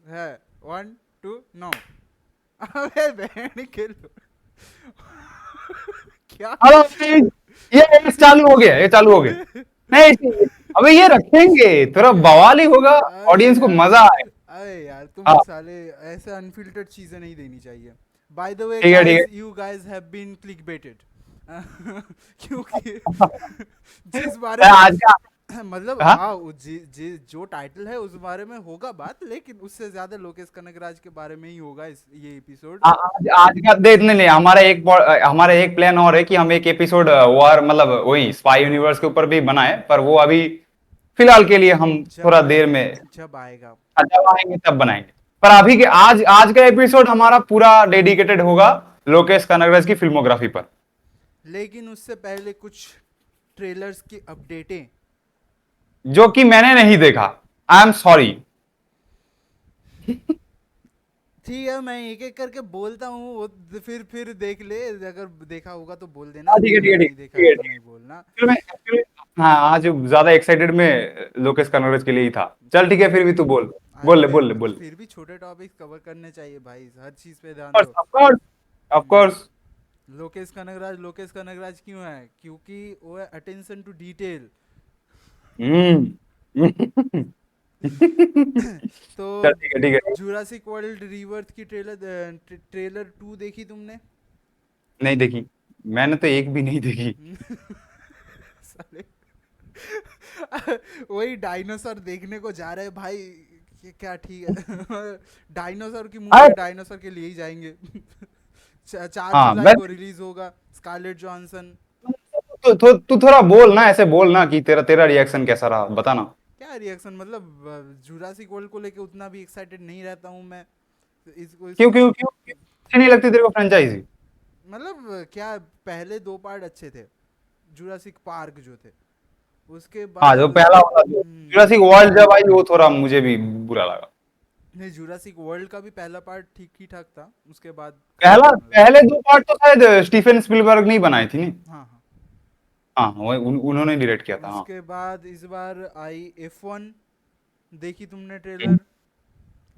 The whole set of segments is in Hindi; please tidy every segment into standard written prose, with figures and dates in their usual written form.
है 1 2 9। अबे बहन के क्या हेलो गाइस, ये चालू हो गया, ये चालू हो गया। नहीं अबे ये रखेंगे, थोड़ा बवाल ही होगा, अरे ऑडियंस को यार, मजा आए। अरे यार हाँ, तुम साले ऐसे अनफिल्टर्ड चीजें नहीं देनी चाहिए। बाय द वे ठीक है ठीक guys, you guys have been clickbaited बेटेड। क्योंकि जिस बारे है। में आज का मतलब हाँ, हाँ जो टाइटल है उस बारे में होगा बात, लेकिन उससे ज्यादा लोकेश कनगराज के बारे में ही होगा ये एपिसोड। आज का देख नहीं, नहीं हमारा एक प्लान और है कि हम एक एपिसोड वॉर मतलब वही स्पाई यूनिवर्स के ऊपर भी बनाए, पर वो अभी फिलहाल के लिए हम जब थोड़ा देर आएगा, में जब आएगा। जब आएंगे तब बनाएंगे। पर अभी के आज आज का एपिसोड हमारा पूरा डेडिकेटेड होगा लोकेश कनगराज की फिल्मोग्राफी पर। लेकिन उससे पहले कुछ ट्रेलर्स की अपडेटें। जो कि मैंने नहीं देखा, आई एम सॉरी। ठीक है, मैं एक एक करके बोलता हूँ, वो फिर देख ले, अगर देखा होगा तो बोल देना, हाँ ठीक है ठीक है नहीं देखा ठीक है है तो ठीक नहीं बोलना। है एक्चुअली। हाँ, आज ज्यादा एक्साइटेड में लोकेश कनगराज के लिए ही था। चल ठीक है, फिर भी तू बोल। अरे बोल ले। फिर भी छोटे टॉपिक्स कवर करने चाहिए भाई, हर चीज़ पे ध्यान दो। Of course, of course. Lokesh Kanagaraj क्यों है? क्योंकि वो है अटेंशन टू डिटेल। हम्म। तो चल ठीक है ठीक है। जुरासिक वर्ल्ड रीवर्थ की ट्रेलर 2 देखी तुमने? नहीं देखी, मैंने तो एक भी नहीं देखी। साले वही डायनासोर देखने को जा रहे हैं भाई। क्या ठीक है। डायनासोर की मूवी है, अरे डायनासोर के लिए ही जाएंगे। 4 जुलाई हाँ, को रिलीज होगा, स्कारलेट जॉनसन। तू थोड़ा बोल ना, ऐसे बोल ना कि तेरा तेरा रिएक्शन कैसा रहा, बता ना। क्या रिएक्शन मतलब, जुरासिक वर्ल्ड को लेके उतना भी एक्साइटेड नहीं रहता हूँ मैं। क्यों इसको क्यों क्यों क्यों अच्छी नहीं लगती तेरे को फ्रेंचाइजी? मतलब क्या, पहले 2 पार्ट अच्छे थे, जुरासिक पार्क जो थे, उसके हाँ, जो बाद पहला वाला जो जुरासिक वर्ल्ड जब आई वो थोड़ा मुझे भी बुरा लगा। नहीं, जुरासिक वर्ल्ड का भी पहला पार्ट ठीक ही ठाक था, उसके बाद खराब पहला होने लगा। पहले दो पार्ट तो शायद स्टीफन स्पिलबर्ग नहीं बनाई थी नहीं। हाँ हाँ। हाँ, उन्होंने डायरेक्ट किया था, हाँ। उसके बाद इस बार आई F1, देखी तुमने हम्म, ट्रेलर?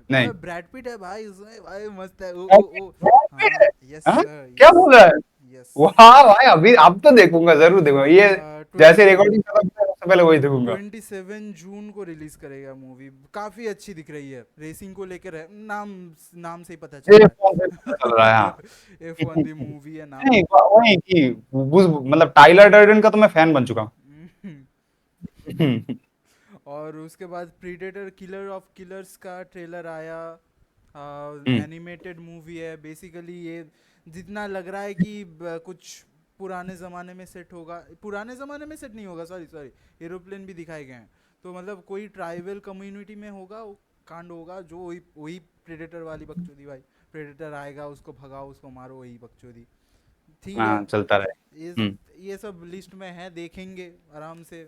नहीं। ब्रैड पिट है भाई उसमें, भाई मस्त है ओ। ब्रैड पिट हाँ, है? यस हाँ? सर, क्या यस बोल रहा है? यस। वाह भाई, अभी अब तो देखूंगा, जरूर देखूंगा ये। ट्वेंटी जैसे रिकॉर्डिंग खत्म होता है, सबसे पहले वही देखूंगा। 27 जून को रिलीज करेगा मूवी। काफी अच्छी दिख रही है, रेसिंग को लेकर है, नाम नाम से ही पता चल ये रहा फोन से पता चल रहा है, है। हाँ। F1 दी मूवी है नाम। नहीं, वही कि मतलब टाइलर डर्डन का तो मैं फैन बन चुका हूँ। और उसके बाद प्रीडेटर किलर ऑफ किलर्स का ट्रेलर आया। हम्म, एनिमेटेड मूवी है बेसिकली ये। जितना लग रहा है कि कुछ पुराने ज़माने में सेट होगा, पुराने ज़माने में सेट नहीं होगा, सॉरी सॉरी, एरोप्लेन भी दिखाए गए हैं। तो मतलब कोई ट्राइबल कम्युनिटी में होगा वो, कांड होगा जो वही वही प्रेडेटर वाली बकचोदी भाई। प्रेडेटर आएगा, उसको भगाओ, उसको मारो, वही बकचोदी। ठीक है। हाँ, चलता रहे। ये ये सब लिस्ट में है, देखेंगे आराम से।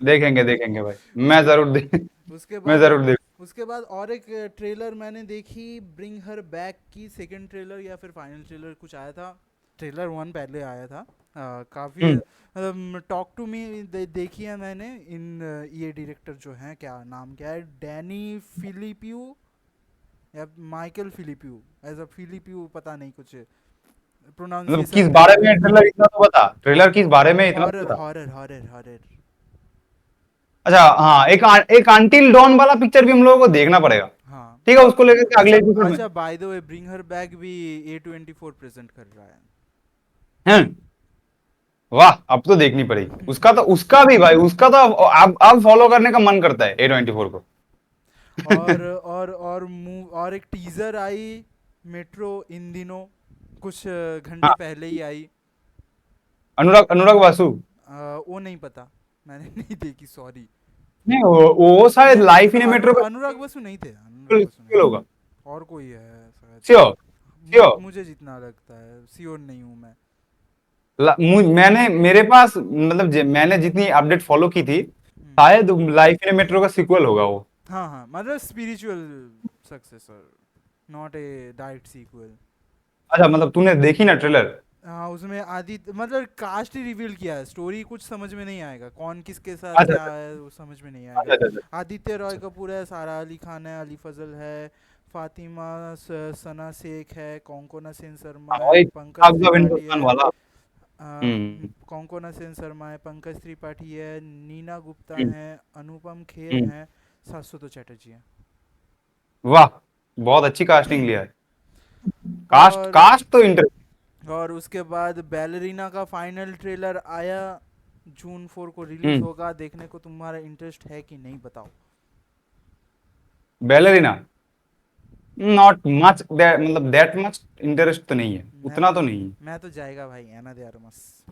देखेंगे देखेंगे भाई। मैं उसके जरूर देख उसके मैं बाद जरूर देख उसके बाद और एक ट्रेलर मैंने देखी, ब्रिंग हर बैक की सेकंड ट्रेलर या फिर फाइनल ट्रेलर कुछ आया था। ट्रेलर 1 पहले आया था। काफ़ी हम्म, टॉक टू मी देखी है मैंने। इन ये डायरेक्टर जो हैं, क्या नाम क्या है, डैनी फिलिपियो या माइकल फिलिपियो, एज अ फिलिपियो, पता नहीं कुछ मतलब किस प्रोनाउंसिएशन बारे गलत है। में ट्रेलर, इतना तो बता, ट्रेलर किस बारे में इतना तो हॉरर बता। Horror horror horror. अच्छा हाँ, एक अंटिल डॉन वाला पिक्चर भी हम लोगों को देखना पड़ेगा। हाँ। ठीक है, उसको लेकर के अगले अच्छा एपिसोड में। अच्छा, by the way bring her back भी A24 प्रेजेंट कर रहा है। हैं? वाह, अब तो देखनी पड़ेगी उसका, तो उसका भी भाई, उसका तो अब फॉलो करने का मन करता है A24 को। और एक टीजर आई मेट्रो इन दिनों, कुछ घंटे हाँ, पहले ही आई। अनुराग अनुराग वासु। वो नहीं पता, मैंने नहीं देखी, सॉरी। नहीं, वो शायद लाइफ इन मेट्रो का अनुराग बसु नहीं थे, अनुराग बसु नहीं sequel होगा। थे, और कोई है शायद। Sure sure. मुझे जितना लगता है, श्योर नहीं हूँ मैं। मैंने मेरे पास मतलब मैंने जितनी अपडेट फॉलो की थी, हम्म, शायद लाइफ इन मेट्रो का सीक्वल होगा वो। हाँ हाँ, मतलब spiritual successor, not a direct sequel. अच्छा, मतलब तूने देखी ना ट्रेलर? हाँ उसमें आदित्य मतलब कास्ट ही रिवील किया है, स्टोरी कुछ समझ में नहीं आएगा, कौन किसके साथ अच्छा क्या अच्छा है वो समझ में नहीं अच्छा आएगा। अच्छा अच्छा। आदित्य रॉय अच्छा। कपूर है, सारा अली खान है, अली फजल है, फातिमा सना शेख है, कोंकोना सेन शर्मा हाँ है, वही पंकज ठग द त्रिपाठी हिंदुस्तान है, वाला। हम्म। कोंकोना सेन शर्मा है, पंकज त्रिपाठी है, नीना गुप्ता हम्म। है, अनुपम खेर हम्म। हैं, शाश्वत चैटर्जी है। वाह, बहुत अच्छी कास्टिंग लिया है। कास्ट और कास्ट तो इंटरेस्ट। और उसके बाद बैलरीना का फाइनल ट्रेलर आया, जून 4 को रिलीज हम्म। होगा, देखने को तुम्हारा इंटरेस्ट है कि नहीं बताओ। बैलरीना, नॉट मच, मतलब दैट मच इंटरेस्ट तो नहीं है, मैं उतना तो तो नहीं है। मैं तो जाएगा भाई, एना दे आर्मस।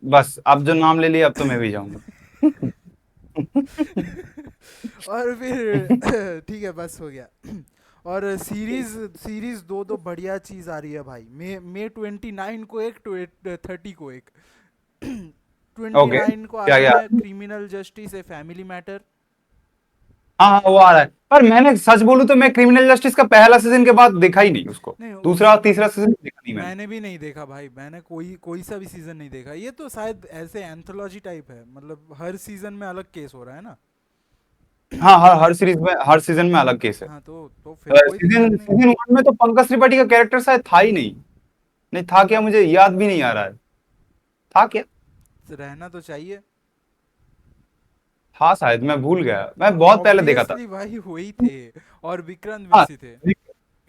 बस अब जो नाम ले लिया अब तो मैं भी जाऊंगा। और फिर ठीक है बस हो गया। और सीरीज सीरीज दो दो बढ़िया चीज आ रही है भाई, मई 29 को एक, 30 को एक। ट्वेंटी ओके, नाइन को आ क्या रही क्या? है criminal justice, a family matter. हाँ हाँ वो आ रहा है, पर मैंने सच बोलूं तो मैं क्रिमिनल जस्टिस का पहला सीजन के बाद देखा ही नहीं उसको। नहीं दूसरा उस और तीसरा सीजन देखा नहीं मैंने। मैंने भी नहीं देखा भाई, मैंने कोई कोई सा भी सीजन नहीं देखा, ये तो शायद ऐसे एंथोलॉजी टाइप है, मतलब हर सीजन में अलग केस हो रहा है ना। हाँ, हर सीरीज में, हर सीजन में अलग केस है। हाँ तो फिर कोई दिक्कत सीजन नहीं। सीजन वन में तो पंकज त्रिपाठी का कैरेक्टर शायद था ही नहीं। नहीं था क्या, मुझे याद भी नहीं आ रहा है। था क्या? रहना तो चाहिए। था शायद, मैं भूल गया, मैं बहुत पहले देखा था। ऑब्वियसली भाई वही थे, और विक्रांत हाँ, मैसी थे।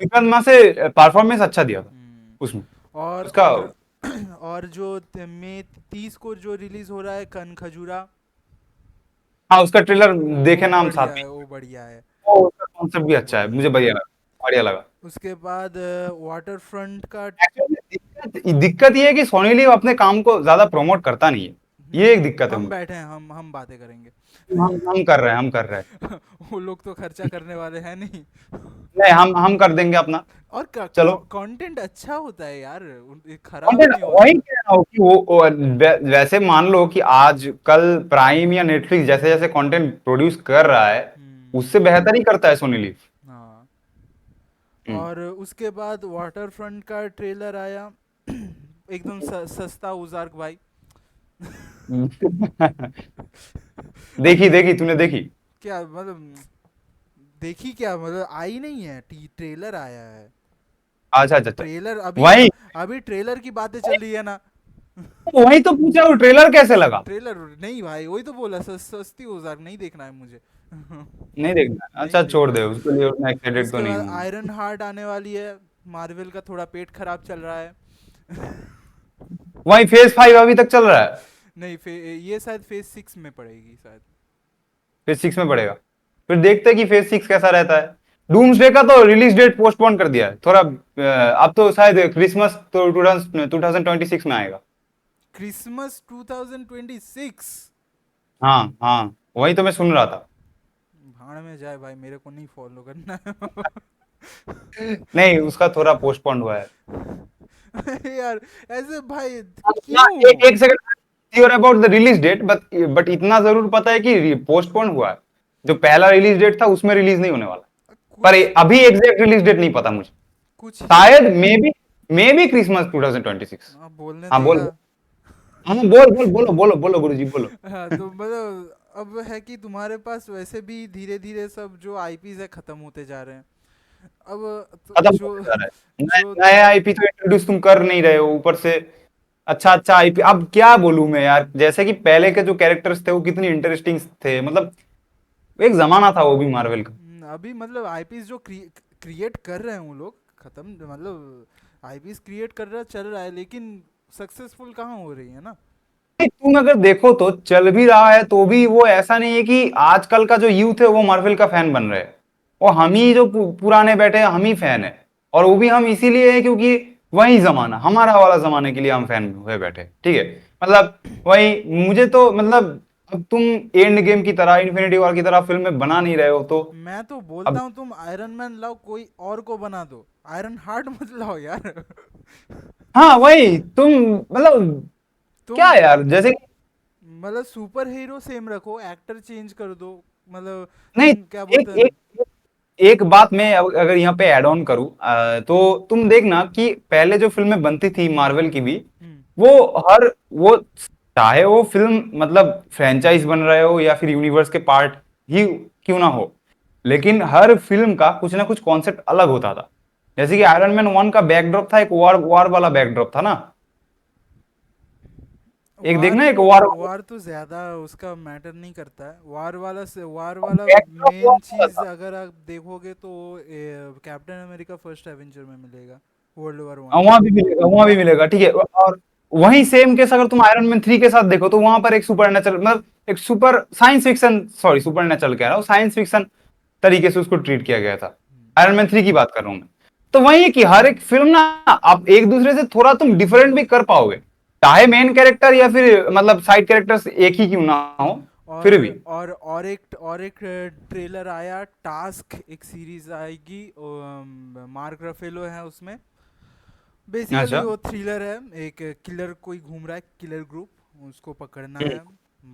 विक्रांत मैसी परफॉर्मेंस अच्छा दिया था हम्म। उसमें। और उसका। और और जो मई 30 को जो रिलीज हो रहा है, कन खजूरा, हाँ, उसका ट्रेलर देखे वो नाम साथ बढ़िया में। है, वो बढ़िया है, वो उसका कॉन्सेप्ट भी वो अच्छा है, बढ़िया मुझे है। बढ़िया लगा। बढ़िया लगा। उसके बाद वाटर फ्रंट का। एक्चुअली दिक्कत दिक्कत ये है कि सोनी लिव अपने काम को ज्यादा प्रमोट करता नहीं है। ये एक दिक्कत है हम मुझे। बैठे हैं, हम बातें करेंगे। हम कर रहे हैं, हम कर रहे हैं। वो लोग तो खर्चा करने वाले हैं नहीं। नहीं, हम कर देंगे अपना। और चलो। कंटेंट अच्छा होता है यार, खराब कंटेंट नहीं वही होता। कह रहा हूँ कि वैसे मान लो कि आज कल प्राइम या नेटफ्लिक्स जैसे जैसे कंटेंट प्रोड्यूस कर रहा है, हम्म। उससे बेहतर ही करता है सोनी लिव। हाँ। हम्म। और उसके बाद वाटर फ्रंट का ट्रेलर आया। एकदम सस्ता उजार्क भाई। देखी देखी, तूने देखी? क्या मतलब, देखी क्या मतलब, आई नहीं है, ट्रेलर आया है। अच्छा अच्छा अच्छा। ट्रेलर अभी वही अभी ट्रेलर की बातें चल रही है ना। वही तो पूछा, वो ट्रेलर कैसे लगा? ट्रेलर नहीं भाई, वही तो बोला, सस्ती उजार्क नहीं देखना है मुझे। नहीं देखना है? नहीं अच्छा छोड़ देखना दे, है। उसके लिए उतना एक्साइटेड तो उसके नहीं बाद हूँ। आयरन हार्ट आने वाली है, मार्वल का थोड़ा पेट खराब चल रहा है। वही फेज 5 अभी तक चल रहा है। नहीं ये शायद फेज 6 में पड़ेगी शायद। फेज 6 में पड़ेगा। फिर देखते हैं कि फेज 6 कैसा रहता है। डूम्सडे का तो रिलीज डेट पोस्टपोन कर दिया है थोड़ा, अब तो शायद क्रिसमस तो 2026 में आएगा। क्रिसमस 2026? हाँ हाँ, वही तो मैं सुन रहा था। भाड़ में जाए भाई, मेरे को नहीं फॉलो करना है। नहीं, उसका थोड़ा पोस्टपोन हुआ है। यार ऐसे भाई, हाँ, क्यों? एक एक second sure about the release date, but इतना जरूर पता है कि पोस्टपोन हुआ है। जो पहला रिलीज डेट था उसमें रिलीज नहीं होने वाला। पर कुछ अभी एग्जैक्ट रिलीज डेट नहीं पता मुझे। कुछ हिंट। शायद मे बी क्रिसमस 2026। हाँ बोलने हाँ बोल देगा। बोल। हाँ बोल बोल, बोलो बोलो बोलो गुरुजी बोलो। हाँ तो मतलब अब है कि तुम्हारे पास वैसे भी धीरे धीरे सब जो आईपीज है खत्म होते जा रहे हैं। अब तो खत्म जो होने जा रहा है, जो नए नए आईपी तो इंट्रोड्यूस तुम कर नहीं रहे हो ऊपर से। अच्छा अच्छा आईपी, अब क्या बोलूं मैं यार, जैसे कि पहले के जो कैरेक्टर्स थे वो कितनी इंटरेस्टिंग थे, मतलब एक जमाना था वो भी मार्वल का। अभी मतलब आईपीज जो क्रिएट कर रहे हैं वो लोग, खत्म मतलब आईपीज क्रिएट कर रहा चल रहा है, लेकिन सक्सेसफुल कहाँ हो रही है ना। तुम अगर देखो तो चल भी रहा है तो भी वो ऐसा नहीं है कि आजकल का जो यूथ है वो मार्वल का फैन बन रहे हैं। वो हम ही जो पुराने बैठे हैं हम ही फैन है। और वो भी हम इसीलिए है क्योंकि वही जमाना हमारा वाला जमाने के लिए हम फैन हुए बैठे, ठीक है। मतलब वही मुझे तो मतलब, अब तुम एंड गेम की तरह, इन्फिनिटी वॉर की तरह फिल्में बना नहीं रहे हो तो मैं तो बोलता अब। हूँ तुम आयरन मैन लाओ, कोई और को बना दो, आयरन हार्ट मत लाओ यार। हाँ वही तुम, मतलब तुम क्या यार, जैसे कि मतलब सुपर हीरो सेम रखो, एक्टर चेंज कर दो, मतलब नहीं, तुम क्या बोलते एक हैं। एक एक बात मैं अगर यहाँ पे ऐड ऑन करूँ, तो तुम देखना कि पहले जो फिल्में बनती थी मार्वल की भी, हम्म। वो हर वो चाहे वो फिल्म मतलब फ्रेंचाइज बन रहे हो या फिर यूनिवर्स के पार्ट ही क्यों ना हो, लेकिन हर फिल्म का कुछ ना कुछ कॉन्सेप्ट अलग होता था। जैसे कि आयरन मैन 1 का बैकड्रॉप था, एक वॉर वॉर वाला बैकड्रॉप था ना। एक वार देखना, एक तो वॉर वार तो ज्यादा उसका मैटर नहीं करता है। वार वाला से वार वाला बैकड्रॉप मेन वॉर चीज था। अगर आप देखोगे तो कैप्टन अमेरिका फर्स्ट एवेंजर में मिलेगा, वर्ल्ड वॉर 1 में। वहां भी मिलेगा, वहां भी मिलेगा, ठीक है। और वही सेम केस अगर तुम आयरन मैन 3 के साथ देखो, तो वहां पर एक सुपर नेचुरल मतलब एक super science fiction, sorry super natural कह रहा हूँ, साइंस फिक्शन तरीके से उसको ट्रीट किया गया था। आयरन मैन 3 की बात कर रहा हूँ मैं। तो वही है कि हर एक फिल्म ना, आप एक दूसरे से थोड़ा तुम डिफरेंट भी कर पाओगे, चाहे मेन कैरेक्टर या फिर मतलब साइड कैरेक्टर्स एक ही क्यों ना हो, और फिर भी। और एक ट्रेलर आया, टास्क एक सीरीज आएगी, मार्क रफेलो है उसमें। बेसिकली अच्छा। वो थ्रिलर है, एक किलर कोई घूम रहा है, किलर ग्रुप, उसको पकड़ना है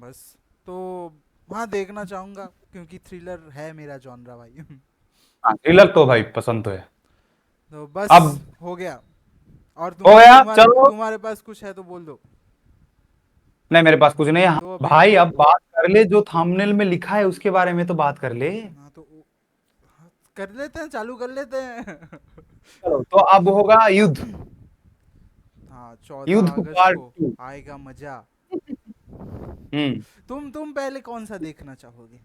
बस। तो हाँ, देखना चाहूँगा क्योंकि थ्रिलर है मेरा जॉनरा भाई। हाँ, थ्रिलर तो भाई पसंद तो है। तो बस अब हो गया। और हो तुम्हारे गया, तुम्हारे चलो। तुम्हारे पास कुछ है तो बोल दो। नहीं, मेरे पास कुछ नहीं है। तो अभी भाई अब बात कर ले, जो थंबनेल में लिखा है उसके बारे में तो बात कर ले। हाँ तो हाँ, कर लेते हैं, चालू कर लेते हैं। चलो, तो अब होगा युद्ध। हाँ, 14 अगस्त पार्ट को 2। आएगा मजा। हम्म। तुम पहले कौन सा देखना चाहोगे?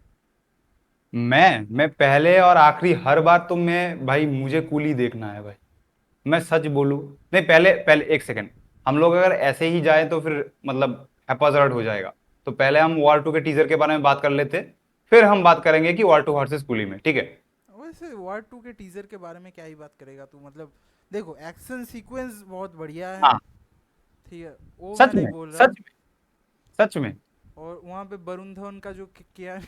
मैं पहले और आखिरी हर बार तो मैं भाई, मुझे कूली देखना है भाई। मैं सच बोलूं, नहीं, पहले पहले एक सेकंड, हम लोग अगर ऐसे ही जाए तो फिर मतलब हैप्पा हो जाएगा। तो पहले हम वॉर 2 के टीजर के बारे में बात कर लेते, फिर हम बात करेंगे कि वॉर 2 वर्सेस कूली में, ठीक है। वैसे वॉर 2 के टीजर के बारे में क्या ही बात करेगा तू, मतलब देखो एक्शन सीक्वेंस बहुत बढ़िया है, हाँ, ठीक है, वो मैं सच नहीं में, बोल रहा। सच में, सच में। और वहाँ पे वरुण धवन का जो किया,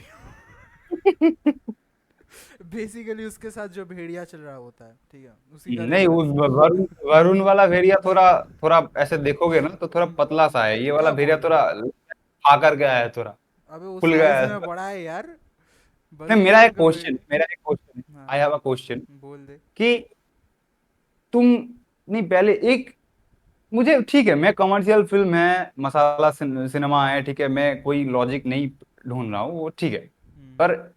बेसिकली उसके साथ जो भेड़िया चल रहा होता है, ठीक है, उसी का नहीं, वो रेफरेंस। वरुण वरुण वाला भेड़िया थोड़ा थोड़ा ऐसे देखोगे ना तो थोड़ा पतला सा है, ये वाला क्या भेड़िया बोल रहा थोड़ा है? आकर गया है, थोड़ा अबे वो फुल गया साइज है। में बड़ा है यार, नहीं, वरुण धवन का भेड़िया। मेरा एक क्वेश्चन, हाँ, आई हैव अ क्वेश्चन बोल दे। कि तुम, नहीं पहले एक, मुझे ठीक है, मैं कमर्शियल फिल्म है, मसाला सिनेमा है, ठीक है, मैं कोई लॉजिक नहीं ढूंढ रहा हूँ, वो ठीक है। हम्म। पर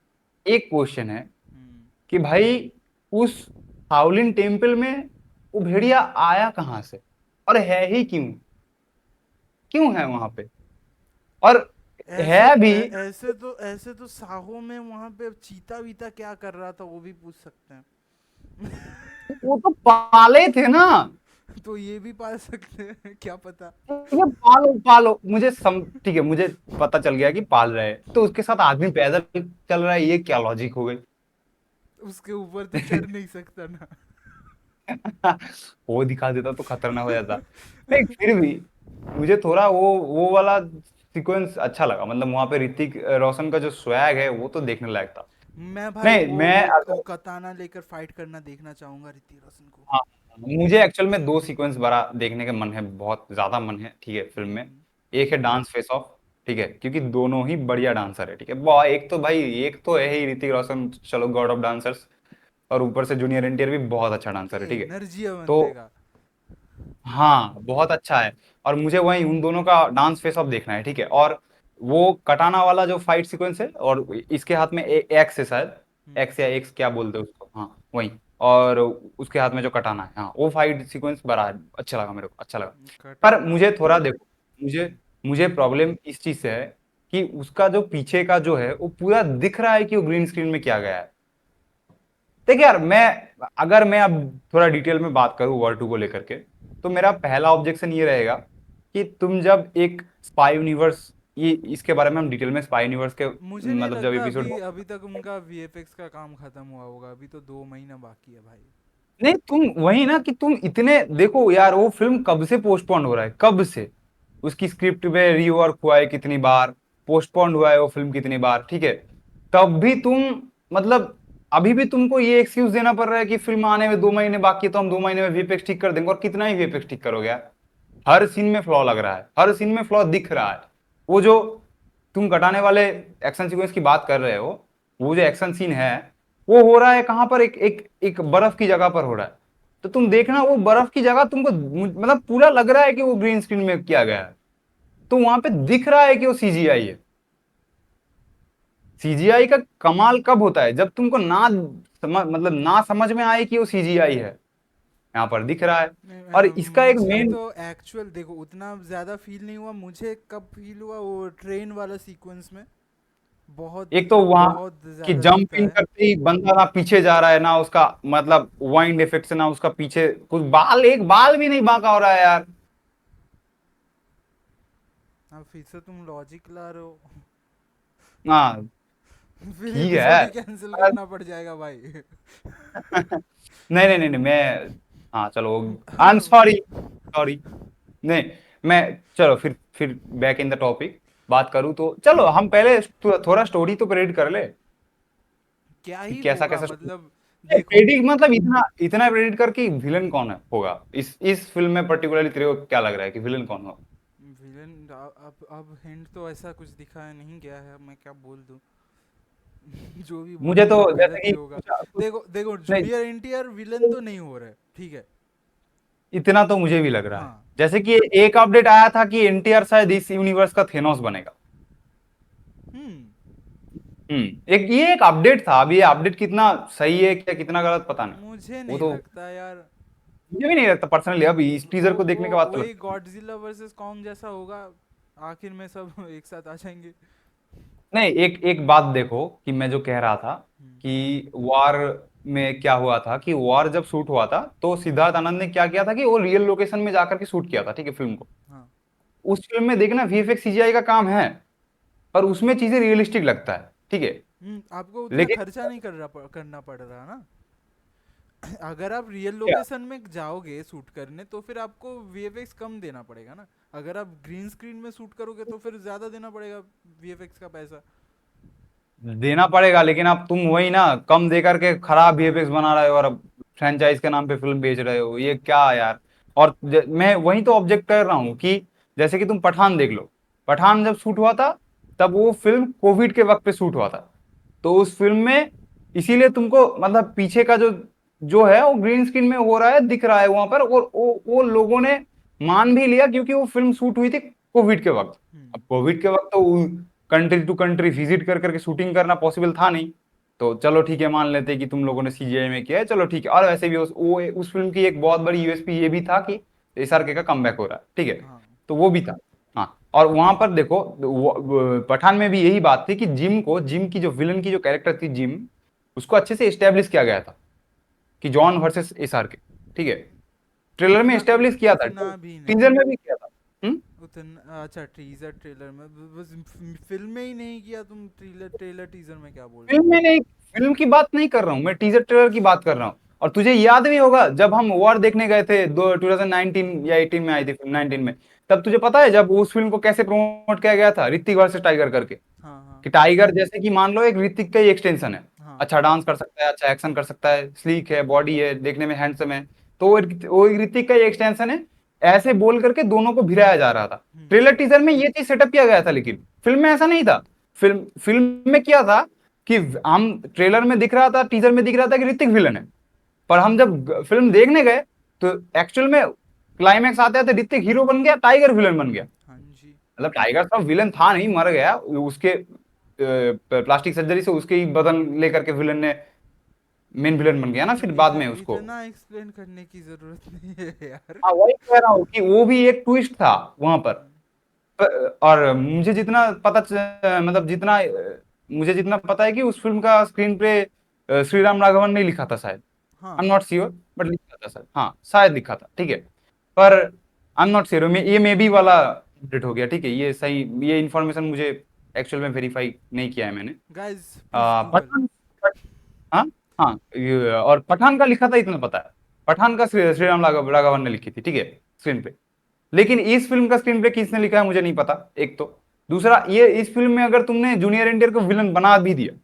एक क्वेश्चन है हम्म। कि भाई, उस हाउलिन टेम्पल में वो भेड़िया आया कहाँ से, और है ही क्यों, क्यों है वहां पे, और है भी। ऐसे तो साहो में वहां पे चीता वीता क्या कर रहा था वो भी पूछ सकते हैं। वो तो पाले थे ना। तो ये भी पाल सकते हैं, क्या पता। ठीक है, पालो पालो, ठीक है, मुझे पता चल गया कि पाल रहे हैं, तो उसके साथ आदमी पैदल चल रहा है, ये क्या लॉजिक हो गई। उसके ऊपर तो चढ़ नहीं सकता ना। वो दिखा देता तो खतरनाक हो जाता। नहीं, फिर भी मुझे थोड़ा वो वाला सीक्वेंस अच्छा लगा, मतलब वहां पे ऋतिक रोशन का जो स्वैग है वो तो देखने लायक था। मैं भाई नहीं, मैं वो अगर, कताना लेकर फाइट करना देखना चाहूंगा ऋतिक रोशन को। हाँ, मुझे एक्चुअल में दो सीक्वेंस बड़ा देखने का मन है, बहुत ज्यादा मन है, ठीक है, फिल्म में। हम्म। एक है डांस फेस ऑफ, ठीक है, क्योंकि दोनों ही बढ़िया डांसर है, ठीक है, बहुत, एक तो भाई, एक तो है ही ऋतिक रोशन, चलो गॉड ऑफ डांसर्स, और ऊपर से जूनियर एनटीआर भी बहुत अच्छा डांसर है, ठीक है। एनर्जी है तो बंदे का। हाँ, बहुत अच्छा है। और मुझे वही उन दोनों का डांस फेस ऑफ देखना है, ठीक है। और वो कटाना वाला जो फाइट सीक्वेंस है, और इसके हाथ में एक्स है शायद, हम्म। एक्स या एक्स क्या बोलते हैं उसको, हाँ वही। और उसके हाथ में जो कटाना है, हाँ, वो फाइट सीक्वेंस बड़ा अच्छा लगा, मेरे को अच्छा लगा। पर कटाना। मुझे थोड़ा देखो, मुझे मुझे प्रॉब्लम इस चीज से है कि उसका जो पीछे का जो है वो पूरा दिख रहा है कि वो ग्रीन स्क्रीन में किया गया है। देखिए यार, अगर मैं अब थोड़ा डिटेल में बात करूं वॉर 2 को लेकर के, तो मेरा पहला ऑब्जेक्शन ये रहेगा कि तुम जब एक स्पाई यूनिवर्स, ये इसके बारे में हम डिटेल में स्पाई यूनिवर्स के मुझे नहीं मतलब जब लगता एपिसोड, अभी अभी तक उनका वीएफएक्स का काम खत्म हुआ होगा, अभी तो 2 महीना बाकी है भाई। नहीं, तुम वही ना कि तुम इतने देखो यार, वो फिल्म कब से पोस्टपोन हो रहा है, कब से उसकी स्क्रिप्ट पे रीवर्क हुआ है कितनी बार, पोस्टपोन हुआ है वो फिल्म कितनी बार, ठीक है। तब भी तुम मतलब अभी भी तुमको ये एक्सक्यूज देना पड़ रहा है कि फिल्म आने में 2 महीने बाकी है, तो हम 2 महीने में वीएफएक्स ठीक कर देंगे, और कितना ही वीएफएक्स ठीक करोगे यार। हर सीन में फ्लॉ लग रहा है, हर सीन में फ्लॉ दिख रहा है। वो जो तुम कटाने वाले एक्शन सीक्वेंस की बात कर रहे हो, वो जो एक्शन सीन है, वो हो रहा है कहाँ पर, एक एक एक बर्फ की जगह पर हो रहा है। तो तुम देखना वो बर्फ की जगह तुमको मतलब पूरा लग रहा है कि वो ग्रीन स्क्रीन में किया गया है, तो वहां पे दिख रहा है कि वो सीजीआई है। सीजीआई का कमाल कब होता है, जब तुमको मतलब ना समझ में आए कि वो सीजीआई है। यहाँ पर दिख रहा है। और इसका एक मुझे मेन, तो एक्चुअल देखो उतना ज़्यादा फील नहीं हुआ, मुझे कब फील हुआ वो ट्रेन वाला सीक्वेंस में, बहुत एक तो वहां बहुत कि ज़्यादा जंप दिखता इन है। करते ही बंदा ना पीछे जा रहा है, ना उसका मतलब वाइंड इफेक्ट से ना उसका पीछे कुछ बाल, एक बाल भी नहीं बांका हो रहा है यार। अब फिर से तुम लॉजिक ला रहे हो। हाँ फिर ठीक एपिसोड है। ही कैंसिल करना पड़ जाएगा भाई। नहीं नहीं नहीं नहीं, मैं, हाँ चलो, आई एम सॉरी, सॉरी। नहीं, मैं, चलो फिर बैक इन द टॉपिक बात करूँ तो चलो हम पहले थोड़ा स्टोरी तो प्रेडिक्ट कर ले क्या कि ही कैसा होगा कैसा। मतलब, देखो प्रेडिक्ट मतलब इतना इतना प्रेडिक्ट कर कि विलन कौन है होगा इस फिल्म में पर्टिकुलरली, तेरे को क्या लग रहा है कि विलन कौन होगा? विलन, अब हिंट तो ऐसा कुछ दिखाया नहीं गया है, मैं क्या बोल दूं। जो भी मुझे बोलूंगा तो वो जैसे गलत ही कि होगा। कुछ देखो देखो, नहीं, जूनियर एनटीआर विलन तो नहीं हो रहा है, ठीक है। इतना तो मुझे भी लग रहा है। हाँ। जैसे कि एक अपडेट आया था कि एनटीआर शायद इस यूनिवर्स का थेनोस बनेगा। हम्म। एक ये एक अपडेट था। अब ये अपडेट कितना सही है क्या कितना गलत पता नहीं। मुझे वो नहीं तो लगता यार। मुझे भी नहीं लगता पर्सनली, अब इस टीजर को देखने के बाद तो वही लगता है। गॉडजिला वर्सेस कॉन्ग जैसा होगा, आखिर में सब एक साथ आ जाएंगे। नहीं, एक एक बात देखो कि मैं जो कह रहा था हम्म। कि वॉर में क्या हुआ था, कि वॉर जब शूट हुआ था तो सिद्धार्थ आनंद ने क्या किया था कि वो रियल लोकेशन में जाकर के शूट किया था, ठीक है, फिल्म को। हाँ। उस फिल्म में देखना वीएफएक्स सीजीआई का काम है, पर उसमें चीजें रियलिस्टिक लगता है, ठीक है। आपको उतना लेकिन खर्चा नहीं करना पड़ रहा ना। अगर आप रियल क्या, लोकेशन में जाओगे शूट करने तो फिर आपको वीएफएक्स कम देना पड़ेगा ना। अगर आप ग्रीन स्क्रीन में शूट करोगे तो फिर ज्यादा देना पड़ेगा वीएफएक्स का पैसा। देना पड़ेगा, लेकिन अब तुम वही ना कम दे करके खराब वीएफएक्स बना रहे हो और फ्रेंचाइज के नाम पे फिल्म बेच रहे हो, ये क्या यार। और मैं वही तो ऑब्जेक्ट कर रहा हूँ कि जैसे कि तुम पठान देख लो। पठान जब शूट हुआ था तब वो फिल्म कोविड के वक्त पे शूट हुआ था। तो उस फिल्म में इसीलिए तुमको मतलब पीछे का जो जो है वो ग्रीन स्क्रीन में हो रहा है, दिख रहा है वहां पर, और वो लोगों ने मान भी लिया क्योंकि वो फिल्म शूट हुई थी कोविड के वक्त। अब हम्म। कोविड के वक्त तो कंट्री टू कंट्री विजिट कर करके शूटिंग करना पॉसिबल था नहीं। तो चलो ठीक है, मान लेते हैं कि तुम लोगों ने सीजीआई में किया है, चलो ठीक है। और वैसे भी उस फिल्म की एक बहुत बड़ी यूएसपी ये भी था कि एसआरके का कमबैक हो रहा है, ठीक है। हाँ। तो वो भी था। हाँ, और वहां पर देखो पठान में भी यही बात थी कि जिम की जो विलन की जो कैरेक्टर थी जिम, उसको अच्छे से एस्टेब्लिश किया गया था कि जॉन वर्सेस एसआरके, ठीक है। ट्रेलर में एस्टेब्लिश किया था, उतना भी टीजर नहीं। में भी किया था। उतना अच्छा टीजर ट्रेलर में, बस फिल्म में ही नहीं किया तुम, ट्रेलर ट्रेलर टीजर में क्या बोल रहे फिल्म हो। में नहीं, फिल्म की बात नहीं कर रहा हूँ मैं, टीजर ट्रेलर की बात कर रहा हूँ। और तुझे याद भी होगा जब हम वॉर देखने गए थे 2019 या 18 में आई थी फिल्म, 19 में। तब तुझे पता है जब उस फिल्म को कैसे प्रमोट किया गया था, ऋतिक वर्सेस टाइगर करके। हाँ हाँ कि टाइगर जैसे कि मान लो एक ऋतिक का ही एक्सटेंशन है। हाँ। अच्छा डांस कर सकता है, अच्छा एक्शन कर सकता है, स्लीक है, बॉडी है, देखने में हैंडसम है। तो वो एक ऋतिक का ही एक्सटेंशन है। ऐसे बोल करके दोनों को भिड़ाया जा रहा था। ट्रेलर टीजर में ये चीज सेटअप किया गया था, लेकिन फिल्म में ऐसा नहीं था। फिल्म फिल्म में क्या था कि हम ट्रेलर में दिख रहा था, टीजर में दिख रहा था कि ऋतिक विलन है। पर हम जब फिल्म देखने गए तो एक्चुअल में क्लाइमैक्स आते आते ऋतिक हीरो बन गया, टाइगर विलन बन गया। हाँ जी। मतलब टाइगर श्रॉफ विलन था नहीं, मर गया उसके प्लास्टिक सर्जरी से, उसके ही बदन लेकर के विलन ने मेन विलन बन गया ना फिर बाद में उसको। इतना एक्सप्लेन करने की जरूरत नहीं है यार। हाँ वही कह रहा हूँ कि वो भी एक ट्विस्ट था वहां पर। और मुझे जितना मतलब जितना मुझे जितना पता है कि उस फिल्म का स्क्रीन प्ले श्री राम राघवन ने लिखा था शायद। आई एम हाँ। नॉट श्योर, बट लिखा था शायद, हाँ शायद लिखा था, ठीक है। पर आई एम नॉट श्योर, ये मे बी वाला अपडेट हो गया, ठीक है। ये सही, ये इन्फॉर्मेशन मुझे एक्चुअल में वेरीफाई नहीं किया है मैंने। Guys please Google. पठान, हाँ, हाँ, और पठान का लिखा था इतना पता है। पठान का श्री राम राघवन ने लिखी थी, ठीक है, स्क्रीन पे। लेकिन इस फिल्म का स्क्रीन प्ले किसने लिखा है मुझे नहीं पता, एक तो। दूसरा, ये इस फिल्म में अगर तुमने जूनियर एनटीआर को विलन बना भी दिया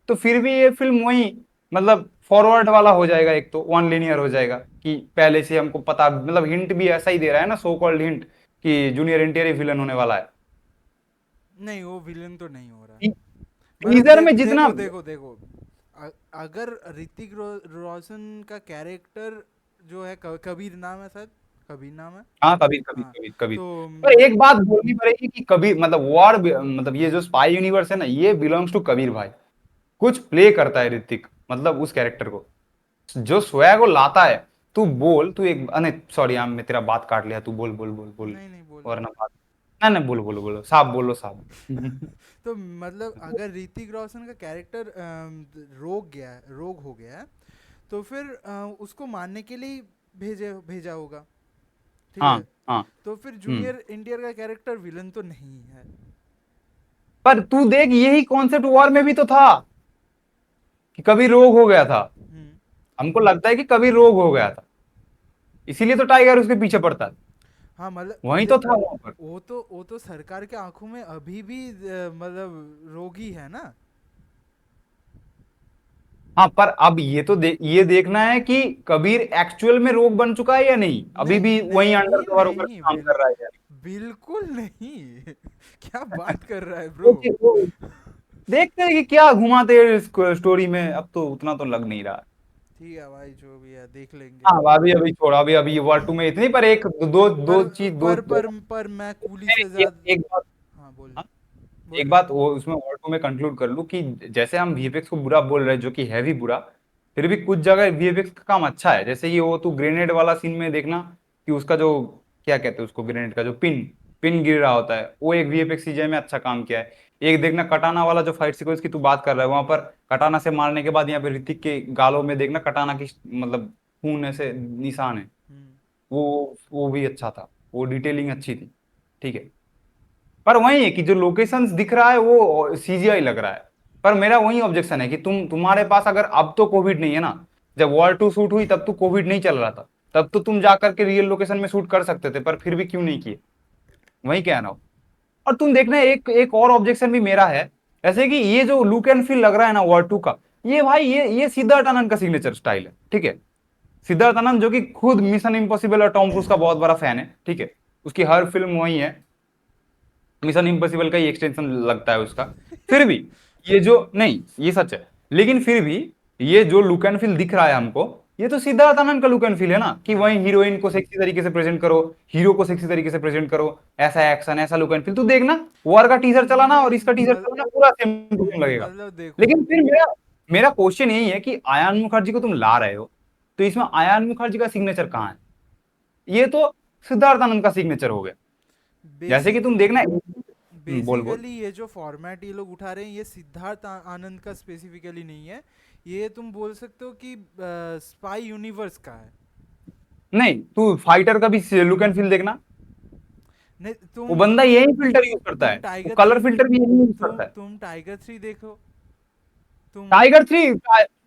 तो फिर भी ये फिल्म वही मतलब फॉरवर्ड वाला हो जाएगा, एक तो वन लीनियर हो जाएगा कि पहले से हमको पता, मतलब हिंट भी ऐसा ही दे रहा है ना, सो कॉल्ड हिंट कि जूनियर एनटीआर ही विलन होने वाला है। नहीं वो विलन तो नहीं हो रहा। मतलब टीजर में जितना, देखो देखो देखो, अगर ऋतिक रोशन का कैरेक्टर जो है, कबीर नाम है शायद, कबीर नाम है। हाँ, कबीर कबीर हाँ, कबीर कबीर। तो पर एक बात बोलनी पड़ेगी कि कबीर मतलब वॉर, मतलब ये जो स्पाई यूनिवर्स है ना, ये बिलोंग्स टू कबीर भाई। कुछ प्ले करता है ऋतिक, मतलब उस कैरेक्टर को, जो स्वैग वो लाता है। तू बोल, तू एक, नहीं सॉरी यार, मैं तेरा बात काट लिया, तू बोल बोल बोल बोल, नहीं नहीं, बोल वरना बोल। बात, नहीं नहीं, बोलो बोलो बोलो, साहब बोलो साहब। तो मतलब अगर ऋतिक रोशन का कैरेक्टर रोग हो गया है, तो फिर उसको मारने के लिए भेजे भेजा होगा, ठीक हाँ है। हाँ। तो फिर हम्म। जूनियर इंडियर का कैरेक्टर विलन तो नहीं है। पर तू देख, यही कॉन्सेप्ट वॉर में भी तो था, कि कभी रोग हो गया था। हम्म। हमको लगता है कि कभी रोग हो गया था, इसीलिए तो टाइगर उसके पीछे पड़ता है। हाँ मतलब वही तो था वहां पर। वो तो सरकार के आंखों में अभी भी मतलब रोगी है ना। हाँ, पर अब ये तो ये देखना है कि कबीर एक्चुअल में रोग बन चुका है या नहीं, अभी नहीं भी वही अंडर नहीं कवर होकर नहीं, काम कर रहा है या बिल्कुल नहीं। क्या नहीं। बात कर रहा है वो ब्रो। देखते हैं कि क्या घुमाते हैं इस स्टोरी में, अब तो उतना तो लग नहीं रहा। ठीक है भाई, जो भी है देख लेंगे। हाँ, अभी अभी छोड़ा, अभी अभी वर्ल्ड टू में इतनी, पर एक दो दो पर चीज, दो पर दो, पर पर मैं कूली से एक, ज्यादा। एक बात। हाँ बोलिए, हाँ, एक बोलिए। बात वो उसमें वर्ल्ड टू में कंक्लूड कर लूं कि जैसे हम वीएफएक्स को बुरा बोल रहे हैं, जो कि है भी बुरा, फिर भी कुछ जगह वीएफएक्स का काम अच्छा है। जैसे कि वो तू ग्रेनेड वाला सीन में देखना, कि उसका जो, क्या कहते हैं उसको, ग्रेनेड का जो पिन पिन गिर रहा होता है, वो एक वीएफएक्स सीजीआई में अच्छा काम किया है। एक देखना कटाना वाला जो फाइट सीक्वेंस की तू बात कर रहा है, वहां पर कटाना से मारने के बाद यहाँ पे ऋतिक के गालों में देखना कटाना की मतलब खून ऐसे निशान है। हम्म। वो भी अच्छा था, वो डिटेलिंग अच्छी थी, ठीक है। पर वही है कि जो लोकेशंस दिख रहा है वो सीजीआई लग रहा है। पर मेरा वही ऑब्जेक्शन है कि तुम्हारे पास अगर अब तो कोविड नहीं है ना, जब वॉर टू शूट हुई तब तो कोविड नहीं चल रहा था, तब तो तुम जाकर के रियल लोकेशन में शूट कर सकते थे, पर फिर भी क्यों नहीं किए, वही कह रहा हूँ। और तुम देखना, एक एक और ऑब्जेक्शन भी मेरा है, जैसे कि ये जो लुक एंड फील लग रहा है ना वॉर टू का, ये भाई ये सिद्धार्थ आनंद का सिग्नेचर स्टाइल है, ठीक है। सिद्धार्थ आनंद जो कि खुद मिशन इम्पॉसिबल और टॉम क्रूज का बहुत बड़ा फैन है, ठीक है, उसकी हर फिल्म वही है, मिशन इम्पॉसिबल का ही एक्सटेंशन लगता है उसका। फिर भी ये जो, नहीं ये सच है, लेकिन फिर भी ये जो लुक एंड फील दिख रहा है हमको, ये तो सिद्धार्थ आनंद का लुक एंड फील है ना, कि वही हीरोइन को सेक्सी तरीके से प्रेजेंट करो, हीरो को सेक्सी तरीके से प्रेजेंट करो, ऐसा एक्शन, ऐसा लुक एंड फील। तू देखना, वॉर का टीजर चलाना और नहीं इसका टीजर चलाना, पूरा सेम टू सेम लगेगा। मतलब देखो। लेकिन फिर मेरा मेरा क्वेश्चन यही है कि आयान मुखर्जी को तुम ला रहे हो, तो इसमें आयान मुखर्जी का सिग्नेचर कहाँ है? ये तो सिद्धार्थ आनंद का सिग्नेचर हो गया। जैसे कि बेसिक तुम देखना, बोल बोल। बेसिकली ये जो फॉर्मेट ये लोग उठा रहे हैं, ये सिद्धार्थ आनंद का स्पेसिफिकली नहीं है। ये तुम बोल सकते हो कि स्पाई यूनिवर्स का है। नहीं, तू फाइटर का भी लुक एंड फील देखना, नहीं, वो बंदा यही फिल्टर यूज करता तुम है, वो टाइगर थ्री कलर फिल्टर भी यही यूज करता है। तुम टाइगर थ्री देखो। तुम टाइगर थ्री,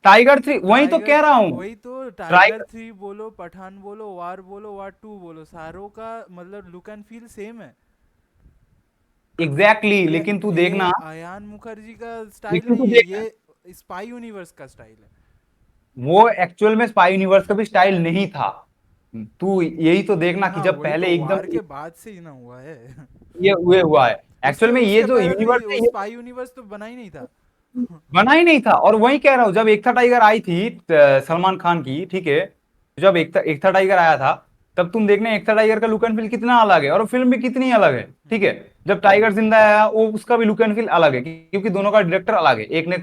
टाइगर थ्री वही तो टाइगर कह रहा हूँ। वही तो, टाइगर टाइगर, थ्री बोलो, पठान बोलो, वार टू बोलो, सारों का मतलब लुक एंड फील सेम है। एग्जैक्टली exactly, ये लेकिन तू ये देखना, अयान मुखर्जी का स्टाइल लेकिन तू नहीं है, देखना, ये स्पाई यूनिवर्स का स्टाइल है। वो एक्चुअल में स्पाई यूनिवर्स का भी स्टाइल नहीं था। तू यही तो देखना कि हाँ, जब वही पहले तो एकदम वार के बाद से ही ना हुआ है। ये हुआ है, उसके एक्चुअल में ये उसके जो पहले तो यूनिवर्स ये है, ये स्पाई यूनिवर्स तो बना ही नहीं था। बना ही नहीं था। और वही कह रहा हूँ, जब एक था टाइगर आई थी सलमान खान की, ठीक है, जब एक था टाइगर आया था, तब तुम देखने एक था टाइगर का लुक एंड फील कितना अलग है, और फिल्म भी कितनी अलग है, ठीक है। जब टाइगर जिंदा आया, वो उसका भी लुक एंड फील अलग है, क्योंकि दोनों का डायरेक्टर अलग है। एक ने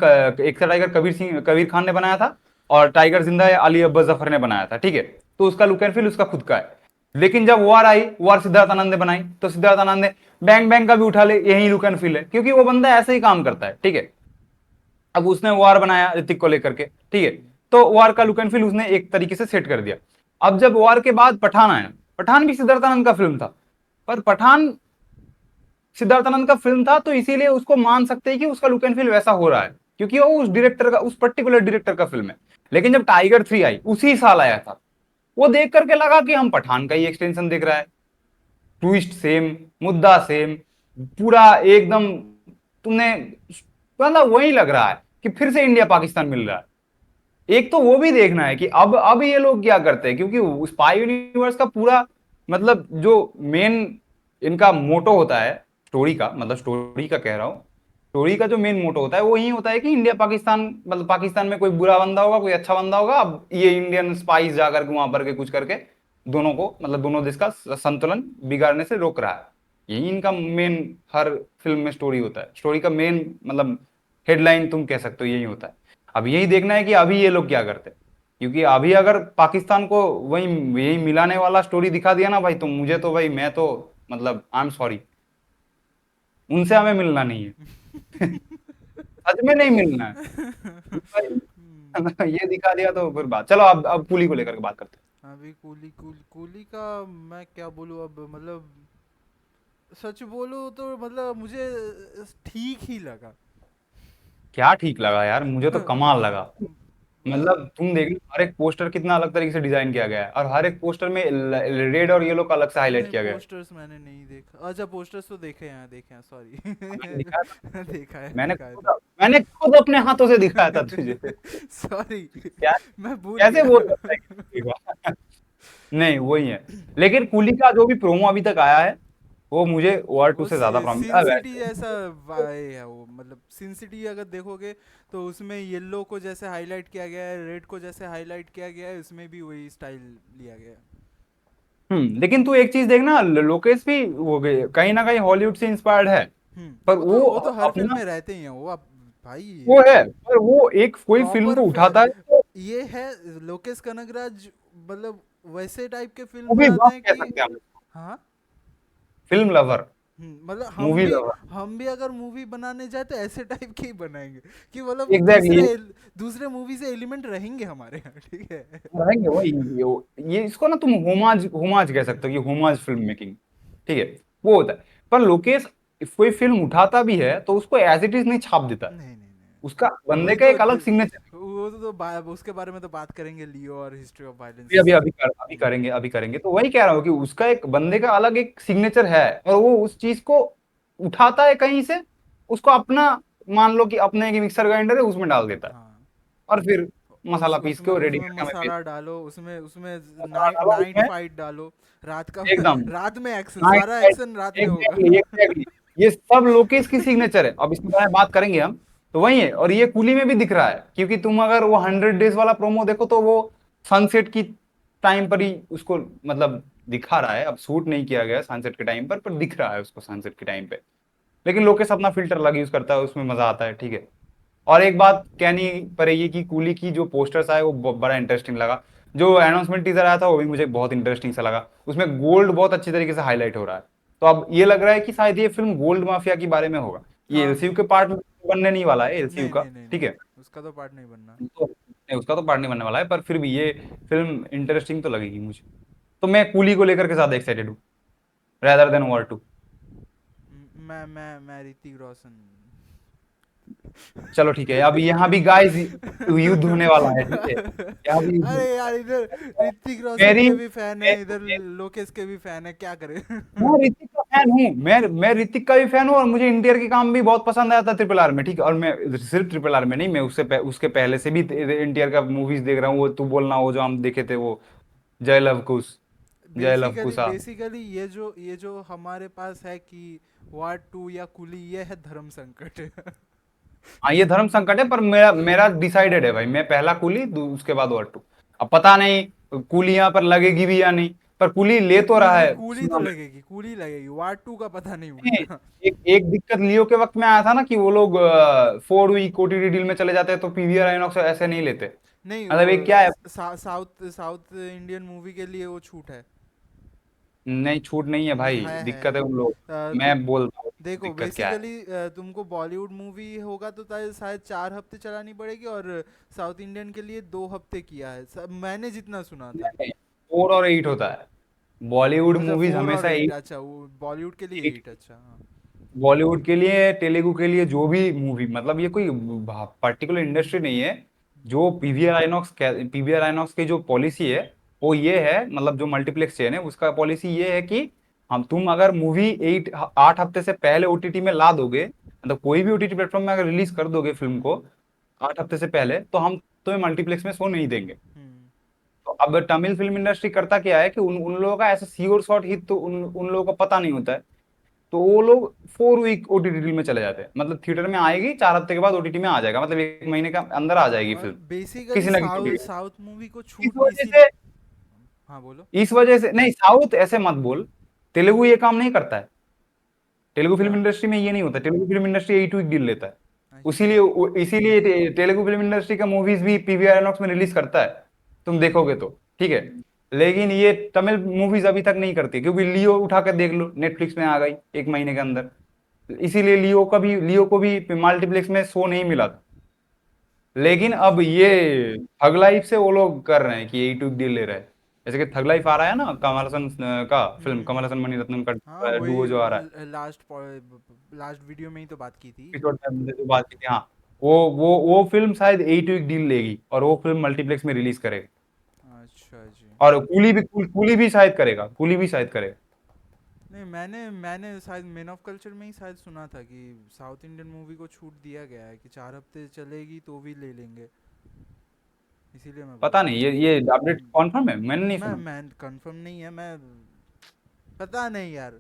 एक था टाइगर कबीर खान ने बनाया था, और टाइगर जिंदा है अली अब्बास जफर ने बनाया था, ठीक है। तो उसका लुक एंड फील उसका खुद का है। लेकिन जब वार आई, वार सिद्धार्थ आनंद ने बनाई, तो सिद्धार्थ आनंद ने बैंग बैंग का भी उठा ले, यही लुक एंड फील है, क्योंकि वो बंदा ऐसे ही काम करता है, ठीक है। अब उसने वार बनाया ऋतिक को लेकर के, ठीक है, तो वार का लुक एंड फील उसने एक तरीके से सेट कर दिया। अब जब वार के बाद पठान आया, पठान भी सिद्धार्थ आनंद का फिल्म था, पर पठान सिद्धार्थ आनंद का फिल्म था, तो इसीलिए उसको मान सकते हैं कि उसका लुक एंड फील वैसा हो रहा है, क्योंकि वो उस डायरेक्टर का, उस पर्टिकुलर डायरेक्टर का फिल्म है। लेकिन जब टाइगर 3 आई, उसी साल आया था, वो देख करके लगा कि हम पठान का ही एक्सटेंशन देख रहा है, ट्विस्ट सेम, मुद्दा सेम, पूरा एकदम, तुमने मतलब वही लग रहा है कि फिर से इंडिया पाकिस्तान मिल रहा है। एक तो वो भी देखना है कि अब ये लोग क्या करते हैं, क्योंकि स्पाई यूनिवर्स का पूरा मतलब जो मेन इनका मोटो होता है, स्टोरी का मतलब, स्टोरी का कह रहा हूं, स्टोरी का जो मेन मोटो होता है वो यही होता है कि इंडिया पाकिस्तान, मतलब पाकिस्तान में कोई बुरा बंदा होगा, कोई अच्छा बंदा होगा, अब ये इंडियन स्पाइस जा करके वहां पर के कुछ करके दोनों को, मतलब दोनों देश का संतुलन बिगाड़ने से रोक रहा है। यही इनका मेन हर फिल्म में स्टोरी होता है। स्टोरी का मेन मतलब हेडलाइन तुम कह सकते हो यही होता है। अब यही देखना है कि अभी ये लोग क्या करते हैं, क्योंकि अभी अगर पाकिस्तान को वही यही मिलाने वाला स्टोरी दिखा दिया ना भाई, तो मुझे तो भाई, मैं तो मतलब आई एम सॉरी, उनसे हमें मिलना नहीं है। सच में नहीं मिलना है भाई। ये दिखा दिया तो फिर बात, चलो अब कूली को लेकर के बात करते अभी कूली का मैं क्या बोलूँ अब, मतलब सच बोलूँ तो मतलब मुझे ठीक ही लगा। हैं। क्या ठीक लगा यार, मुझे तो कमाल लगा। मतलब तुम देख लो, हर एक पोस्टर कितना अलग तरीके से डिजाइन किया गया है, और हर एक पोस्टर में रेड और येलो का अलग से हाईलाइट नहीं, किया गया है। पोस्टर्स मैंने नहीं देखा। अच्छा, पोस्टर्स तो देखे हैं सॉरी। मैंने दिखाया था, देखा है, मैंने देखा है खुद था। मैंने खुद अपने हाथों से दिखाया था तुझे। सॉरी, क्या, मैं भूल कैसे गया। बोल सकता है कि नहीं देखा? नहीं वही है। लेकिन कूली का जो भी प्रोमो अभी तक आया है, वो मुझे वॉर टू वो से ज्यादा प्रॉमिस सिन सिटी वैसे। जैसा वाई है वो, मतलब सिन सिटी अगर देखोगे तो उसमें येलो को जैसे हाईलाइट किया गया है, रेड को जैसे हाईलाइट किया गया है, उसमें भी वही स्टाइल लिया गया है। लेकिन तू एक चीज देखना, लोकेश भी वो कहीं ना कहीं हॉलीवुड से इंस्पायर्ड है, पर वो वो तो हर फिल्म अपना में रहते ही हैं वो, अब भाई वो है, पर वो एक कोई फिल्म प्रॉपर को उठाता है तो ये है लोकेश कनगराज, मतलब वैसे टाइप के फिल्म मूवी बनाते बफ हैं कह कि सकते हैं हम, हाँ। फिल्म लवर, मतलब मूवी लवर। हम भी अगर मूवी बनाने जाए तो ऐसे टाइप की ही बनाएंगे कि मतलब एग्जैक्टली, दूसरे मूवी से एलिमेंट रहेंगे हमारे यहाँ, ठीक है। रहेंगे वही। ये इसको ना तुम होमाज होमाज कह सकते हो कि होमाज फिल्म मेकिंग, ठीक है, वो होता है। पर लोकेश कोई फिल्म उठाता भी है तो उसको एज इट इज नहीं छाप देता है, नहीं नहीं नहीं, उसका बंदे वही का तो एक अलग सिग्नेचर। वो तो उसके बारे में तो बात करेंगे, लियो और हिस्ट्री ऑफ अभी वायलेंस। अभी अभी करेंगे, अभी करेंगे, तो वही कह रहा हूँ कि उसका एक बंदे का अलग एक सिग्नेचर है, और वो उस चीज को उठाता है कहीं से, उसको अपना, मान लो कि अपने एक मिक्सर ग्राइंडर है उसमें डाल देता है, हाँ, और फिर मसाला पीस के उसमें वो रेडी उसमें करके हमें मसाला भेज डालो, उसमें उसमें मसाला डालो नाइट उसमें, फाइट डालो, रात का। एकदम रात में एक्शन, नाइट सारा राइड, एक्शन रात में एग्जैक्टली होगा। एग्जैक्टली, ये सब लोकेश की सिग्नेचर है। अब इसके बारे में बात करेंगे हम, तो वही है। और ये कूली में भी दिख रहा है, क्योंकि तुम अगर वो 100 डेज वाला प्रोमो देखो तो वो सनसेट की टाइम पर ही उसको मतलब दिखा रहा है। अब शूट नहीं किया गया सनसेट के टाइम पर दिख रहा है उसको सनसेट के टाइम पे। लेकिन लोकेश अपना फिल्टर अलग यूज करता है, उसमें मजा आता है, ठीक है। और एक बात कहनी पड़ेगी कि कूली की जो पोस्टर्स आए वो बड़ा इंटरेस्टिंग लगा। जो अनाउंसमेंट टीजर आया था वो भी मुझे बहुत इंटरेस्टिंग सा लगा, उसमें गोल्ड बहुत अच्छी तरीके से हाईलाइट हो रहा है। तो अब ये लग रहा है कि शायद ये फिल्म गोल्ड माफिया के बारे में होगा। ये हाँ, एलसीयू के पार्ट में बनने नहीं वाला है, एलसीयू नहीं का, नहीं नहीं ठीक नहीं, है। उसका तो पार्ट नहीं बनना। तो नहीं, उसका तो पार्ट नहीं बनने वाला है, पर फिर भी ये फिल्म इंटरेस्टिंग तो लगेगी मुझे। तो मैं कूली को लेकर के ज्यादा एक्साइटेड हूँ, रेदर देन वॉर टू। मैं ऋतिक रोशन। चलो ठीक है, अभी यहाँ भी गाइस युद्ध होने वाला है, ठीक है, यहाँ भी युद्ध अरे होने यार, इधर वाला है। ऋतिक रोशन मेरी के भी फैन है, इधर लोकेश के भी फैन है, क्या करे। मैं ऋतिक का फैन हूँ, मैं ऋतिक का भी फैन हूँ, और मुझे इंडियर के काम भी बहुत पसंद आया था ट्रिपल आर में, ठीक है। और मैं सिर्फ ट्रिपल आर में नहीं, मैं उसके पहले से भी इंडियर का मूवीज देख रहा हूँ। वो तू बोलना, वो जो हम देखे थे वो जय लव कुश, जय लव कुशा। बेसिकली ये जो हमारे पास है कि वार टू या कुली, ये है धर्म संकट। हाँ ये धर्म संकट है, पर मेरा मेरा डिसाइडेड है भाई, मैं पहला कूली उसके बाद वॉर टू। अब पता नहीं कूली यहाँ पर लगेगी भी या नहीं, पर कूली ले नहीं, तो रहा कूली है कूली तो सुना मैंने। लगेगी, कूली लगेगी, वार टू का पता नहीं नहीं, मुझे। एक एक दिक्कत लियो के वक्त में आया था ना कि वो लोग 4 वीक ओटीटी डील में चले जाते हैं, तो पीवीआर आइनॉक्स ऐसे नहीं लेते। नहीं, मतलब वो एक क्या है, साउथ साउथ इंडियन मूवी के लिए वो छूट है। नहीं छूट नहीं है भाई, दिक्कत है है। उन लोग। तो मैं बोलता हूँ देखो, दिक्कत क्या है। बेसिकली तुमको बॉलीवुड मूवी होगा तो शायद 4 हफ्ते चलानी पड़ेगी, और साउथ इंडियन के लिए 2 हफ्ते किया है, मैंने जितना सुना था। नहीं, 4 और 8 होता है, बॉलीवुड अच्छा, मूवीज 4 और हमेशा 8, 8। अच्छा वो बॉलीवुड के लिए 8, अच्छा हाँ। बॉलीवुड के लिए, तेलुगु के लिए, जो भी मूवी, मतलब ये कोई पर्टिकुलर इंडस्ट्री नहीं है। जो पीवीआर आइनॉक्स की जो पॉलिसी है वो ये है, मतलब जो मल्टीप्लेक्स चेन है उसका पॉलिसी ये है कि हम तुम अगर मूवी 8 हफ्ते से पहले ओटीटी में ला दोगे, मतलब कोई भी ओटीटी प्लेटफॉर्म में अगर रिलीज कर दोगे फिल्म को 8 हफ्ते से पहले, तो हम तुम्हें मल्टीप्लेक्स में शो नहीं देंगे। हम्म। तो अब तमिल फिल्म इंडस्ट्री करता क्या है कि उन उन लोगों का ऐसा सी और शॉट हिट तो उन उन लोगों को पता नहीं होता है तो वो लोग 4 वीक ओटीटी डील में चले जाते हैं, मतलब थिएटर में आएगी 4 हफ्ते के बाद ओटीटी में आ जाएगा, मतलब 1 महीने का अंदर आ जाएगी और फिल्म बेसिकली किसी ना किसी साउथ तरीके से। साउथ मूवी को इस छूट वजह इसी। से हाँ बोलो। इस वजह से नहीं, साउथ ऐसे मत बोल, तेलुगु ये काम नहीं करता है। तेलुगु फिल्म क्या? इंडस्ट्री में ये नहीं होता, Telugu film industry 8 week deal लेता है। अच्छा। इसीलिए इसीलिए तेलुगु फिल्म इंडस्ट्री का मूवीज भी पीवीआर आइनॉक्स में रिलीज करता है, तुम देखोगे तो, ठीक है। लेकिन ये तमिल मूवीज अभी तक नहीं करती, क्योंकि लियो उठा कर देख लो, नेटफ्लिक्स में आ गई 1 महीने के अंदर। इसीलिए लियो को भी मल्टीप्लेक्स में शो नहीं मिला था। लेकिन अब अच्छा। ये थग लाइफ से वो लोग कर रहे हैं कि 8 वीक डील ले रहे हैं। जैसे कि थग लाइफ आ रहा है ना, कमल हसन का फिल्म, कमल हसन मणिरत्नम हाँ का वही डुओ जो आ रहा है, लास्ट लास्ट वीडियो में ही तो बात की थी। एपिसोड में हमने जो बात की थी, हाँ। वो फिल्म शायद 8 वीक डील लेगी और वो फिल्म मल्टीप्लेक्स में रिलीज करेगा। अच्छा जी। और कूली भी शायद करेगा, कूली भी शायद करेगा। नहीं, मैंने शायद मैन ऑफ कल्चर में ही शायद सुना था कि साउथ इंडियन मूवी को छूट दिया गया है कि 4 हफ्ते चलेगी तो भी ले लेंगे। इसीलिए मैं बोल पता रहा नहीं, था। ये अपडेट कॉन्फर्म है, मैंने नहीं सुना। मैं कंफर्म नहीं है मैं। पता नहीं यार।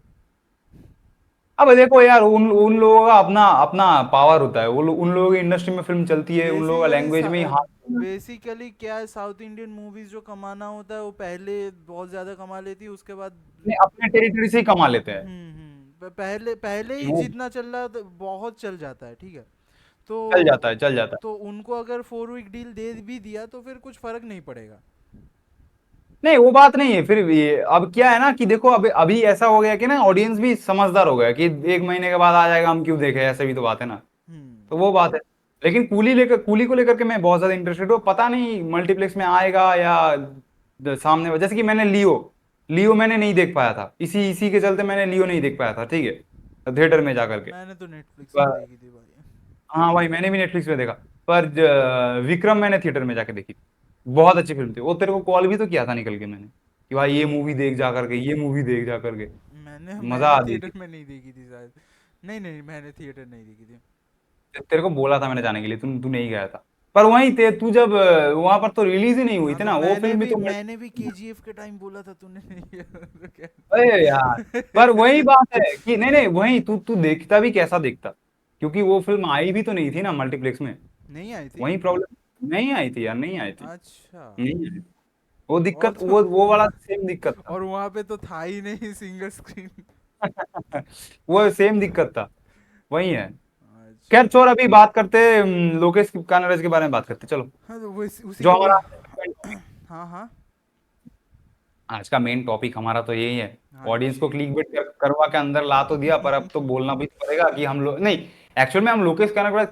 अब देखो यार, उन उन लोगों का अपना अपना पावर होता है, उन लोगों की इंडस्ट्री में फिल्म चलती है, उन लोगों का बेसिकली लैंग्वेज में ही हाथ। बेसिकली क्या है, साउथ इंडियन मूवीज जो कमाना होता है वो पहले बहुत ज्यादा कमा लेती है, उसके बाद अपने अपने टेरिटरी से ही कमा लेते हैं। पहले पहले ही वो जितना चल रहा है तो बहुत चल जाता है, ठीक है। तो चल जाता है, चल जाता है। तो उनको अगर 4 वीक डील दे भी दिया तो फिर कुछ फर्क नहीं पड़ेगा। नहीं, वो बात नहीं है, फिर ये अब क्या है ना कि देखो, अभी अभी ऐसा हो गया कि ना, ऑडियंस भी समझदार हो गया कि 1 महीने के बाद आ जाएगा, हम क्यों देखें, ऐसे भी तो बात है ना। तो हम्म। वो बात है। लेकिन कूली को लेकर के मैं बहुत ज्यादा इंटरेस्टेड हूँ, पता नहीं मल्टीप्लेक्स में आएगा या सामने, जैसे कि मैंने लियो मैंने नहीं देख पाया था, इसी इसी के चलते मैंने लियो नहीं देख पाया था, ठीक है, थिएटर में जाकर के। मैंने तो नेटफ्लिक्स पे देखी थी भाई। हाँ भाई, मैंने भी नेटफ्लिक्स पे देखा। पर विक्रम मैंने थिएटर में जाके देखी थी। बहुत अच्छी फिल्म थी वो, तेरे को कॉल भी तो किया था निकल के मैंने, कि भाई ये मूवी देख जा करके, ये मूवी देख जा करके। मैंने मजा मैंने आ गई थिएटर थी। में नहीं देखी थी शायद। नहीं नहीं, मैंने थिएटर नहीं देखी थी। तेरे को बोला था मैंने जाने के लिए, तू नहीं गया था। पर वहीं ते तू जब वहां पर तो रिलीज ही नहीं हुई हाँ थी तो ना वो फिल्म भी तो मैंने भी केजीएफ के टाइम बोला था, तूने नहीं किया तो क्या? अरे यार, पर वही बात है कि नहीं नहीं, वही तू तू देखता भी कैसा देखता, क्योंकि वो फिल्म आई भी तो नहीं थी ना मल्टीप्लेक्स में। नहीं आई थी। वही प्रॉब्लम, नहीं आई थी यार, नहीं आई थी। अच्छा। नहीं आई थी। वो और दिक्कत, तो वो वाला सेम दिक्कत था। और वहां पे तो था ही नहीं सिंगल स्क्रीन। वो सेम दिक्कत था, वही है। खैर अच्छा। छोड़, अभी बात करते हैं, लोकेश कानाराज के बारे में बात करते हैं, चलो। हाँ तो वो उसी जो को। हमारा हाँ हाँ। आज का मेन टॉपिक हमारा तो यही है। हाँ ऑडियंस को जी। क्लिकबेट करवा के अंदर ला तो दिया, पर अब तो बोलना भी तो पड़ेगा कि हम लोग नहीं, एक्चुअल में हम लोकेश कानाराज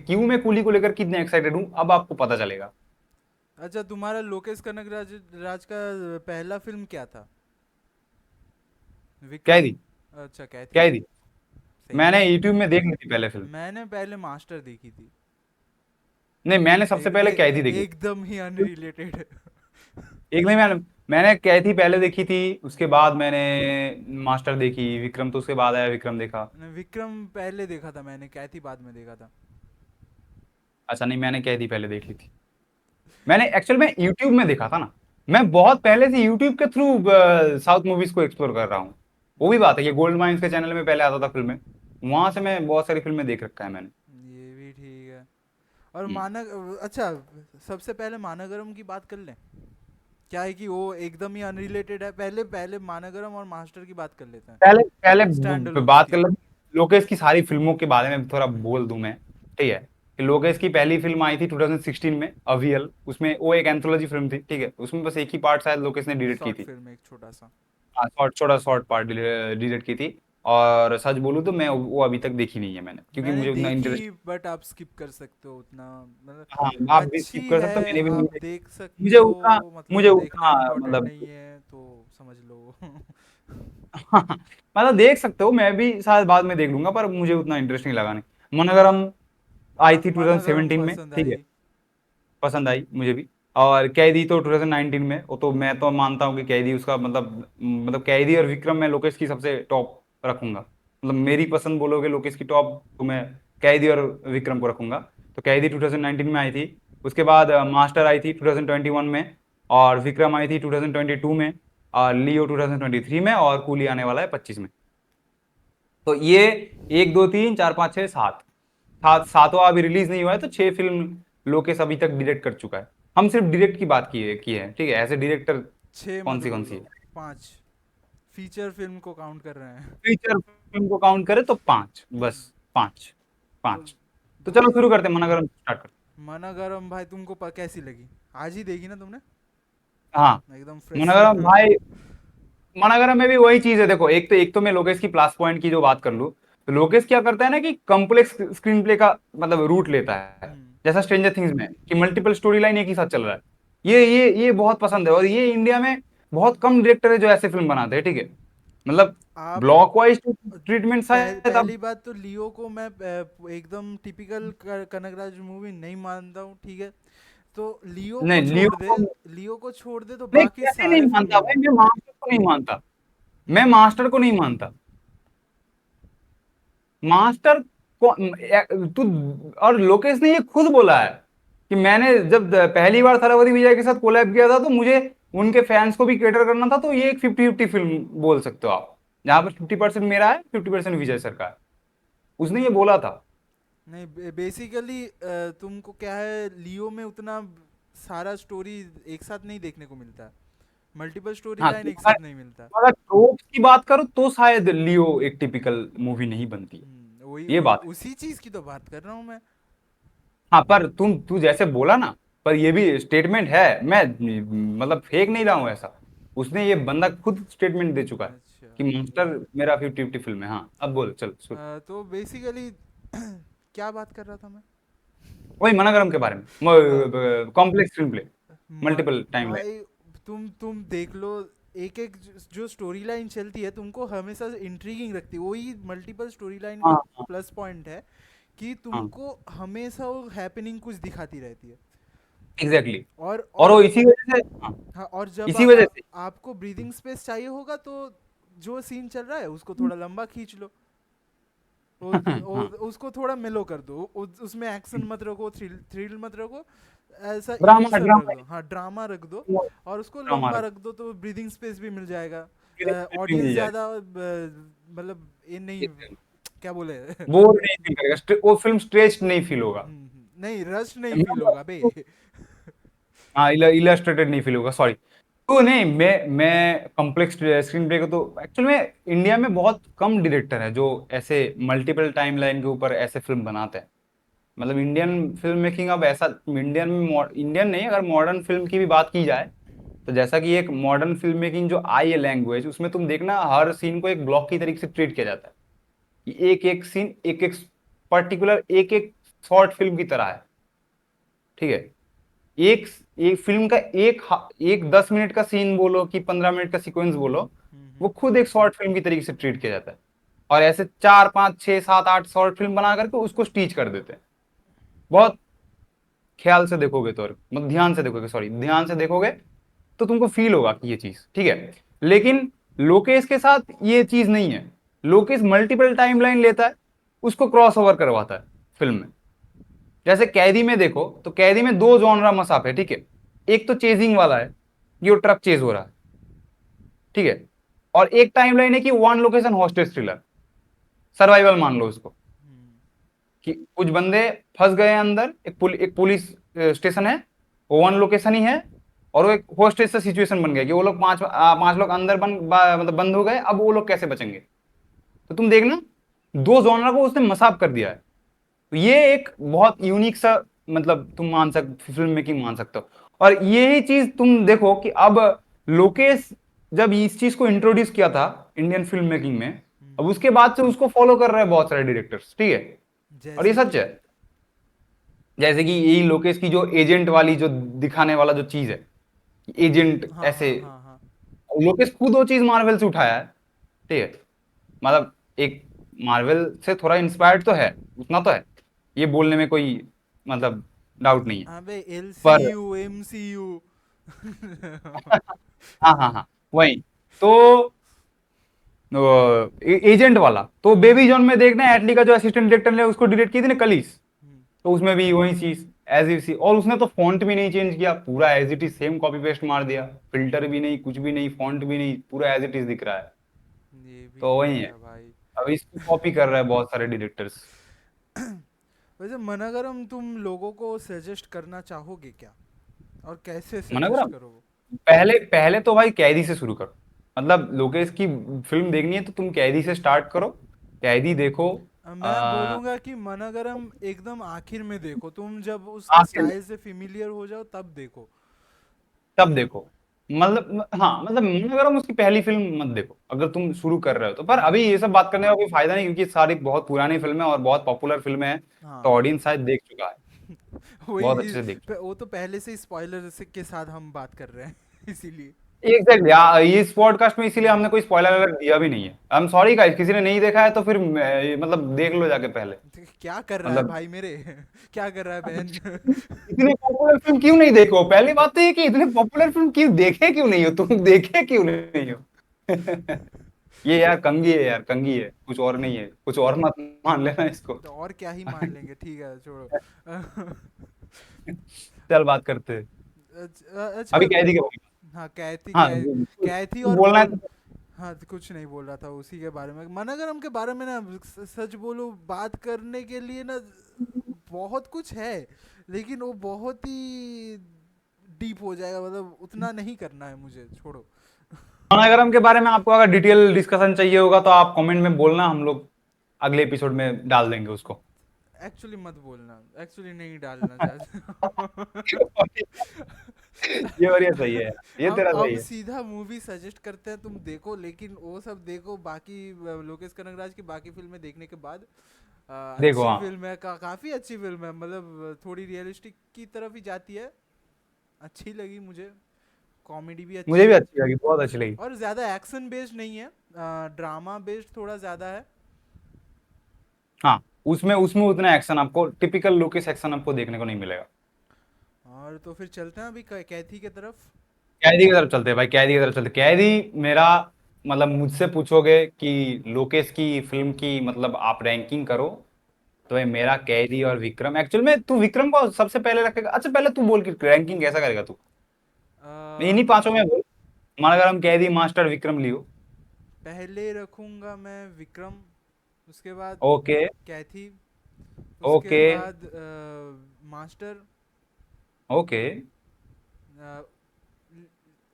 क्यों मैं कूली को लेकर कितने एक्साइटेड हूँ, अब आपको पता चलेगा। अच्छा, तुम्हारा लोकेश कनगराज राज का पहला फिल्म क्या था? क्या विक्रम। थी, अच्छा, कैथी। क्या थी। सही है। मैंने यूट्यूब में देख ली थी पहले फिल्म। मैंने पहले मास्टर देखी थी। नहीं, मैंने सबसे पहले कैदी देखी। एकदम ही अनरिलेटेड। एक नहीं, मैंने कैथी पहले देखी थी, उसके बाद मैंने मास्टर देखी, विक्रम तो उसके बाद आया, विक्रम देखा। विक्रम पहले देखा था मैंने, कैथी बाद में देखा था। अच्छा नहीं, मैंने कैदी पहले देख ली थी। मैंने एक्चुअल में यूट्यूब में देखा था ना, मैं बहुत पहले से यूट्यूब के थ्रू साउथ मूवीज को एक्सप्लोर कर रहा हूँ। वो भी बात है, ये गोल्ड माइंस के चैनल में पहले आता था फिल्में, वहां से मैं बहुत सारी फिल्में देख रखा है मैंने। ये भी ठीक है। और हम्म। अच्छा, सबसे पहले मानागरम की बात कर लें। क्या है कि वो एकदम ही अनरिलेटेड है, पहले पहले मानागरम और मास्टर की बात कर लेते हैं। पहले पहले स्टैंड अलोन्स बात कर की। ले, लोकेश की सारी फिल्मों के बारे में थोड़ा बोल दूं मैं, ठीक है। कि लोकेश की पहली फिल्म आई थी 2016 में, अवियल, उसमें वो एक एंथोलॉजी फिल्म थी, ठीक है, उसमें बस एक ही पार्ट शायद लोकेश ने डिलीट की शॉर्ट थी। फिल्म एक छोटा सा। हाँ, छोटा शॉर्ट पार्ट डिलीट की थी। और सच बोलूं तो मैं वो अभी तक देखी नहीं है मैंने, क्योंकि मैंने मुझे उतना देखी, इंटरेस्ट। बट आप स्किप कर सकते हो उतना, मतलब हाँ, आप भी अच्छी स्किप कर सकते हो, है, मैंने भी नहीं आप देखी। देख सकते मुझे हो। उतना मुझे मतलब देखना उतना इम्पोर्टेंट मतलब नहीं है तो समझ लो। मतलब देख सकते हो, मैं भी शायद बाद में देख लूंगा, पर मुझे उतना इंटरेस्ट नहीं लगा नहीं। मनोगरम आई थी मानागरम 2017 में, पसंद ठीक है, आई। पसंद आई मुझे भी। और कैदी तो 2019 में, वो तो मैं तो मानता हूँ कि कैदी उसका मतलब कैदी और विक्रम मैं लोकेश की सबसे टॉप रखूंगा, मतलब मेरी पसंद बोलोगे लोकेश की टॉप, तो मैं कैदी और विक्रम को रखूंगा। तो कैदी 2019 में आई थी। उसके बाद मास्टर आई थी 2021 में, और विक्रम आई थी 2022 में, और लियो 2023 में, और कूली आने वाला है 25 में। तो ये 1 2 3 4 5 6 7 सातवां अभी रिलीज नहीं हुआ है, तो 6 फिल्म लोकेश अभी तक डायरेक्ट कर चुका है। हम सिर्फ डायरेक्ट की बात की है, ठीक है, एज ए डायरेक्टर। छः मत कौन बोल सी दो, है? 5 फीचर फिल्म को काउंट कर रहे हैं। फीचर फिल्म को काउंट करे तो 5, बस 5। तो 5। तो चलो भाई, शुरू करते हैं, मनागरम स्टार्ट करते मनागरम भाई तुमको कैसी लगी? आज ही देखी ना तुमने? हैं। हाँ, एकदम फ्रेश से मनागरम पूरा। भाई, मनागरम में भी वही चीज है। देखो, एक तो मैं लोकेश की प्लस पॉइंट की जो बात कर लूं, तो लोकेश क्या करता है ना कि कॉम्प्लेक्स स्क्रीन प्ले का मतलब रूट लेता है। हम्म। जैसा स्ट्रेंजर थिंग्स में कि मल्टीपल स्टोरी लाइन एक ही साथ चल रहा है। ये बहुत पसंद है, और ये इंडिया में बहुत कम डायरेक्टर है जो ऐसे फिल्म बनाते हैं, ठीक है। मतलब आप ब्लॉक वाइज ट्रीटमेंट शायद अब। पहली बात तो लियो को मैं एकदम टिपिकल कनकराज मूवी नहीं मानता हूँ, ठीक है? तो लियो को नहीं, लियो छोड़ दे, को लियो को छोड़ दे तो नहीं, बाकी कैसे नहीं सारे मानता फिल्मों में। भाई, मैं मास्टर को नहीं मानता। मैं हम्म। मास्टर को नहीं मानता। मास्टर को तू, और लोकेश ने ये खुद बोला है कि मैंने जब पहली बार थलावती विजय के साथ कोलैब किया था, तो मुझे उनके फैंस को भी केटर करना था, तो ये एक 50-50 फिल्म बोल सकते हो आप, जहां पर 50% मेरा है, 50% विजय सर का है। उसने ये बोला था। नहीं, बेसिकली तुमको क्या है, लियो में उतना सारा स्टोरी एक साथ नहीं देखने को मिलता, मल्टीपल स्टोरी हाँ, लाइन तो एक अगर साथ नहीं मिलता। तो अगर ट्रोप्स की बात करो तो शायद लियो एक टिपिकल मूवी नहीं बनती है। वही ये वही बात है। उसी चीज की तो बात कर रहा हूँ मैं। हाँ, पर तू जैसे बोला ना, पर ये भी स्टेटमेंट है। मैं मतलब फेक नहीं रहा हूँ ऐसा। उसने, ये बंदा खुद स्टेटमेंट दे चुका है अच्छा। कि मॉन्स्टर मेरा 50-50 फिल्म है। हाँ, अब बोल चल सुन। तो बेसिकली क्या बात कर रहा था मैं? वही मनागरम के बारे में, हाँ। Complex screen play, multiple time line. भाई तुम देख लो, एक एक जो स्टोरी लाइन चलती है तुमको हमेशा इंट्रीगिंग रखती है, वही मल्टीपल स्टोरी लाइन का हाँ हाँ प्लस पॉइंट है कि हाँ, तुमको हमेशा वो हैपनिंग कुछ दिखाती रहती है। Exactly exactly। और और और वो इसी वजह से, हाँ, हाँ, और जब इसी वजह से। आपको ब्रीदिंग स्पेस चाहिए होगा तो जो सीन चल रहा है उसको थोड़ा लंबा खींच लो, हाँ, उसको थोड़ा मेलो कर दो, उसमें एक्शन मत रखो, थ्रिल मत रखो, ऐसा ड्रामा इमोशन रख ड्रामा दो, हाँ ड्रामा रख दो, और उसको ड्रामा लंबा रख दो तो ब्रीदिंग स्पेस भी मिल जाएगा। मिल ऑडियंस जाए। ज़्यादा मतलब ये नहीं, क्या बोले बोर नहीं फील करेगा, वो फिल्म स्ट्रेच नहीं फील होगा। नहीं रश नहीं फील होगा बे। हाँ, इलस्ट्रेटेड नहीं फील होगा, सॉरी। तो नहीं, मैं कॉम्प्लेक्स स्क्रीन प्ले को तो एक्चुअल में इंडिया में बहुत कम डायरेक्टर है जो ऐसे मल्टीपल टाइमलाइन के ऊपर ऐसे फिल्म बनाते हैं। मतलब इंडियन फिल्म मेकिंग अब ऐसा, इंडियन में इंडियन नहीं, अगर मॉडर्न फिल्म की भी बात की जाए, तो जैसा कि एक मॉडर्न फिल्म मेकिंग जो आई है लैंग्वेज, उसमें तुम देखना हर सीन को एक ब्लॉक की तरीके से ट्रीट किया जाता है। कि एक एक सीन एक एक पर्टिकुलर एक एक शॉर्ट फिल्म की तरह है, ठीक है। एक एक फिल्म का एक 10 मिनट का सीन बोलो कि 15 मिनट का सीक्वेंस बोलो, वो खुद एक शॉर्ट फिल्म की तरीके से ट्रीट किया जाता है। और ऐसे 4 5 6 7 8 शॉर्ट फिल्म बना करके उसको स्टीच कर देते हैं। बहुत ख्याल से देखोगे तो, मतलब ध्यान से देखोगे, सॉरी, ध्यान से देखोगे तो तुमको फील होगा कि ये चीज ठीक है। लेकिन लोकेश के साथ ये चीज नहीं है। लोकेश मल्टीपल टाइमलाइन लेता है, उसको क्रॉस ओवर करवाता है फिल्म में। जैसे कैदी में देखो, तो कैदी में दो जॉनरा मसाफ है, ठीक है। एक तो चेजिंग वाला है, ये वो ट्रक चेज हो रहा है, ठीक है। और एक टाइमलाइन है कि one location hostage thriller, survival मान लो उसको। कि कुछ बंदे फंस गए हैं अंदर, एक पुलिस स्टेशन है, वो वन लोकेशन ही है। और वो एक होस्टेज सा सिचुएशन बन गया कि वो लोग 5 लोग अंदर मतलब बंद हो गए, अब वो लोग कैसे बचेंगे। तो तुम देखना, दो जॉनरा को उसने मसाब कर दिया है। तो ये एक बहुत यूनिक सा, मतलब तुम मान सकते, फिल्म मेकिंग मान सकते हो। और यही चीज तुम देखो कि अब लोकेश जब इस चीज को इंट्रोड्यूस किया था इंडियन फिल्म मेकिंग में, अब उसके बाद से उसको फॉलो कर रहे हैं बहुत सारे डायरेक्टर्स, ठीक है। और ये जैसे सच कि है। जैसे कि यही लोकेश की जो एजेंट वाली जो दिखाने वाला जो चीज है, एजेंट हाँ ऐसे, हाँ हाँ हाँ। लोकेश खुद वो चीज मार्वल से उठाया है, ठीक है। मतलब एक मार्वल से थोड़ा इंस्पायर्ड तो है, उतना तो है, ये बोलने में कोई मतलब डाउट नहीं है। अबे एल सी पर यू एम सी यू। हाँ हाँ हाँ, वही। तो एजेंट वाला तो बेबी जॉन में देखना, एटली का जो असिस्टेंट डायरेक्टर ने उसको डायरेक्ट की थी ना, कलीस। तो उसमें भी वही चीज एज इट सी, और उसने तो फॉन्ट भी नहीं चेंज किया, पूरा as it is same copy paste मार दिया। फिल्टर भी नहीं, कुछ भी नहीं, फॉन्ट भी नहीं, पूरा एज इट इज दिख रहा है। ये भी तो वही ठीक है। है भाई। अब इसको कॉपी कर रहा है बहुत सारे डायरेक्टर्स। वैसे मनगरम तुम लोगों को सजेस्ट करना चाहोगे क्या, और कैसे मनोज, सजेस्ट करोगे? पहले पहले तो भाई कैदी से शुरू करो। मतलब लोकेश की फिल्म देखनी है तो तुम कैदी से स्टार्ट करो। कैदी देखो। मैं बोलूंगा कि मनगरम एकदम आखिर में देखो, तुम जब उसके आखिर में स्टाइल से फेमिलियर हो जाओ तब देखो। तब देखो। मतलब हाँ, मतलब मनोरम उसकी पहली फिल्म मत देखो अगर तुम शुरू कर रहे हो तो। पर अभी ये सब बात करने का कोई फायदा नहीं, क्योंकि सारी बहुत पुरानी फिल्में और बहुत पॉपुलर फिल्में हैं, तो हाँ ऑडियंस शायद देख चुका है, बहुत अच्छे वही, से देख चुका वो तो पहले से स्पॉइलर के साथ हम बात कर रहे हैं इसीलिए। है। एग्जैक्टली, इस पॉडकास्ट में इसीलिए हमने हम्म, कोई स्पॉइलर अलर्ट दिया भी नहीं है। आई एम सॉरी गाइस, किसी ने नहीं देखा है तो फिर मतलब देख लो जाके पहले। तो क्या कर रहा है मतलब भाई मेरे क्या कर रहा है बहन इतने पॉपुलर फिल्म क्यों नहीं देखो? पहली बात तो ये कि इतने पॉपुलर फिल्म क्यों देखे क्यों नहीं हो तुम? देखे क्यों नहीं हो? ये यार कंगी है, यार कंगी है, कुछ और नहीं है, कुछ और मत मान लेना इसको। तो और क्या ही मान लेंगे, ठीक है छोड़ो चल बात करते हैं अच्छा अभी कैदी के बारे हाँ कैथी में। हाँ, कैथी और बोलना है वो। हाँ तो कुछ नहीं बोल रहा था उसी के बारे में, मनगरम के बारे में ना, सच बोलो बात करने के लिए ना बहुत कुछ है, लेकिन वो बहुत ही डीप हो जाएगा, मतलब उतना नहीं करना है मुझे, छोड़ो। अगर के बारे में आपको अगर डिटेल डिस्कशन चाहिए होगा तो आप कमेंट में बोलना, हम लोग अगले एपिसोड में डाल देंगे उसको। एक्चुअली मत बोलना, एक्चुअली नहीं डालना चाहते ये बढ़िया सही है यार, ये हम तेरा सही अब है। सीधा मूवी सजेस्ट करते हैं, तुम देखो, लेकिन वो सब देखो बाकी लोकेश कनगराज की बाकी फिल्में देखने के बाद। देखो अच्छी हाँ, फिल्म है, काफी अच्छी फिल्म है, मतलब थोड़ी रियलिस्टिक की तरफ ही जाती है, अच्छी लगी मुझे, कॉमेडी भी मुझे अच्छी भी है, अच्छी लगी, बहुत अच्छी लगी। और ज्यादा एक्शन बेस्ड नहीं है, ड्रामा बेस्ड थोड़ा ज्यादा है। हाँ, उसमें उसमें उतना एक्शन आपको, टिपिकल लोकेश एक्शन आपको देखने को नहीं मिलेगा। और तो फिर चलते हैं अभी कैथी के तरफ। कैदी की तरफ चलते हैं भाई, कैदी की तरफ चलते हैं। कैदी मेरा, मतलब मुझसे पूछोगे कि लोकेश की फिल्म की मतलब आप रैंकिंग करो, तो ये मेरा कैदी और विक्रम। एक्चुअल में तू विक्रम को सबसे पहले रखेगा? अच्छा पहले तू बोल कि रैंकिंग कैसा करेगा तू? इन्हीं पांचों में बोल। मान अगर हम कैदी, मास्टर, विक्रम लियो। पहले रखूंगा मैं विक्रम, उसके बाद ओके। कैथी, उसके ओके। बाद मास्टर, ओके। अ,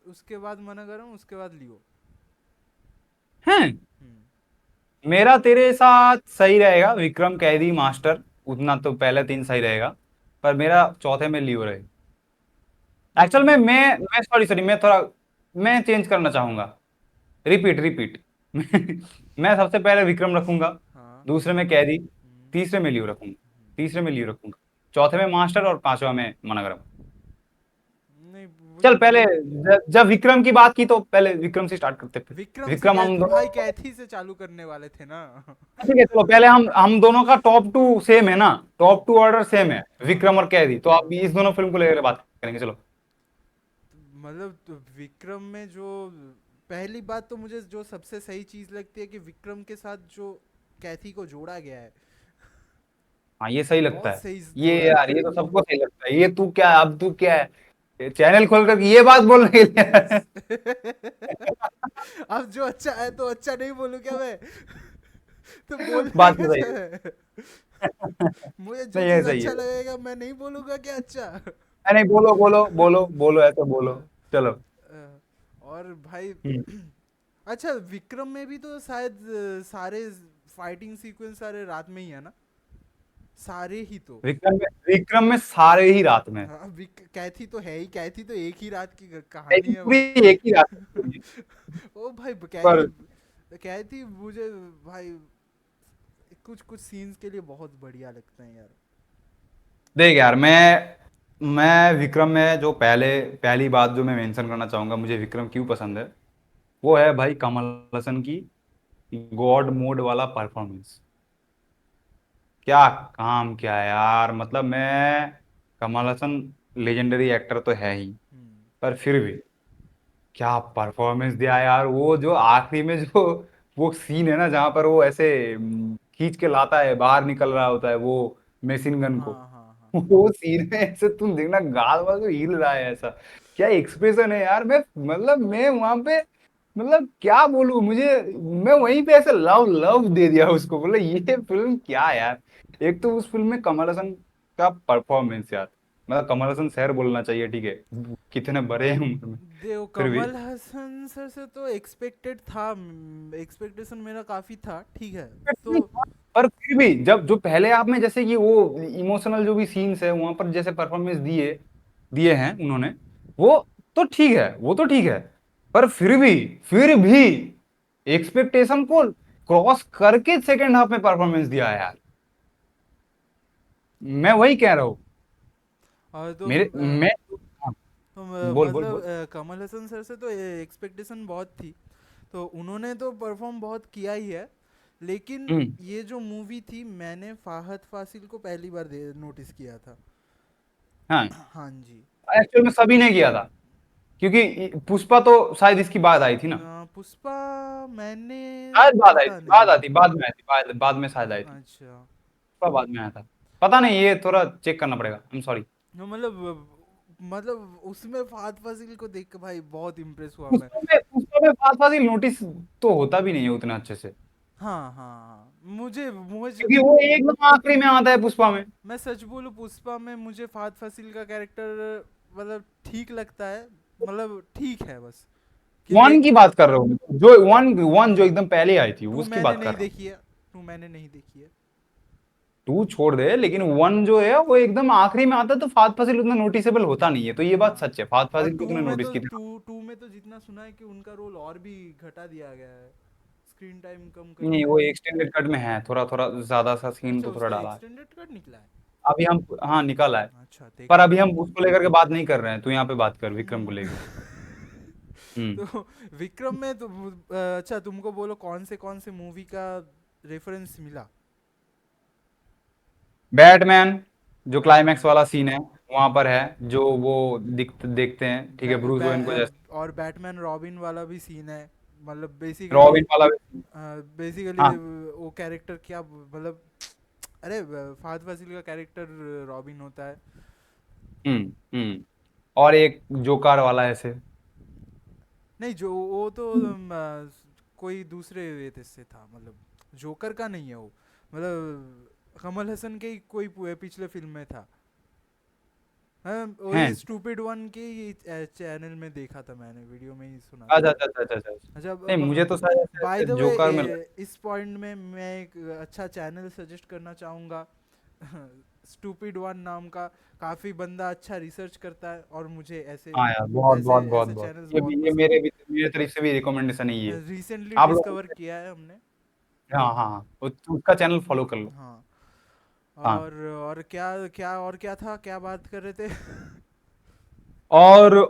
उसके बाद मनगरम, उसके बाद लियो। हैं? हम्म। मेरा तेरे साथ सही रहेगा, विक्रम, कैदी, मास्टर, उतना तो पहले तीन सही रहेगा। पर मेरा चौथे में लियो रहे। एक्चुअल में हम्म, मैं सॉरी सॉरी, मैं थोड़ा, मैं चेंज करना चाहूंगा। रिपीट रिपीट मैं सबसे पहले विक्रम रखूंगा, हाँ। दूसरे में कैदी, हम्म, तीसरे में लियो रखूंगा, तीसरे में लियो रखूंगा, चौथे में मास्टर और पांचवा में मनगरम। नहीं चल मुझे पहले, जब विक्रम की बात की तो पहले विक्रम से स्टार्ट करते फिर। विक्रम से विक्रम हम कैसे दोनों, भाई, कैथी से चालू करने वाले थे ना ठीक है चलो, पहले हम दोनों का टॉप टू सेम है ना, टॉप टू ऑर्डर सेम है, हाँ विक्रम और कैदी, तो आप इस दोनों फिल्म को लेकर बात करेंगे चलो। मतलब तो विक्रम में जो, पहली बात तो मुझे जो सबसे सही चीज लगती है कि विक्रम के साथ जो कैथी को जोड़ा गया है, हाँ ये सही लगता बहुत है। सही ये जोड़ा यार, गया ये तो सबको सही लगता है। ये तू क्या, अब तू क्या है, चैनल खोल कर ये बात बोलने के लिए? है अब जो अच्छा है तो अच्छा नहीं बोलूं क्या मैं तो बोलना बात तो सही कैसा है। है, मुझे जो नहीं, ये चीज सही है। अच्छा लगेगा मैं नहीं बोलूंगा क्या अच्छा नहीं, बोलो बोलो बोलो बोलो, ऐसे बोलो। चलो। अ, और भाई हम्म। अच्छा विक्रम में भी तो शायद सारे फाइटिंग सीक्वेंस सारे रात में ही है ना, सारे ही तो। विक्रम में सारे ही रात में। हाँ, कैथी तो है ही, कैथी तो एक ही रात की कहानी ऐसी है पूरी भाई एक ही रात में पूरी। ओ भाई कैथी, पर कैथी मुझे भाई कुछ कुछ सीन्स के लिए बहुत बढ़िया लगते हैं यार। देख यार, मैं विक्रम में जो पहली बात जो मैं मेंशन करना चाहूंगा, मुझे विक्रम क्यों पसंद है, वो है भाई कमल हसन की गॉड मोड वाला परफॉर्मेंस। क्या काम किया है यार, मतलब मैं, कमल हसन लेजेंडरी एक्टर तो है ही, हम्म। पर फिर भी क्या परफॉर्मेंस दिया यार। वो जो आखिरी में जो वो सीन है ना, जहां पर वो ऐसे खींच के लाता है, बाहर निकल रहा होता है वो मशीन गन को, हाँ हाँ हाँ। वो सीन में ऐसे तुम देखना, गाल वाल तो हिल रहा है ऐसा। क्या एक्सप्रेशन है यार, मैं मतलब मैं वहां पे मतलब क्या बोलूं मुझे, मैं वहीं पे ऐसे लव लव दे दिया उसको, बोले ये फिल्म क्या यार। एक तो उस फिल्म में कमल हसन का परफॉर्मेंस यार, मतलब कमल हसन सर बोलना चाहिए, ठीक है, कितने बड़े हैं उम्र में, देखो फिर भी। कमल हसन सर से तो एक्सपेक्टेड था, एक्सपेक्टेशन मेरा काफ़ी था, ठीक है। तो पर फिर भी जब जो पहले आप में जैसे कि वो इमोशनल जो भी सीन्स है वहां पर जैसे परफॉर्मेंस दिए दिए हैं उन्होंने, वो तो ठीक है, वो तो ठीक है। पर फिर भी एक्सपेक्टेशन को क्रॉस करके सेकेंड हाफ में परफॉर्मेंस दिया है यार। मैं वही कह रहा हूँ। और तो मेरे मैं हाँ, तो बोल बोल मतलब बोल। कमल हसन सर से तो एक्सपेक्टेशन बहुत थी, तो उन्होंने तो परफॉर्म बहुत किया ही है। लेकिन हम्म। ये जो मूवी थी, मैंने फाहद फासिल को पहली बार नोटिस किया था। हाँ, हाँ जी। एक्चुअल में सभी ने किया था, क्योंकि पुष्पा तो शायद इसकी बाद आई थी ना। पुष्पा मैंने शायद बाद आई पता थी, बाद नहीं। आती, बाद में आई थी, बाद में शायद आई थी। अच्छा। पुष्पा बाद में आया था। पता नहीं, ये थोड़ा चेक करना पड़ेगा, आई एम सॉरी। नो, मतलब उसमें फाहद फासिल को देख के भाई बहुत इम्प्रेस हुआ मैं। पुष्पा में फास्ट फासिल नोटिस तो होता भी नहीं है उतना अच्छे से, हाँ हाँ हाँ, मुझे मुझे क्योंकि वो एकदम आखिरी में आता है पुष्पा में। मैं सच बोलूं, पुष्पा में मुझे फाहद फासिल का कैरेक्टर मतलब ठीक लगता है, मतलब ठीक है बस। कि वन की लेकिन बात कर रहा हूँ, जो वन वन जो एकदम पहले आई थी टू उसकी मैंने बात कर नहीं रहा हूँ। देखी है, टू मैंने नहीं देखी है। टू छोड़ दे, लेकिन वन जो है वो एकदम आखिरी में आता है, तो फास्ट फासिल उतना नोटिसेबल होता नहीं है, तो ये बात हाँ, सच है, फास्ट और फासिल को तूने नोटिस की थी। टू में तो जितना सुना है कि उनका रोल और भी घटा दिया गया है, स्क्रीन टाइम कम कर नहीं, दिया वो है। एक्सटेंडेड कट में है, थोड़ा थोड़ा ज्यादा सा सीन अच्छा, तो थोड़ा उसका डाला है। एक्सटेंडेड कट निकला है। अभी हम, हाँ निकल आए। अच्छा, पर देखना अभी हम पड़ेगा। उसको लेकर के बात नहीं कर रहे हैं, तू यहाँ पे बात कर विक्रम को लेकर। हम्म। तो विक्रम में तो अच्छा, तुमको बोलो कौन से मूवी का रेफरेंस मिला। बैटमैन, जो क्लाइमैक्स बैटमैन, वाला सीन है वहां पर है, जो वो देखते हैं, ठीक है, ब्रूस वेन को जैसे। और बैटमैन रॉबिन वाला भी सीन है, मतलब बेसिकली। रॉबिन वाला भी। बेसिकली हाँ। वो कैरेक्टर क्या मतलब, अरे फाहद फासिल का कैरेक्टर रॉबिन होता है। हम्म। और एक जोकार वाला ऐसे। नहीं, जो वो तो कोई दूसरे वे से था, मतलब जोकर का नहीं है वो, मतलब कमल हसन के ही कोई पिछले फिल्म में था। हाँ, हैं। वही स्टूपिड वन के ही चैनल में देखा था मैंने, वीडियो में ही सुना था। अच्छा अच्छा अच्छा अच्छा अच्छा। अच्छा, नहीं, मुझे तो शायद ऐसे बाय द ऐसे वे, जोकर में लगा। इस पॉइंट में मैं एक अच्छा चैनल सजेस्ट करना चाहूँगा। स्टूपिड वन नाम का, काफ़ी बंदा अच्छा रिसर्च करता है, और मुझे ऐसे हाँ यार, बहुत ऐसे बहुत बहुत ऐसे बहुत, चैनल्स ये बहुत भी, ये पसंद है। मेरे तरफ से भी रिकमेंडेशन है ये। रिसेंटली आप लोग, डिस्कवर किया है हमने। हाँ हाँ हाँ, उसका चैनल फॉलो कर लो। हाँ। हाँ। और क्या क्या और क्या था, क्या बात कर रहे थे। और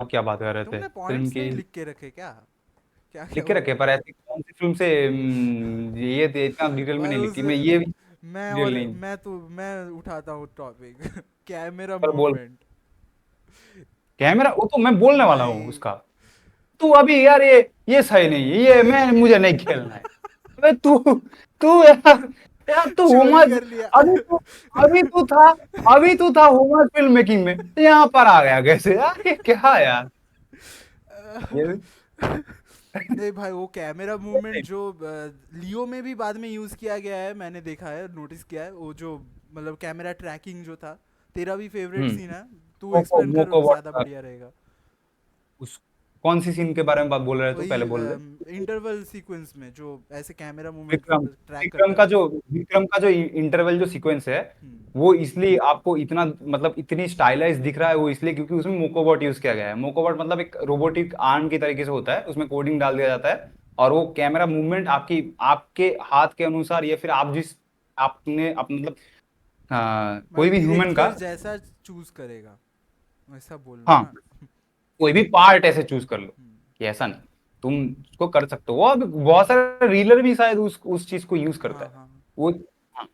क्या बात कर रहे थे तुमने फिल्म पॉइंट्स की। नहीं लिख के रखे क्या, क्या क्या लिख के हुआ। रखे, पर ऐसी कौन सी फिल्म से ये इतना डिटेल में भाई नहीं लिखी, उस मैं ये भी मैं डिटेल और नहीं। मैं उठाता हूँ टॉपिक। कैमरा पर बोल, मूवमेंट। कैमरा वो तो मैं बोलने वाला हूँ भाई उसका। तू अभी यार, ये सही नहीं है, ये मैं मुझे नहीं खेलना है। अबे तू तू यार, यार तू चोरी हुमा, कर लिया। अभी तू अभी तू था अभी तू था हुमा फिल्म मेकिंग में, यहाँ पर आ गया कैसे यार, ये क्या यार। ये नहीं भाई, वो कैमरा मूवमेंट जो लियो में भी बाद में यूज किया गया है, मैंने देखा है, नोटिस किया है, वो जो मतलब कैमरा ट्रैकिंग जो था। तेरा भी फेवरेट हम्म। सीन है, तू एक्सप्लेन कर, मोको ज्यादा बॉट, बढ़िया रहेगा। उस कौन सी सीन के बारे में बात बोल रहे थे, तू वही पहले बोल दे। इंटरवल सीक्वेंस में जो ऐसे camera movement Vikram track Vikram करता का है। जो विक्रम का जो इंटरवल जो सीक्वेंस है, हम्म। वो इसलिए आपको इतना मतलब इतनी स्टाइलाइज दिख रहा है, वो इसलिए क्योंकि उसमें मोकोबॉट यूज किया गया है। मोकोबॉट मतलब एक रोबोटिक आर्म की तरीके से होता है, उसमें कोडिंग डाल दिया जाता है, और वो कैमरा मूवमेंट आपकी आपके हाथ के अनुसार, या फिर आप जिस आपने मतलब कोई मतलब भी ह्यूमन का, डायरेक्टर जैसा चूज करेगा, वैसा बोलना हाँ, ना। कोई भी पार्ट ऐसे चूज कर लो, हम्म। कि ऐसा नहीं, तुम उसको कर सकते हो। अब बहुत सारे रीलर भी शायद उस चीज को यूज करता हाँ है। हाँ। वो, हाँ,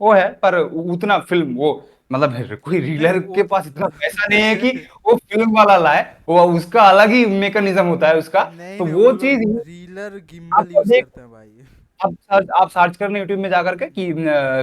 वो है, पर उतना फिल्म वो, मतलब कोई नहीं, रीलर वो के तो पास इतना पैसा नहीं है कि वो फिल्म वाला लाए, वो उसका अलग ही मैकेनिज्म होता है उसका। नहीं तो नहीं, वो वो लोग चीज रीलर आप गिम्बल यूज देख, करते हैं भाई। आप सर्च करना यूट्यूब में जाकर के कि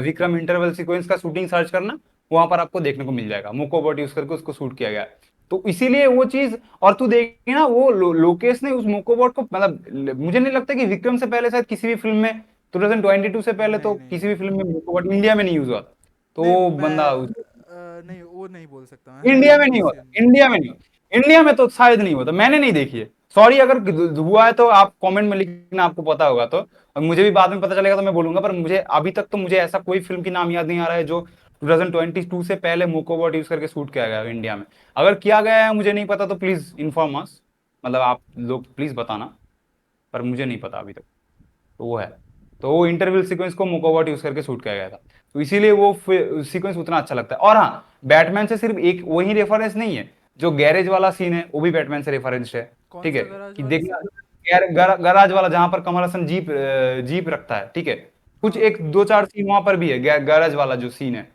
विक्रम इंटरवल सीक्वेंस का शूटिंग सर्च करना, वहां पर आपको देखने को मिल जाएगा, मोकोबॉट यूज करके उसको शूट किया गया है। तो इसीलिए वो चीज, और तू देखी ना वो लोकेश ने उस मोकोबॉट को, मतलब मुझे नहीं लगता कि विक्रम से पहले शायद किसी भी फिल्म में, 2022 से पहले तो नहीं नहीं किसी भी नहीं फिल्म में मोकोबॉट इंडिया में नहीं यूज हुआ था। तो नहीं वो बंदा मैं नहीं वो नहीं बोल सकता मैं इंडिया में नहीं किसी होता, इंडिया में नहीं होता, इंडिया में तो शायद नहीं होता, मैंने नहीं देखी है। सॉरी अगर हुआ है तो आप कमेंट में लिखना, आपको पता होगा तो। और मुझे भी बाद में पता चलेगा तो मैं बोलूंगा, पर मुझे अभी तक तो मुझे ऐसा कोई फिल्म की नाम याद नहीं आ रहा है जो 2022 से पहले मोकोबॉट यूज करके शूट किया गया है इंडिया में। अगर किया गया है मुझे नहीं पता तो प्लीज इन्फॉर्म अस, मतलब आप लोग प्लीज बताना, पर मुझे नहीं पता अभी तक। तो वो है, तो वो इंटरवल सीक्वेंस को मोकोबॉट यूज करके शूट किया गया था, तो इसीलिए वो सीक्वेंस उतना अच्छा लगता है। और हाँ, बैटमैन से सिर्फ एक वही रेफरेंस नहीं है, जो गैरेज वाला सीन है वो भी बैटमैन से रेफरेंस है। कौन ठीक है, सा गराज कि वाला देखना, सीन? गराज वाला जहां पर कमल हसन जीप जीप रखता है, ठीक है, कुछ हाँ एक दो चार सीन वहां पर भी है, गैराज वाला जो सीन है,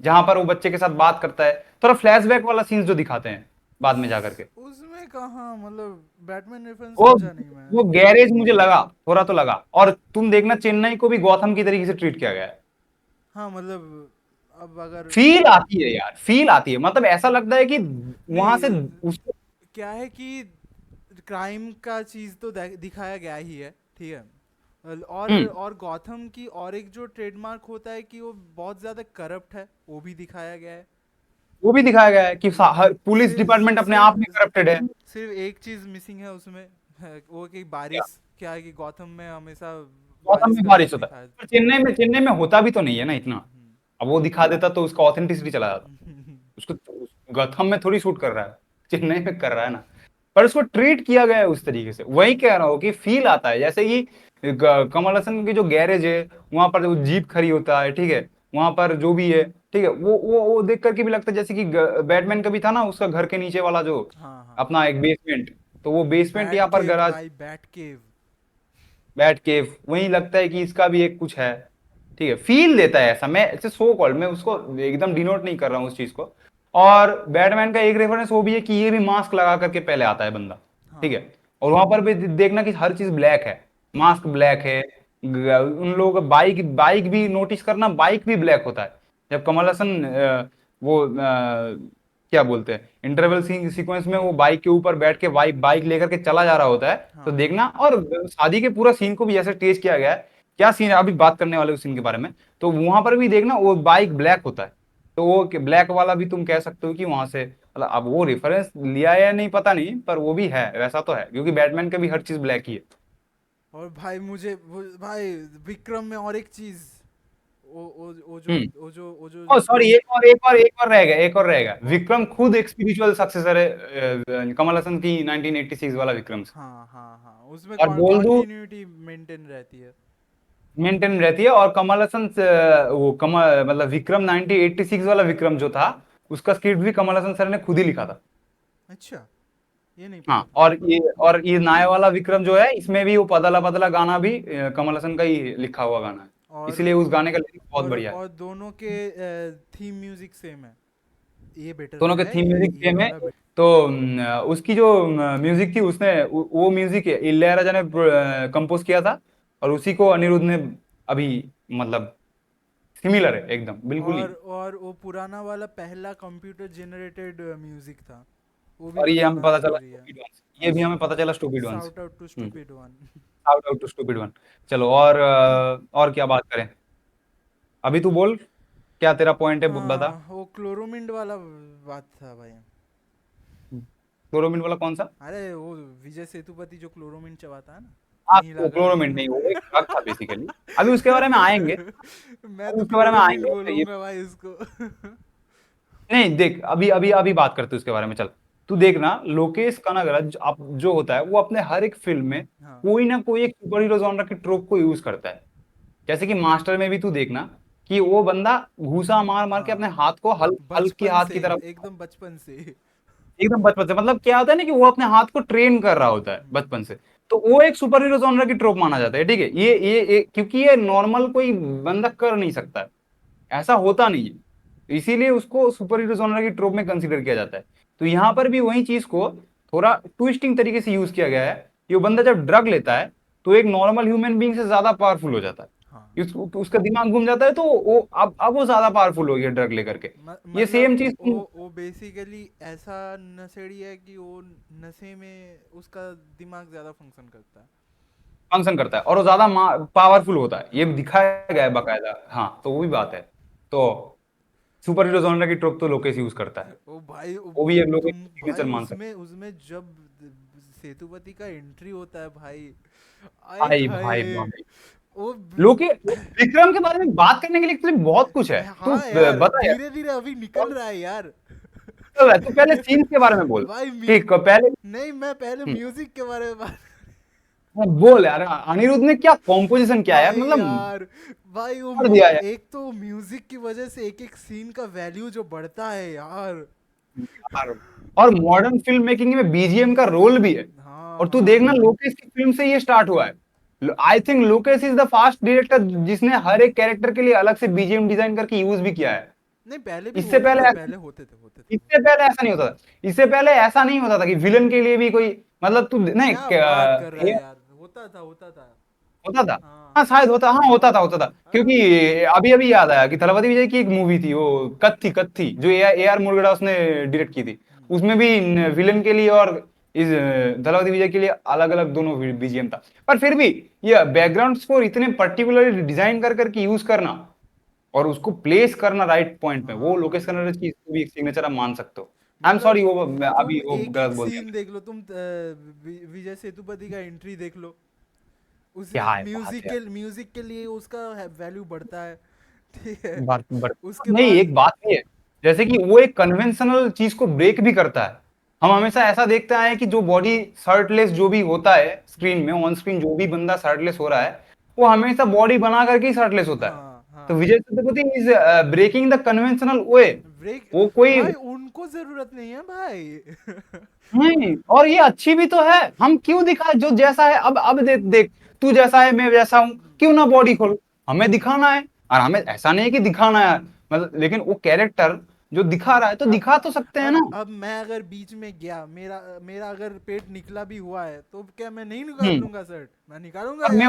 जहां पर वो बच्चे के साथ बात करता है, थोड़ा फ्लैशबैक वाला सीन जो दिखाते हैं बाद में जाकर के। उसमें कहाँ, मतलब बैटमैन रेफरेंस वो समझा नहीं मैं। वो गैरेज मुझे लगा, थोड़ा तो लगा। और तुम देखना चेन्नई को भी गौथम की तरीके से ट्रीट किया गया है। हाँ मतलब अब अगर फील आती है यार, फील आती है, मतलब ऐसा लगता है कि वहां से नहीं, उसको। क्या है कि क्राइम का चीज तो दिखाया गया ही है, ठीक है। हम्म, और गॉथम की और एक जो ट्रेडमार्क होता है कि वो बहुत ज्यादा करप्ट है, वो भी दिखाया गया है। वो भी दिखाया गया है कि हर पुलिस डिपार्टमेंट अपने आप में सिर्फ करप्टेड है। सिर्फ एक चीज मिसिंग है उसमें, है वो कि क्या? बारिश, क्या है कि गॉथम में हमेशा गौतम बारिश में का बारिश सीन होता है, दिखाया। पर चेन्नई में होता भी तो नहीं है ना इतना। अब वो दिखा देता तो उसका ऑथेंटिसिटी चला जाता। उसको गौतम में थोड़ी शूट कर रहा है, चेन्नई में कर रहा है ना। पर उसको ट्रीट किया गया है उस तरीके से, वही कह रहा हूँ कि फील आता है, जैसे कि कमल हसन की जो गैरेज है, वहां पर जो जीप खड़ी होता है, ठीक है, वहां पर जो भी है, ठीक है, वो देख करके भी लगता है जैसे कि बैटमैन का भी था ना उसका घर के नीचे वाला जो हाँ हाँ, अपना एक बेसमेंट, तो वो बेसमेंट बैट यहाँ पर केव गराज, भाई, बैट केव। बैट केव, वही लगता है कि इसका भी एक कुछ है। ठीक है, फील देता है ऐसा, मैं ऐसे सो कॉल्ड मैं उसको एकदम डिनोट नहीं कर रहा हूँ उस चीज को। और बैटमैन का एक रेफरेंस वो भी है कि ये भी मास्क लगा करके पहले आता है बंदा, ठीक हाँ है। और वहां पर भी देखना कि हर चीज ब्लैक है, मास्क ब्लैक है, उन लोगों का बाइक बाइक भी नोटिस करना, बाइक भी ब्लैक होता है। जब कमल हसन वो क्या बोलते हैं, इंटरवल सीक्वेंस में वो बाइक के ऊपर बैठ के बाइक बाइक लेकर के चला जा रहा होता है, तो हाँ देखना। और शादी के पूरा सीन को भी ऐसे तेज किया गया है, क्या सीन है अभी बात करने वाले उस सीन के बारे में। तो वहां पर भी देखना वो बाइक ब्लैक होता है, तो वो ब्लैक वाला भी तुम कह सकते हो कि वहां से, मतलब अब वो रेफरेंस लिया है या नहीं पता नहीं, पर वो भी है, वैसा तो है, क्योंकि बैटमैन का भी हर चीज ब्लैक ही है। और भाई मुझे भाई विक्रम में और एक चीज, हम्म। वो जो ओ सॉरी, एक और रह गया, एक और रह गया, कौन? विक्रम खुद एक स्पिरिचुअल सक्सेसर है कमल हसन की 1986 वाला विक्रम से। हाँ हाँ हाँ, उसमें और बोल दूं, कॉन्टिन्यूटी मेंटेन रहती है। मेंटेन रहती है, और कमल हसन वो कमल मतलब विक्रम 1986 वाला विक्रम जो था, उसका स्क्रिप्ट भी कमल हसन सर ने खुद ही लिखा था। अच्छा, ये नहीं हाँ, पता था। और ये नया वाला विक्रम जो है, इसमें भी वो पतला पतला गाना भी कमल हसन का ही लिखा हुआ गाना है। और इसलिए उस गाने का लिरिक्स बहुत बढ़िया है। और दोनों के थीम म्यूजिक सेम है, ये बेटर दोनों के है, थीम म्यूजिक ये सेम है। वाला बेटर। तो उसकी जो म्यूजिक थी, उसने वो म्यूजिक इलैयाराजा ने कंपोज किया था, और उसी को अनिरुद्ध ने अभी, मतलब सिमिलर है एकदम बिल्कुल ही। और वो पुराना वाला पहला कंप्यूटर जनरेटेड म्यूजिक था, वो भी और ये हमें बताना पता चला जरूरी है। स्टूपिड वन, ये भी हमें पता चला स्टूपिड वन से। Shout out to stupid one. Shout out to stupid one. चलो, और क्या बात करें, अभी तू बोल, क्या तेरा पॉइंट है, बता। हाँ वो क्लोरोमिंड वाला बात था भाई। क्लोरोमिन वाला कौन सा? अरे वो विजय सेतुपति जो क्लोरोमिंड चबाता है ना, हाँ, नीला क्लोरोमिन नहीं, वो एक ड्रग था बेसिकली। अभी उसके बारे में आएंगे, मैं अभी तो उसके बारे में क्लोरोमिंड आएंगे ये। बोलूंगा भाई इसको। नहीं देख, अभी अभी अभी बात करते हैं उसके बारे में, चल। तू देखना लोकेश कनगराज आप जो होता है, वो अपने हर एक फिल्म में हाँ कोई ना कोई एक सुपर हीरो जॉनर के ट्रोप को यूज करता है। जैसे कि मास्टर में भी तू देखना कि वो बंदा घूसा मार मार के अपने हाँ, हाथ को हल्क हल्क की बचपन हाथ से की तरफ, एकदम बचपन से। एकदम बचपन से, मतलब क्या होता है ना कि वो अपने हाथ को ट्रेन कर रहा होता है बचपन से। तो वो एक सुपर हीरो जॉनर की ट्रोप माना जाता है, ठीक है, ये क्योंकि ये नॉर्मल कोई बंदा कर नहीं सकता है, ऐसा होता नहीं है, इसीलिए उसको सुपर हीरो जॉनर की ट्रोप में कंसीडर किया जाता है। तो यहाँ पर भी वही चीज को थोड़ा ट्विस्टिंग तरीके से यूज किया गया है कि वो बंदा जब ड्रग लेता है, तो एक नॉर्मल ह्यूमन बीइंग से ज्यादा पावरफुल हो जाता है। हाँ उसका दिमाग घूम जाता है, तो वो अब वो ज्यादा पावरफुल हो गया ड्रग लेकर के। ये मतलब सेम चीज वो बेसिकली ऐसा नशेड़ी है कि वो नशे में उसका दिमाग ज्यादा फंक्शन करता है। फंक्शन करता है और वो ज्यादा पावरफुल होता है, ये हाँ दिखाया गया है बाकायदा। हाँ, तो वो भी बात है। तो सुपर हीरो जॉनर की ट्रोप तो लोकेश यूज करता है, ओ भाई वो भी एक लोकेश तुम सिग्नेचर भाई मान सकते उसमें उसमें जब सेतुपति का एंट्री होता है भाई, हैं। आए भाई हाय। भाई भाई, वो लोके विक्रम के बारे में बात करने के लिए actually बहुत कुछ है। तू हाँ यार, बता यार, धीरे धीरे अभी निकल रहा है यार। चल रहा है, तू पहले सीन्स के बारे में बोल। भाई ठीक, पहले नहीं, मैं पहले हम्म, म्यूजिक के बारे में बात। हाँ, बोल यार, अनिरुद्ध ने क्या कॉम्पोजिशन किया है यार, भाई मतलब यार, भाई वो कर दिया यार। एक तो म्यूजिक की वजह से एक एक सीन का वैल्यू जो बढ़ता है यार। यार, और मॉडर्न फिल्म मेकिंग में बीजीएम का रोल भी है। हाँ और तू हाँ देखना, लोकेश की फिल्म से ये स्टार्ट हुआ है। I think Lokesh is the first director जिसने हर एक कैरेक्टर के लिए अलग से बीजीएम डिजाइन करके यूज भी किया है। नहीं, पहले भी इससे होते थे, पहले पहले होते थे, होते थे, इससे होते थे। पहले ऐसा नहीं होता था। इससे पहले ऐसा नहीं होता था कि विलन के लिए भी कोई, मतलब तू नहीं क्या बात कर रहा है यार, होता था, होता था। होता था। हाँ हाँ शायद होता, हाँ होता था, होता था, हाँ क्योंकि अभी अभी याद आया कि थलपति विजय की एक मूवी थी, वो कत्थी कत्थी, जो ए आर मुरुगदा उसने डायरेक्ट की थी। हम्म। उसमें भी विलन के लिए और इस थलपति विजय के लिए अलग अलग दोनों बीजीएम था। पर फिर भी ये बैकग्राउंड स्कोर इतने पर्टिकुलरली डिजाइन कर करके यूज करना और उसको प्लेस करना राइट पॉइंट में, वो हाँ हाँ लोकेश यार, कनगड़े की भी एक सिग्नेचर आप मान सकते हो। आई एम मतलब सॉरी, वो तुम अभी वो एक गलत एक बोल दिया सीन मैं। देख लो, तुम विजय सेतुपति का एंट्री देख लो, उस क्या है बात है। म्यूजिक के लिए उसका वैल्यू बढ़ता है। ठीक है। उसके नहीं, बाद एक बात भी है, जैसे कि वो एक कन्वेंशनल चीज को ब्रेक भी करता है। हम हमेशा ऐसा देखते आए हैं कि जो बॉडी शर्टलेस जो भी होता है स्क्रीन में, ऑन स्क्रीन जो भी बंदा शर्टलेस हो रहा है, वो हमेशा बॉडी बना करके ही शर्टलेस होता है। हाँ तो हाँ, Vijay Sethupathi is breaking the conventional way. Break. वो कोई भाई उनको जरूरत नहीं है भाई। नहीं, और ये अच्छी भी तो है। हम क्यों दिखाए जो जैसा है, अब देख देख, तू जैसा है मैं वैसा हूं, क्यों ना बॉडी खोल, हमें दिखाना है। और हमें ऐसा नहीं है कि दिखाना है, मतलब लेकिन वो कैरेक्टर जो दिखा रहा है तो अब दिखा तो सकते हैं ना। अब मैं अगर बीच में गया, मेरा मेरा अगर पेट निकला भी हुआ है, तो क्या मैं नहीं निकाल हम्म। लूंगा शर्ट? मैं निकालूंगा और यार।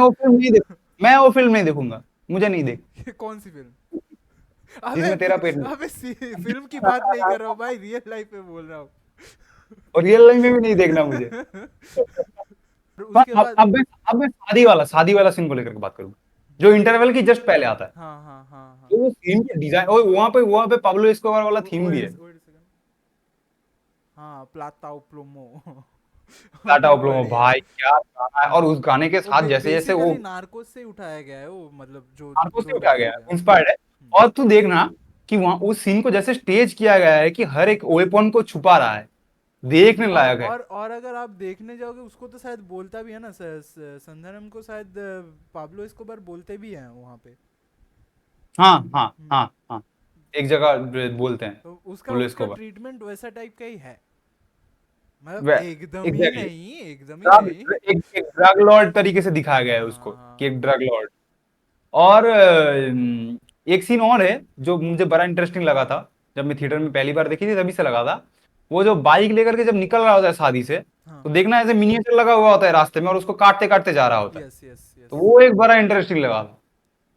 मैं वो फिल्म नहीं देखूंगा, मुझे नहीं देख, ये कौन सी फिल्म? अबे जिसमें तेरा पेट अबे फिल्म की बात नहीं कर रहा हूँ भाई, रियल लाइफ में बोल रहा हूँ। और रियल लाइफ में भी नहीं देखना मुझे। और पर उसके बाद अब मैं शादी वाला सीन को लेकर के बात करूंगा, जो इंटरवल की जस्ट पहले आता है। हाँ हाँ हाँ हाँ, तो वो सीन के डिजाइन, और वहां पे पाब्लो एस्कोबार वाला थीम भी है। वेट सेकंड, हाँ, प्लाता प्लोमो। टाटा वो ओब्लोमो, बढ़िया है। भाई क्या गाना है, और उस गाने के वो साथ जैसे जैसे वो बेसिकली नार्कोस से उठाया गया है वो, मतलब जो आंखों जो से उठा गया डायलॉग है। है, इंस्पायर्ड है। और तू देखना कि वहां उस सीन को जैसे स्टेज किया गया है कि हर एक वेपन को छुपा रहा है, देखने लायक है। और अगर आप देखने जाओगे, उसको तो शायद बोलता भी है ना, संदनम को शायद पाब्लो एस्कोबार बोलते भी हैं वहाँ पे। हाँ हाँ हम्म, हाँ हाँ, एक जगह बोलते हैं तो उसका पुलिस उसका को। ट्रीटमेंट वैसा टाइप का ही है, मतलब वे एकदम ही एग्जैक्टली, नहीं, एकदम ही ड्रग नहीं। एक ड्रग लॉर्ड तरीके से दिखाया गया है उसको, हाँ कि एक हाँ ड्रग लॉर्ड। और एक सीन और है जो मुझे बड़ा इंटरेस्टिंग लगा था, जब मैं थिएटर में पहली बार देखी थी तभी से लगा था। वो जो बाइक लेकर के जब निकल रहा होता है शादी से, हाँ, तो देखना ऐसे मिनिएचर लगा हुआ होता है रास्ते में और उसको काटते काटते जा रहा होता है। यस यस तो यस। वो एक बड़ा इंटरेस्टिंग लगा था,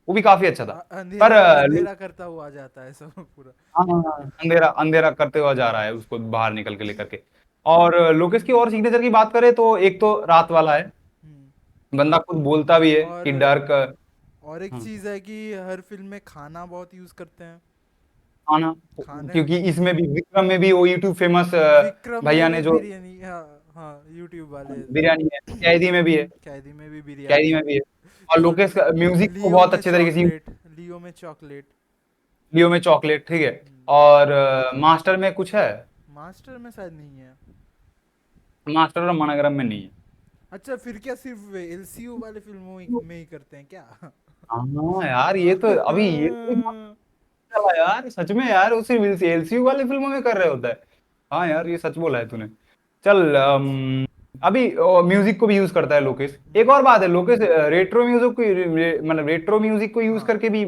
वो भी काफी अच्छा था। पर अंधेरा अंधेरा करता हुआ आ जाता है सब पूरा। हाँ हाँ, हाँ, अंधेरा अंधेरा करते हुआ जा रहा है उसको बाहर निकल के लेकर के। और लोकेश की और सिग्नेचर की बात करें तो एक तो रात वाला है, हम्म। बंदा खुद बोलता भी है कि और डार्क। और एक चीज है कि हर फिल्म में खाना बहुत यूज करते हैं। खाना, खाने, क्योंकि इसमें भी विक्रम में भी वो यूट्यूब फेमस विक्रम भैया में ने भी जो बिरयानी, हाँ हाँ, यूट्यूब वाले। बिरयानी है, कैदी में भी है, कैदी में भी कैदी बिरयानी। में भी है। और और लोकेश का म्यूजिक को लियो बहुत में अच्छे तरीके से चॉकलेट, लियो में चॉकलेट। लियो में चॉकलेट, ठीक है। और मास्टर में कुछ है, मास्टर में शायद नहीं है। मास्टर और मनगरम में नहीं है। अच्छा, फिर क्या सिर्फ एलसीयू वाले फिल्मों में ही करते हैं क्या? हाँ यार, ये तो अभी ये तो चला यार, सच में यार, उसी एलसीयू वाली फिल्मों में कर रहे होता है। हाँ यार, ये सच बोला है तूने। चल, अभी म्यूजिक को भी यूज करता है लोकेश। एक और बात है, लोकेश रेट्रो म्यूजिक को, मतलब रेट्रो म्यूजिक को यूज हाँ, करके भी,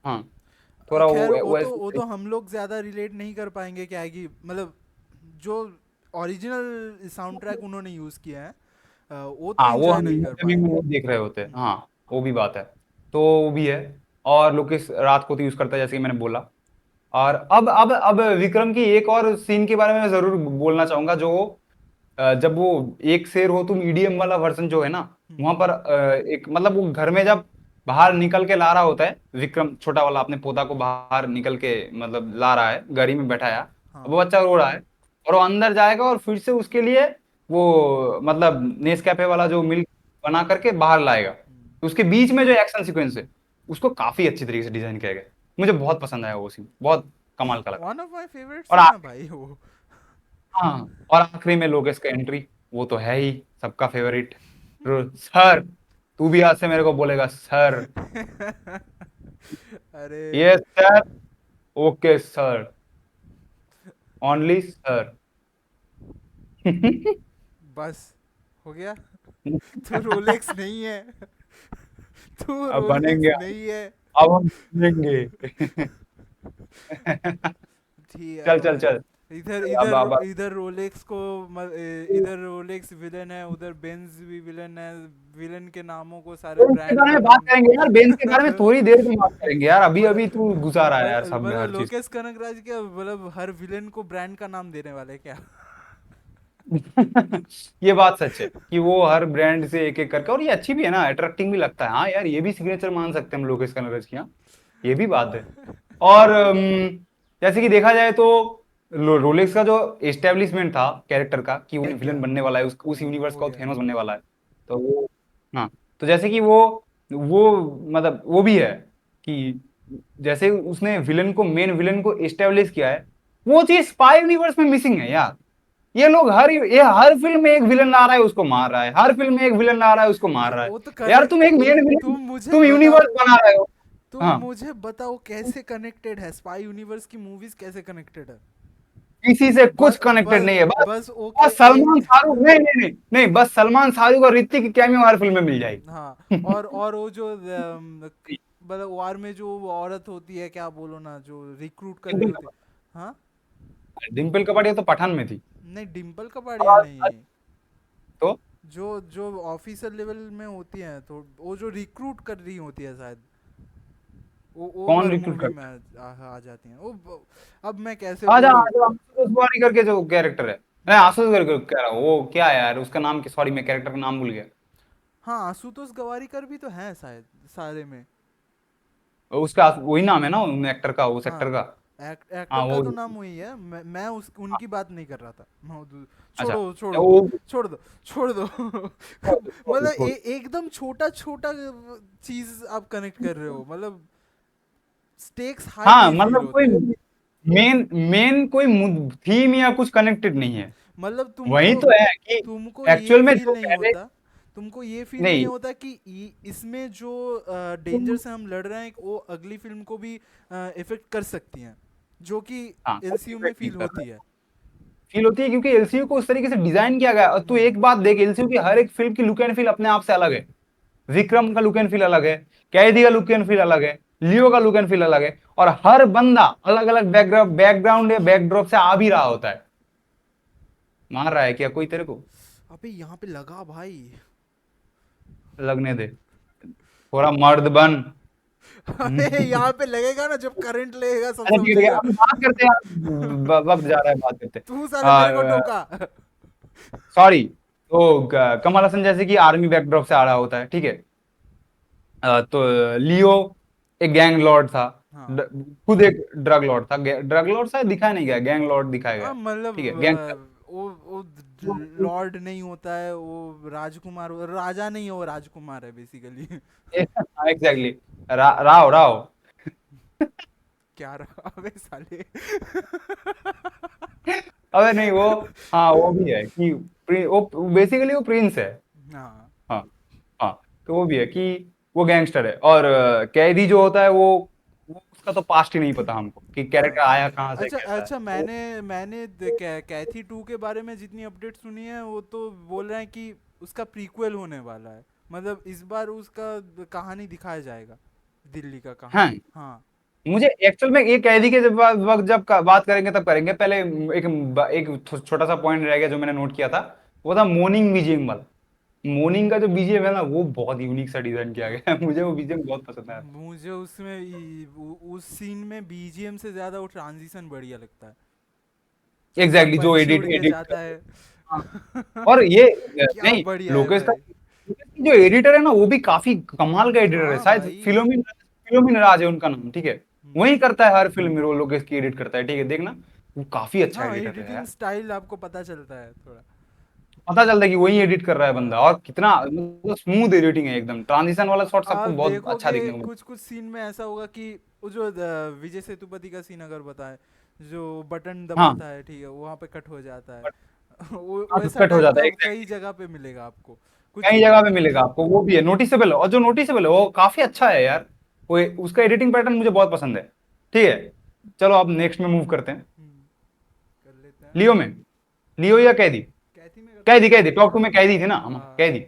हाँ, थोड़ा खैर वो वो तो हम लोग ज्यादा रिलेट नहीं कर पाएंगे, क्या है कि मतलब जो ओरिजिनल साउंड ट्रैक उन्होंने यूज किया है, वो तो हाँ, वो एंजॉय हम नहीं कर इंटरव्यू में पाएंगे। वो देख रहे होते हैं, हाँ, वो भी बात है। तो वो भी है। और लोकेश रात को तो यूज करता है जैसे कि मैंने बोला। और अब विक्रम की एक और सीन के बारे में मैं जरूर बोलना चाहूंगा, जो जब वो एक शेर हो तुम ईडीएम वाला वर्जन जो है ना, वहां पर एक मतलब वो घर में जब बाहर निकल के ला रहा होता है, विक्रम छोटा वाला अपने पोता को बाहर निकल के मतलब ला रहा है, गाड़ी में बैठाया, अब हाँ वो बच्चा रो रहा है, और वो अंदर जाएगा और फिर से उसके लिए वो मतलब नेस्कैफे वाला जो मिल्क बना करके बाहर लाएगा, तो उसके बीच में जो एक्शन सीक्वेंस है उसको काफी अच्छी तरीके से डिजाइन किया गया है। मुझे बहुत पसंद आया वो सीन, बहुत कमाल का लगा। वन ऑफ माय फेवरेट और सीन है भाई वो। हाँ, और आखिरी में लोकेश का एंट्री, वो तो है ही सबका फेवरेट। सर, तू भी आज से मेरे को बोलेगा सर। अरे yes sir, okay sir, only sir. बस हो गया। तू रोलेक्स नहीं है, तू अब रोलेक्स बनेंगे, नहीं है। अब हम बनेंगे। ठीक है चल चल भाई। चल। इधर अब इधर इधर रोलेक्स को इधर रोलेक्स विलन है, उधर बेंज भी विलन है। विलन के नामों को सारे बेंज के ब्रांड बारे का में बात नाम। करेंगे यार, बेंज के बारे में थोड़ी देर में बात करेंगे यार, अभी अभी तू घुसा रहा है यार सब में मतलब हर चीज। लोकेश कनगराज क्या मतलब हर विलन को ब्रांड का नाम देने वाले क्या? ये बात सच है कि वो हर ब्रांड से एक एक करके, और ये अच्छी भी है ना, अट्रैक्टिंग भी लगता है। हाँ यार, ये भी सिग्नेचर मान सकते हैं हम लोकेश कनगराज की, हाँ ये भी बात है। और जैसे कि देखा जाए तो रोलेक्स का जो एस्टेब्लिशमेंट था कैरेक्टर का कि वो है विलन क्या? बनने वाला है, उस यूनिवर्स हो का वो गया। थेनोस बनने वाला है। तो वो, हाँ, तो जैसे कि वो मतलब वो भी है कि जैसे उसने विलन को, मेन विलन को एस्टेब्लिश किया है, वो चीज स्पाई यूनिवर्स में मिसिंग है यार। ये हर फिल्म में एक विलन ला रहा है उसको मार रहा है, हर फिल्म में एक विलन ला रहा है उसको मार रहा है। वो तो यार कनेक्ट। तुम एक मेन विलन, तुम मुझे तुम बताओ, यूनिवर्स बना रहे हो। तुम हाँ, मुझे बताओ कैसे कनेक्टेड है स्पाई यूनिवर्स की मूवीज, कैसे कनेक्टेड है? किसी से कुछ बस कनेक्टेड बस नहीं है, बस बस ओके बस सलमान शाहरुख, नहीं नहीं नहीं नहीं, बस सलमान शाहरुख और ऋतिक की कैमियो हर फिल्म में मिल हाँ। जाएगी। और वो जो मतलब वार में जो वो औरत होती है, क्या बोलो ना, जो रिक्रूट कर रही डिम्पल होती कपाड़िया, है। हाँ। डिम्पल कपाड़िया तो पठान में थी। नहीं, डिम्पल कपाड़िया नहीं। तो जो जो ऑफिसर लेवल में होती है, तो वो जो रिक्रूट कर रही होती है शायद, वो कौन हर रिक्रूट मूवी में करता है? आ जाती हैं वो। अब मैं कैसे आजा बोलूँ? आजा, आशुतोष तिवारी करके जो कैरेक्टर है, मैं आशुतोष करके कह रहा हूँ, वो क्या है यार उसका नाम, सॉरी मैं कैरेक्टर का नाम भूल गया। हाँ, आशुतोष गवारीकर भी तो है शायद सारे में। उसका वही नाम है ना एक्टर का, उस एक्टर हाँ, का। हाँ एक्टर का वो, तो नाम वही है। मैं उनकी बात नहीं कर रहा था। अच्छा, छोड़ो छोड़ो वो छोड़ दो, छोड़ दो। मतलब एकदम छोटा छोटा चीज आप कनेक्ट कर रहे हो, मतलब स्टेक्स हाई हाँ नहीं फील मतलब कोई होते हैं। मेन मेन कोई थीम या कुछ कनेक्टेड नहीं है। मतलब वही तुमको तो है कि तुमको ये एक्चुअल में फील जो नहीं पहले, होता, तुमको ये फील नहीं नहीं, होता कि इसमें जो डेंजर से हम लड़ रहे हैं वो अगली फिल्म को भी इफेक्ट कर सकती हैं, जो कि हाँ एलसीयू में फील होती है। फील होती है क्योंकि एलसीयू को उस तरीके से डिजाइन किया गया है। और तू हम्म। एक बात देख, एलसीयू की हर एक फिल्म की लुक एंड फील अपने आप से अलग है। विक्रम का लुक एंड फील अलग है, कैदी का लुक एंड फील अलग है, लियो का लुक एंड फील अलग है, और हर बंदा अलग अलग बैकग्राउंड या बैकड्रॉप से आ भी रहा होता है। मार रहा है क्या कोई तेरे को? अबे यहाँ पे लगा भाई। लगने दे, थोड़ा मर्द बन। अबे यहाँ पे लगेगा ना, जब करंट लगेगा सब अच्छा ठीक है, समझेगा। अब बात करते हैं यार, वक्त जा रहा है, बात करते तू साले मेरे को हैं। टोका। सॉरी, तो कमल हसन जैसे कि आर्मी बैकड्रॉप से आ रहा होता है, ठीक है। तो लियो एक गैंग लॉर्ड था, हाँ खुद एक ड्रग लॉर्ड था। ड्रग लॉर्ड शायद दिखाया नहीं गया, गैंग लॉर्ड दिखाया गया हाँ, है, मतलब ठीक है, गैंगस्टर। वो लॉर्ड नहीं होता है, वो राजकुमार राजा नहीं है, वो राजकुमार है बेसिकली। एग्जैक्टली, राव राव। क्या रहा अबे साले। अबे नहीं वो, हाँ वो भी है कि वो बेसिकली वो प्रिंस है। हाँ। हाँ हाँ, तो वो भी है कि वो गैंगस्टर है। और कैदी जो होता है वो उसका तो पास्ट ही नहीं पता हमको कि कैरेक्टर हाँ। आया कहाँ से, अच्छा कैसा है अच्छा, तो। मैंने कैथी 2 के बारे में जितनी अपडेट सुनी है, वो तो बोल रहे हैं कि उसका प्रीक्वल होने वाला है। मतलब इस बार उसका कहानी दिखाया जाएगा, दिल्ली का हाँ, कहानी। हाँ मुझे एक्चुअल में ये कैदी के जब वक्त जब बात करेंगे तब करेंगे, पहले एक छोटा सा पॉइंट रह गया जो मैंने नोट किया था, वो था मोर्निंग म्यूजियम वाला। मॉर्निंग का जो बीजीएम है ना वो बहुत यूनिक सा डिजाइन किया गया है। मुझे वो बीजीएम बहुत पसंद है। मुझे उसमें उस सीन में बीजीएम से ज्यादा वो ट्रांजिशन बढ़िया लगता है, जब एग्जैक्टली, जो पंछी एडिट उड़ के एडिट जाता है। हाँ। और ये क्या नहीं, बढ़िया है लोकेश का भाई। लोकेश की जो एडिटर है ना वो भी काफी कमाल का एडिटर है, हाँ शायद भाई। फिल्मी फिल्मी राज है उनका नाम, ठीक है। हम्म। वही करता है हर फिल्म में, वो लोकेश की एडिट करता है, ठीक है, देखना। वो काफी अच्छा हाँ, एडिटर है एडिटिंग यार। स्टाइल आपको पता चलता है थोड़ा। पता चलता है कि वही एडिट कर रहा है बंदा, हाँ। और कितना मतलब स्मूथ एडिटिंग है एकदम, ट्रांजिशन वाला शॉट आप सबको बहुत अच्छा देखोगे देखने को कुछ कुछ सीन में ऐसा होगा कि वो जो विजय सेतुपति का सीन अगर बताएं, जो बटन मिलेगा। हाँ दबाता है, ठीक है, वहां पे कट हो जाता है। बट वो हाँ वैसा कट हो टाइप जाता का है कई exactly। जगह पे मिलेगा आपको कुछ। कई जगह पे मिलेगा आपको, वो भी है नोटिसेबल, और जो नोटिसेबल है वो काफी अच्छा है यार। वो उसका एडिटिंग पैटर्न मुझे बहुत पसंद है। ठीक है, चलो अब नेक्स्ट में मूव करते हैं। कर लेते हैं। लियो में, लियो या कैदी? कैथी में करते कैदी, हैं। कैदी टॉप टू में कैदी थी ना हम, हाँ। कैदी।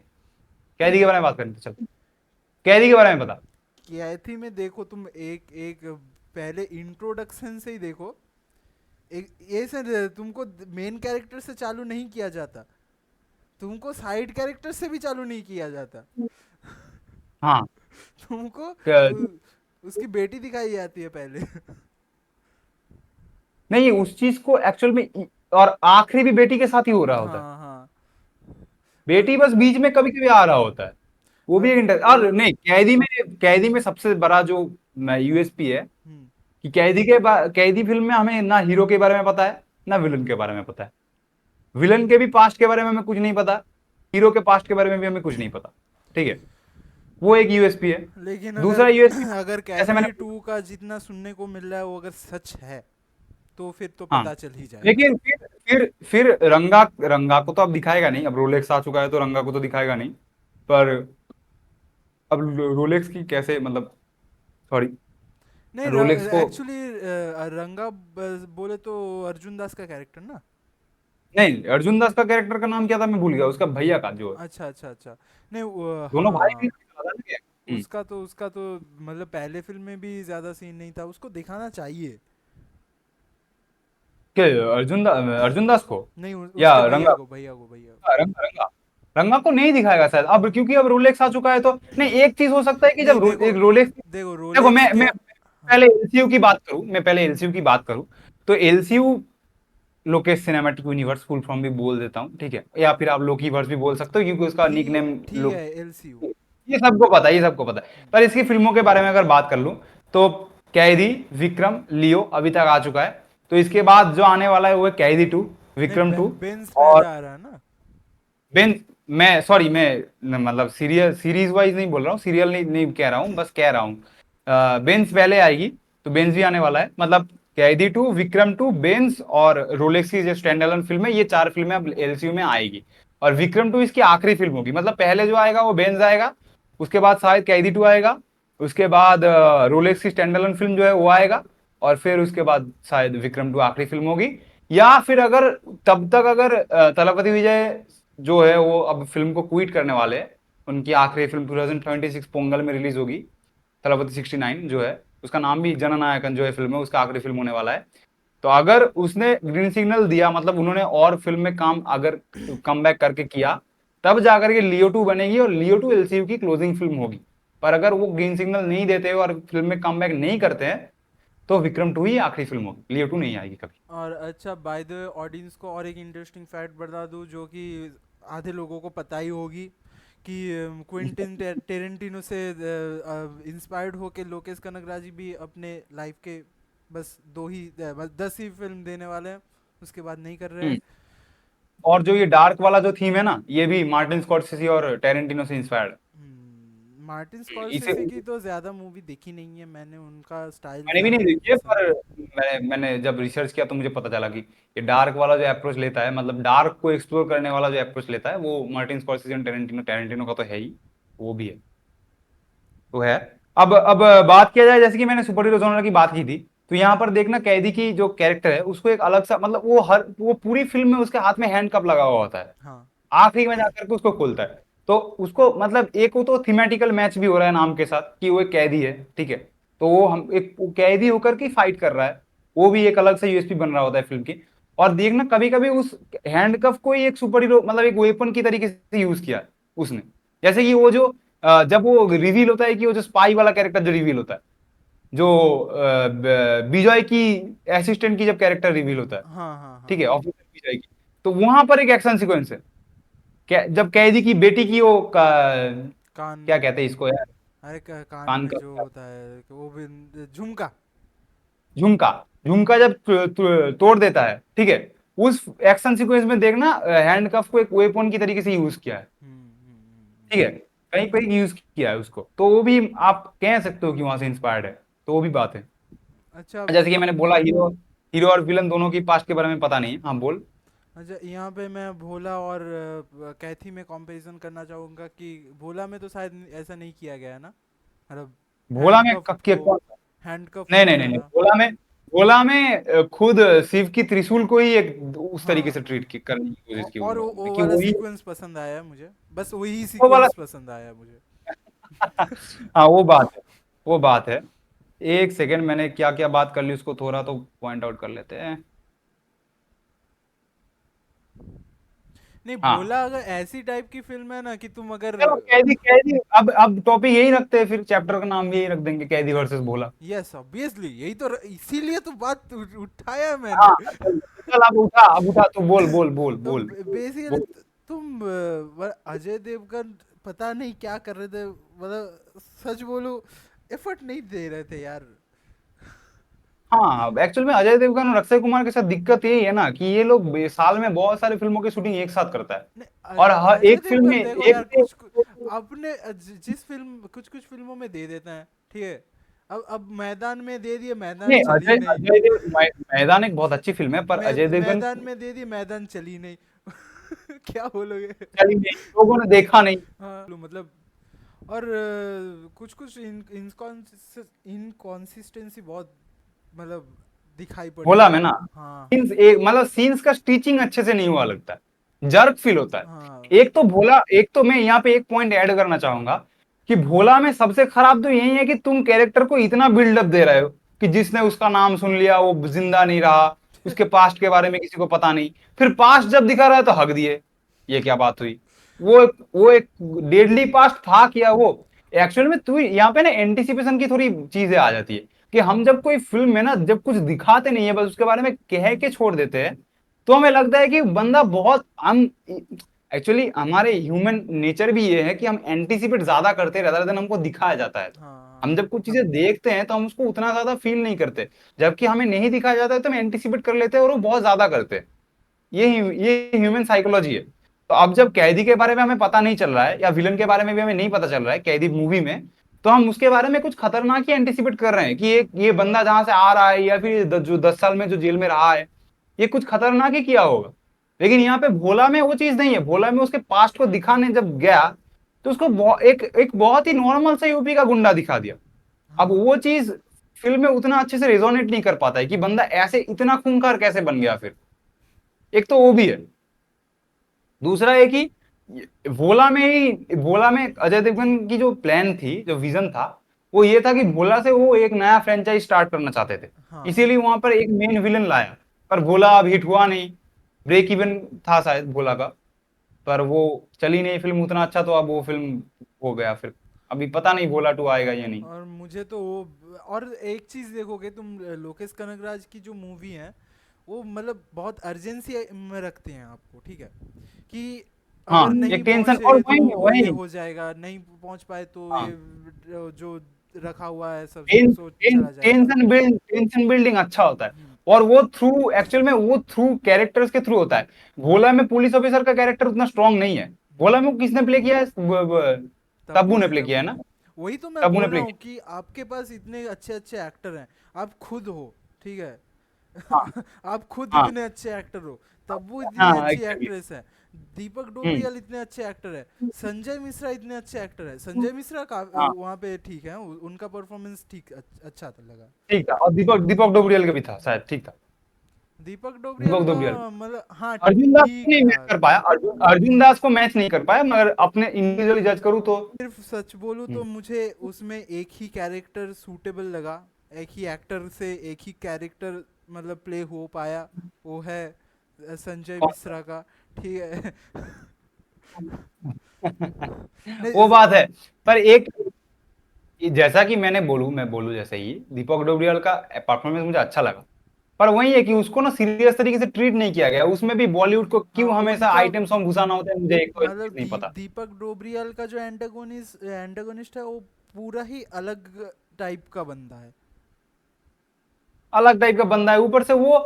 कैदी के बारे में बात करें, चल कैदी के बारे में बता। कैथी में देखो तुम, एक एक पहले इंट्रोडक्शन से ही देखो। एक ये से तुमको मेन कैरेक्टर से चालू नहीं किया जाता, तुमको साइड कैरेक्टर से भी चालू नहीं किया जाता। हाँ तुमको क- उसकी बेटी दिखाई जाती है पहले। नहीं, उस चीज को एक्चुअल में और आखिरी भी बेटी के साथ ही हो रहा होता है। हाँ हाँ। और बेटी बस बीच में कभी कभी आ रहा होता है। वो भी और एक इंटरेस्ट, और नहीं, कैदी में सबसे बड़ा जो यूएसपी है हम्म, कि कैदी फिल्म में हमें ना हीरो के बारे में पता है, ना विलन के बारे में पता है। विलन के भी पास्ट के बारे में हमें कुछ नहीं पता, हीरो के पास्ट के बारे में भी हमें कुछ नहीं पता। ठीक है, वो एक यूएसपी है। लेकिन अगर दूसरा यूएसपी, अगर जैसे मैंने, कैथी टू का जितना सुनने को मिल रहा है वो अगर सच है, तो फिर तो हाँ, पता चल ही जाएगा। लेकिन फिर रंगा रंगा को तो अब दिखाएगा नहीं, अब रोलेक्स आ चुका है तो रंगा को तो दिखाएगा नहीं। पर अब रोलेक्स की कैसे, मतलब, सॉरी, नहीं, रोलेक्स को, एक्चुअली रंगा बोले तो अर्जुन दास का कैरेक्टर ना। नहीं, अर्जुन दास का कैरेक्टर का नाम क्या था मैं भूल गया, उसका भैया का जो है, अच्छा अच्छा अच्छा। नहीं दोनों भाई भी हाँ। अलग अलग है। उसका तो मतलब पहले फिल्म में भी ज्यादा सीन नहीं था, उसको दिखाना चाहिए। के अर्जुन दास को, नहीं, या उसके भैया रंगा, को, भैया को। रंगा रंगा रंगा को नहीं दिखाएगा शायद अब, क्योंकि अब रोलेक्स आ चुका है तो। नहीं, एक चीज हो सकता है कि नहीं जब देखो, एक रोलेक्स, देखो देखो रोलेक्स मैं क्या। हाँ। पहले एलसीयू की बात करूं, तो LCU Lokesh cinematic universe full form भी बोल देता हूँ, ठीक है, या फिर आप लोकी वर्स भी बोल सकते हो क्योंकि उसका निक ठीक नेम ठीक है, एलसीयू। ये सबको पता है, ये सबको पता है। पर इसकी फिल्मों के बारे में अगर बात कर लूं तो कैदी, विक्रम, लियो अभी तक आ चुका है। तो इसके बाद जो आने वाला है वो है कैदी टू, नहीं, विक्रम टू, बेंस और पहले आ रहा है ना। बेन, मैं सॉरी, मैं मतलब सीरीज वाइज नहीं बोल रहा हूँ, सीरियल नहीं नहीं कह रहा हूँ, बस कह रहा हूँ बेंस पहले आएगी। तो बेंस भी आने वाला है, मतलब कैदी टू, विक्रम टू, बेंस और रोलेक्स की जो स्टैंड अलोन फिल्म है, ये चार फिल्में अब एलसीयू में आएगी। और विक्रम टू इसकी आखिरी फिल्म होगी, मतलब पहले जो आएगा वो बेंस आएगा, उसके बाद शायद कैदी टू आएगा, उसके बाद रोलेक्स की स्टैंड अलोन फिल्म जो है वो आएगा, और फिर उसके बाद शायद विक्रम टू आखिरी फिल्म होगी। या फिर अगर तब तक अगर तलपति विजय जो है वो अब फिल्म को क्विट करने वाले हैं, उनकी आखिरी फिल्म 2026 पोंगल में रिलीज होगी, तलपति 69 जो है, उसका नाम भी जननायकन जो है फिल्म है, उसका आखिरी फिल्म होने वाला है। तो अगर उसने ग्रीन सिग्नल दिया, मतलब उन्होंने और फिल्म में काम अगर कम बैक करके किया, तब जाकर के लियो टू बनेगी और लियो टू एलसीयू की क्लोजिंग फिल्म होगी। पर अगर वो ग्रीन सिग्नल नहीं देते और फिल्म में कम बैक नहीं करते हैं तो विक्रम टू ही आखिरी फिल्म होगी, लियो टू नहीं आएगी कभी। और अच्छा, बाय द वे ऑडियंस को और एक इंटरेस्टिंग फैक्ट बता दूं, जो कि आधे लोगों को पता ही होगी, कि क्विंटिन टेरेंटिनो से इंस्पायर्ड होके लोकेश कनगराज भी अपने लाइफ के बस दो ही बस 10 ही फिल्म देने वाले हैं, उसके बाद नहीं कर रहे हैं। हम्म। और जो ये डार्क वाला जो थीम है ना, ये भी मार्टिन स्कॉर्सेसी और टेरेंटिनो से इंस्पायर्ड मार्टिन है। इसे स्कॉर्सेसी की तो ज़्यादा मूवी देखी नहीं है मैंने, उनका स्टाइल मैंने भी ज़्यादा नहीं नहीं देखी है, पसंद पर है। मैंने जब रिसर्च किया तो मुझे पता चला कि ये डार्क वाला जो अप्रोच लेता है, मतलब डार्क को एक्सप्लोर करने वाला जो अप्रोच लेता है, वो मार्टिन स्कॉर्सेसी और टेरेंटिनो का तो है ही, वो भी है। तो है। अब बात किया जाए, जैसे कि मैंने सुपर हीरो जॉनर की बात की थी, तो यहाँ पर देखना कैदी की जो कैरेक्टर है उसको एक अलग सा, मतलब वो पूरी फिल्म में उसके हाथ में हैंड कप लगा हुआ होता है, हाँ। आखिरी में जाकर के उसको खोलता है। तो उसको मतलब एक वो तो थीमेटिकल मैच भी हो रहा है नाम के साथ कि वो एक कैदी है, ठीक है, तो वो हम एक वो कैदी होकर के फाइट कर रहा है, वो भी एक अलग से यूएसपी बन रहा होता है फिल्म की। और देखना कभी कभी उस हैंडकफ को ही एक सुपर हीरो, मतलब एक वेपन की तरीके से यूज किया है। उसने। जैसे कि वो जो जब वो रिवील होता है कि वो जो स्पाई वाला कैरेक्टर जो रिवील होता है, जो विजय की असिस्टेंट की जब कैरेक्टर रिवील होता है, हाँ हाँ ठीक हाँ। है, ऑफिसर विजय की, तो वहां पर एक एक्शन सीक्वेंस है। जब कैदी की बेटी की वो कान क्या कहते हैं इसको यार, अरे कान कान में का जो होता है कि वो भी झुमका। झुमका, झुमका जब तोड़ देता है, ठीक है, उस एक्शन सीक्वेंस में देखना हैंडकफ को एक वेपन की तरीके से यूज किया है, ठीक है, कहीं पे यूज किया है उसको, तो वो भी आप कह सकते हो कि वहां से इंस्पायर्ड है, तो वो भी बात है। अच्छा। जैसे कि मैंने बोला, हीरो हीरो और विलन दोनों की पास्ट के बारे में पता नहीं है, हाँ बोल। अच्छा, यहाँ पे मैं भोला और कैथी में कंपैरिजन करना चाहूँगा कि भोला में तो शायद ऐसा नहीं किया गया है ना, मतलब भोला में को हैंडकफ नहीं नहीं नहीं नहीं नहीं, करना। भोला में खुद शिव की त्रिशूल को ही एक उस तरीके से हाँ। ट्रीट करने की कोशिश की उन और लोगों ने वो कि वाला वही सीक्वेंस पसंद आया मुझे, बस वही वो वाला सीक्वेंस पसंद आया मुझे। हाँ वो बात है, वो बात है। एक सेकंड, मैंने क्या क्या बात कर ली उसको थोड़ा तो पॉइंट आउट कर लेते हैं। नहीं, हाँ भोला अगर ऐसी टाइप की फिल्म है ना कि तुम अगर, चलो, कैदी कैदी, अब टॉपिक यही रखते हैं, फिर चैप्टर का नाम भी यही रख देंगे, कैदी वर्सेस भोला। यस ऑब्वियसली यही तो इसीलिए तो बात उठाया है मैंने। हाँ चल चल, अब उठा, तू बोल बोल बोल बोल बेसिकली बोल। तुम अजय देवगन पता नहीं क्या कर रहे थे, मतलब सच बोलूं एफर्ट नहीं दे रहे थे यार। हाँ एक्चुअल में अजय देवगन और अक्षय कुमार के साथ दिक्कत यही है ना कि ये लोग साल में बहुत सारी फिल्मों की शूटिंग एक साथ करता है, नहीं, और अजय एक फिल्म में देवगन देखो एक यार, से अपने जिस फिल्म कुछ कुछ फिल्मों में दे देते हैं, ठीक है। अब मैदान में दे दिए, मैदान नहीं, चली अजय नहीं। अजय देव मैदान एक बहुत अच्छी फिल्म है, पर अजय देवगन मैदान में दे दिए, मैदान चली नहीं। क्या बोलोगे? चली नहीं, लोगों ने देखा नहीं। हाँ मतलब, और कुछ कुछ इनकॉन्सिस्टेंसी बहुत, मतलब दिखाई पड़ी भोला यार। में ना हाँ सीन्स, एक मतलब सीन्स का स्टिचिंग अच्छे से नहीं हुआ लगता है, जर्क फील होता है। हाँ। एक तो मैं यहाँ पे एक पॉइंट ऐड करना चाहूंगा कि भोला में सबसे खराब तो यही है कि तुम कैरेक्टर को इतना बिल्डअप दे रहे हो कि जिसने उसका नाम सुन लिया वो जिंदा नहीं रहा, उसके पास्ट के बारे में किसी को पता नहीं, फिर पास्ट जब दिखा रहा है तो हक दिए, ये क्या बात हुई? वो एक डेडली पास्ट था क्या वो? एक्चुअल में तू यहाँ पे ना एंटिसिपेशन की थोड़ी चीजें आ जाती है कि हम जब कोई फिल्म में ना जब कुछ दिखाते नहीं है, बस उसके बारे में कह के छोड़ देते हैं, तो हमें लगता है कि बंदा बहुत हम, एक्चुअली हमारे ह्यूमन नेचर भी ये है कि हम एंटिसिपेट ज्यादा करते हैं rather than हमको दिखाया जाता है। हम हाँ जब कुछ चीजें देखते हैं तो हम उसको उतना ज्यादा फील नहीं करते, जबकि हमें नहीं दिखाया जाता है तो हम एंटिसिपेट कर लेते हैं और वो बहुत ज्यादा करते हैं। ये ह्यूमन साइकोलॉजी है। तो अब जब कैदी के बारे में हमें पता नहीं चल रहा है या विलन के बारे में भी हमें नहीं पता चल रहा है कैदी मूवी में, तो हम उसके बारे में कुछ खतरनाक ही एंटिसिपेट कर रहे हैं कि ये बंदा जहां से आ रहा है या फिर जो 10 साल में जो जेल में रहा है, ये कुछ खतरनाक ही किया होगा। लेकिन यहाँ पे भोला में वो चीज नहीं है, भोला में उसके पास्ट को दिखाने जब गया तो उसको एक बहुत ही नॉर्मल सा यूपी का गुंडा दिखा दिया। अब हाँ। वो चीज फिल्म में उतना अच्छे से रेजोनेट नहीं कर पाता है कि बंदा ऐसे इतना खूंखार कैसे बन गया फिर। एक तो वो भी है, दूसरा है कि भोला में अजय देवगन की जो प्लान थी, जो विजन था, वो ये था कि भोला से वो एक नया फ्रेंचाइज स्टार्ट करना चाहते थे, हाँ इसीलिए वहां पर एक मेन विलन लाया। पर भोला अब हिट हुआ नहीं, ब्रेक इवन था शायद भोला का, पर वो चली नहीं फिल्म उतना अच्छा, तो अब वो फिल्म हो गया फिर। अभी पता नहीं भोला 2 आएगा या नहीं। और मुझे तो वो, और एक चीज देखोगे तुम, लोकेश कनगराज की जो मूवी है, वो मतलब बहुत अर्जेंसी में रखते हैं आपको, ठीक है, कि हाँ अगर नहीं एक टेंशन, और पहुंचे तो वही ये वही हो जाएगा, नहीं पहुंच पाए तो ये हाँ, जो रखा हुआ है सब सो चला जाएगा। टेंशन बिल्डिंग अच्छा होता है, हम्म। और वो थ्रू एक्चुअल में वो थ्रू कैरेक्टर्स के थ्रू होता है। भोला में पुलिस ऑफिसर का कैरेक्टर उतना स्ट्रांग नहीं है। भोला में वो किसने प्ले किया है? तब्बू तब्बू ने ने, प्ले किया है तब्बू ना, ने। वही तो मैं तब्बू ने बोल रहा प्ले हूँ किया। कि आपके पास इतने अच्छे अच्छे एक्टर हैं, आप खुद हो, ठीक है। हाँ आप खुद हाँ इतने अच्छे एक्टर हो, तब्बू इतनी हाँ अच्छी exactly। एक्ट्रेस है, दीपक हम्म। डोबरियल इतने अच्छे एक्टर है, संजय मिश्रा इतने अच्छे एक्टर है। संजय मिश्रा का हाँ वहाँ पे ठीक है, उनका परफॉर्मेंस ठीक अच्छा था लगा। ठीक था, और दीपक दीपक डोबरियल का भी था शायद, ठीक था। दीपक डोबरियल दीपक का डोबरियल, मतलब हाँ अर्जुन दास को ठीक नहीं मैच था। कर पाया, अर्जुन दास को मैच नहीं कर पाया, मगर अपने इंडिविजुअली जज करूँ तो सिर्फ सच बोलूँ तो मुझे उसमें एक ही कैरेक्टर सूटेबल लगा, एक ही एक्टर से एक ही कैरेक्टर मतलब प्ले हो पाया, वो है संजय कौन सा? मिश्रा का, ठीक है। वो नहीं बात है। पर एक, जैसा कि मैं बोलूं जैसे ही दीपक डोबरियाल का परफॉर्मेंस मुझे अच्छा लगा, पर वही है कि उसको ना सीरियस तरीके से ट्रीट नहीं किया गया। उसमें भी बॉलीवुड को हाँ, क्यों हमेशा उनका आइटम सॉन्ग घुसाना होता है, मुझे एक तो चीज मतलब नहीं पता। दीपक डोबरियाल का जो एंटागोनिस्ट है वो पूरा ही अलग टाइप का बंदा है। अलग टाइप का बंदा है, ऊपर से वो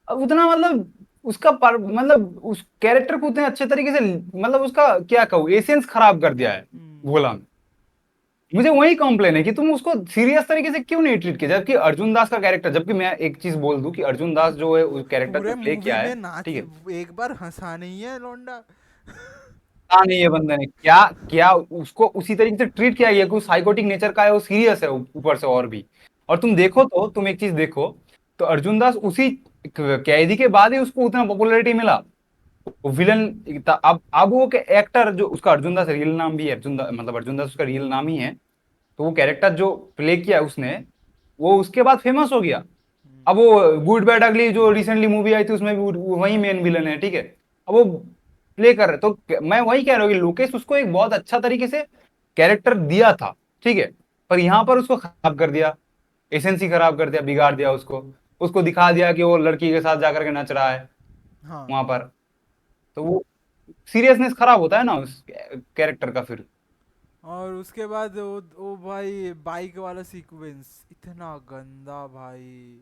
उतना मतलब उसका मतलब उस कैरेक्टर को उतने अच्छे तरीके से, मतलब उसका क्या कहूँ, एसेंस खराब कर दिया है हम्म। भोला में। मुझे वही कॉम्प्लेन है कि तुम उसको सीरियस तरीके से क्यों नहीं ट्रीट किया, जबकि अर्जुन दास का कैरेक्टर, जबकि मैं एक चीज बोल दूं कि अर्जुन दास जो है उस कैरेक्टर जो पूरे प्ले मूवी किया है, में नाच, ठीक है, एक बार हंसा नहीं है लौंडा। कहा नहीं है बंदे ने क्या क्या उसको उसी तरीके से ट्रीट किया गया कि वो साइकोटिक नेचर का है, वो सीरियस है ऊपर से और भी। और तुम देखो तो तुम एक चीज देखो, तो अर्जुन दास उसी कैदी के बाद ही उसको उतना पॉपुलैरिटी मिला। वो विलन, अब वो एक्टर जो उसका, अर्जुन दास रियल नाम भी है, अर्जुन दास मतलब अर्जुन दास उसका रियल नाम ही है। तो वो कैरेक्टर जो प्ले किया उसने, वो उसके बाद फेमस हो गया। अब हम्म। वो गुड बैड अगली जो रिसेंटली मूवी आई थी उसमें भी वही मेन विलन है, ठीक है। अब वो प्ले कर रहे, तो मैं वही कह रहा हूँ कि लोकेश उसको एक बहुत अच्छा तरीके से कैरेक्टर दिया था, ठीक है, पर यहाँ पर उसको खराब कर दिया, एसेंसी खराब कर दिया, बिगाड़ दिया उसको। उसको दिखा दिया कि वो लड़की के साथ जाकर के नच रहा है हाँ। वहां पर। तो वो सीरियसनेस खराब होता है ना उस कैरेक्टर का फिर। और उसके बाद वो भाई बाइक वाला सीक्वेंस इतना गंदा भाई।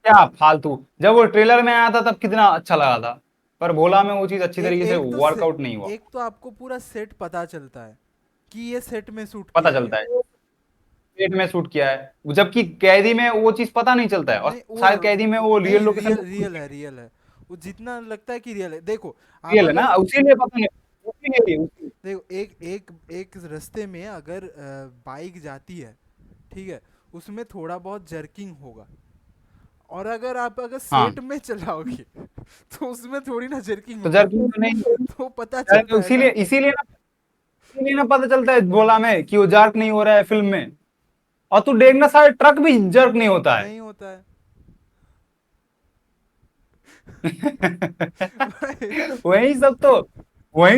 क्या फालतू, जब वो ट्रेलर में आया था तब कितना अच्छा लगा था, पर भोला में वो चीज अच्छी एक तरीके से एक तो वर्कआउट नहीं हुआ। एक तो आपको पूरा सेट पता चलता है कि ये सेट में शूट पता किया गया। चलता है पेट में शूट किया है, जबकि कैदी में वो चीज पता नहीं चलता है, और नहीं वो शायद कैदी में वो रियल नहीं, लोकेशन रियल पे शूट रियल है, रियल है। वो जितना लगता है कि रियल है, देखो आप रियल है ना, अगर, उसीलिए पता नहीं, देखो एक एक एक रास्ते में अगर बाइक जाती है, ठीक है, उसमें थोड़ा बहुत जर्किंग होगा। और अगर हाँ, सेट में चलाओगे तो उसमें थोड़ी ना जर्किंग तो होगा। जर्किंग तो नहीं, तो पता चलता है इसीलिए ना। इसीलिए ना पता चलता है बोला में कि वो जर्क नहीं हो रहा है फिल्म में। और तू देखना सारे ट्रक भी जर्क नहीं होता है। नहीं होता है। भाई, वही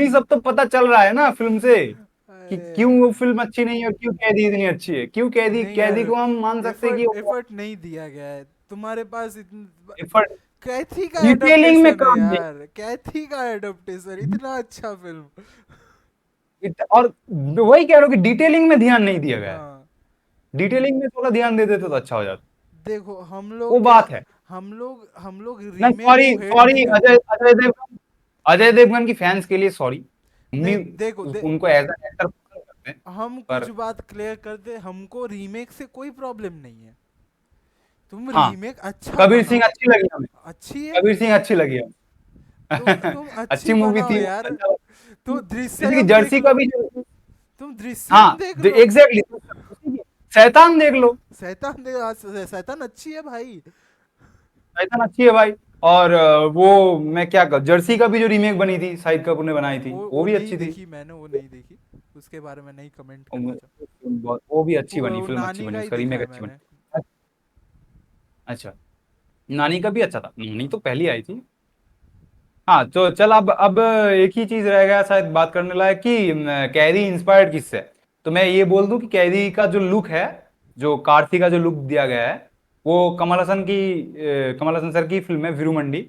सब तो पता चल रहा है ना फिल्म से, कि अरे क्यों वो यार, फिल्म अच्छी नहीं है और क्यों कैदी इतनी अच्छी है, क्यों कैदी नहीं यार, कैदी को हम मान सकते हैं कि एफर्ट वो एफर्ट नहीं दिया गया है तुम्हारे पास एफर्ट, कैथी का डिटेलिंग में एडेप्टेशन है काम नहीं। यार, कैथी का एडेप्टेशन इतना अच्छा फिल्म। और वही कह रहा हूँ कि डिटेलिंग में ध्यान नहीं दिया गया है। हाँ। डिटेलिंग में थोड़ा ध्यान दे देते तो अच्छा हो जाता। देखो हम वो लोग क्या, बात है। हम लोग नहीं, रीमेक सॉरी को हेट नहीं सॉरी, करते। अजय देवगन की फैंस के लिए सॉरी। नहीं मम्मी देखो उनको एज एन एक्टर पसंद करते हैं, हम कुछ पर बात क्लियर कर दे, हमको रीमेक से कोई प्रॉब्लम नहीं है। तुम हाँ, रीमेक अच्छा कबीर सिंह बनाओ। अच्छी लगी हमें। अच्छी है। कबीर सिंह अच्छी लगी तुम हमें। अच्छी अच्छी मूवी बनाओ थी, यार। अच्छा। तो जैसे कि दृश्यम देख जर्सी का लो। भी तुम दृश्यम हाँ, देख लो। एग्जैक्टली, शैतान देख लो। शैतान शैतान अच्छी है भाई। शैतान अच्छी है भाई। और वो मैं क्या कहूँ, जर्सी का भी जो रीमेक बनी थी शाहिद कपूर ने बनाई थी, वो वो भी नहीं अच्छी थी। देखी मैंने, वो नहीं देखी। उसके बारे में नहीं कमेंट और करना चाहता। वो भी अच्छी बनी, वो फिल्म अच्छी नानी बनी, का ही उसका देखा रीमेक है अच्छी मैंने। बनी। अच्छा, नानी का भी अच्छा था, नानी तो पहली आई थी। हाँ, तो चल, अब एक ही चीज रह गया शायद बात करने लायक कि कैदी इंस्पायर्ड किससे। तो मैं ये बोल दूं कि कैदी का जो लुक है, जो कार्ती का जो लुक दिया गया है, वो कमल हसन सर की फिल्म है वीरूमंडी,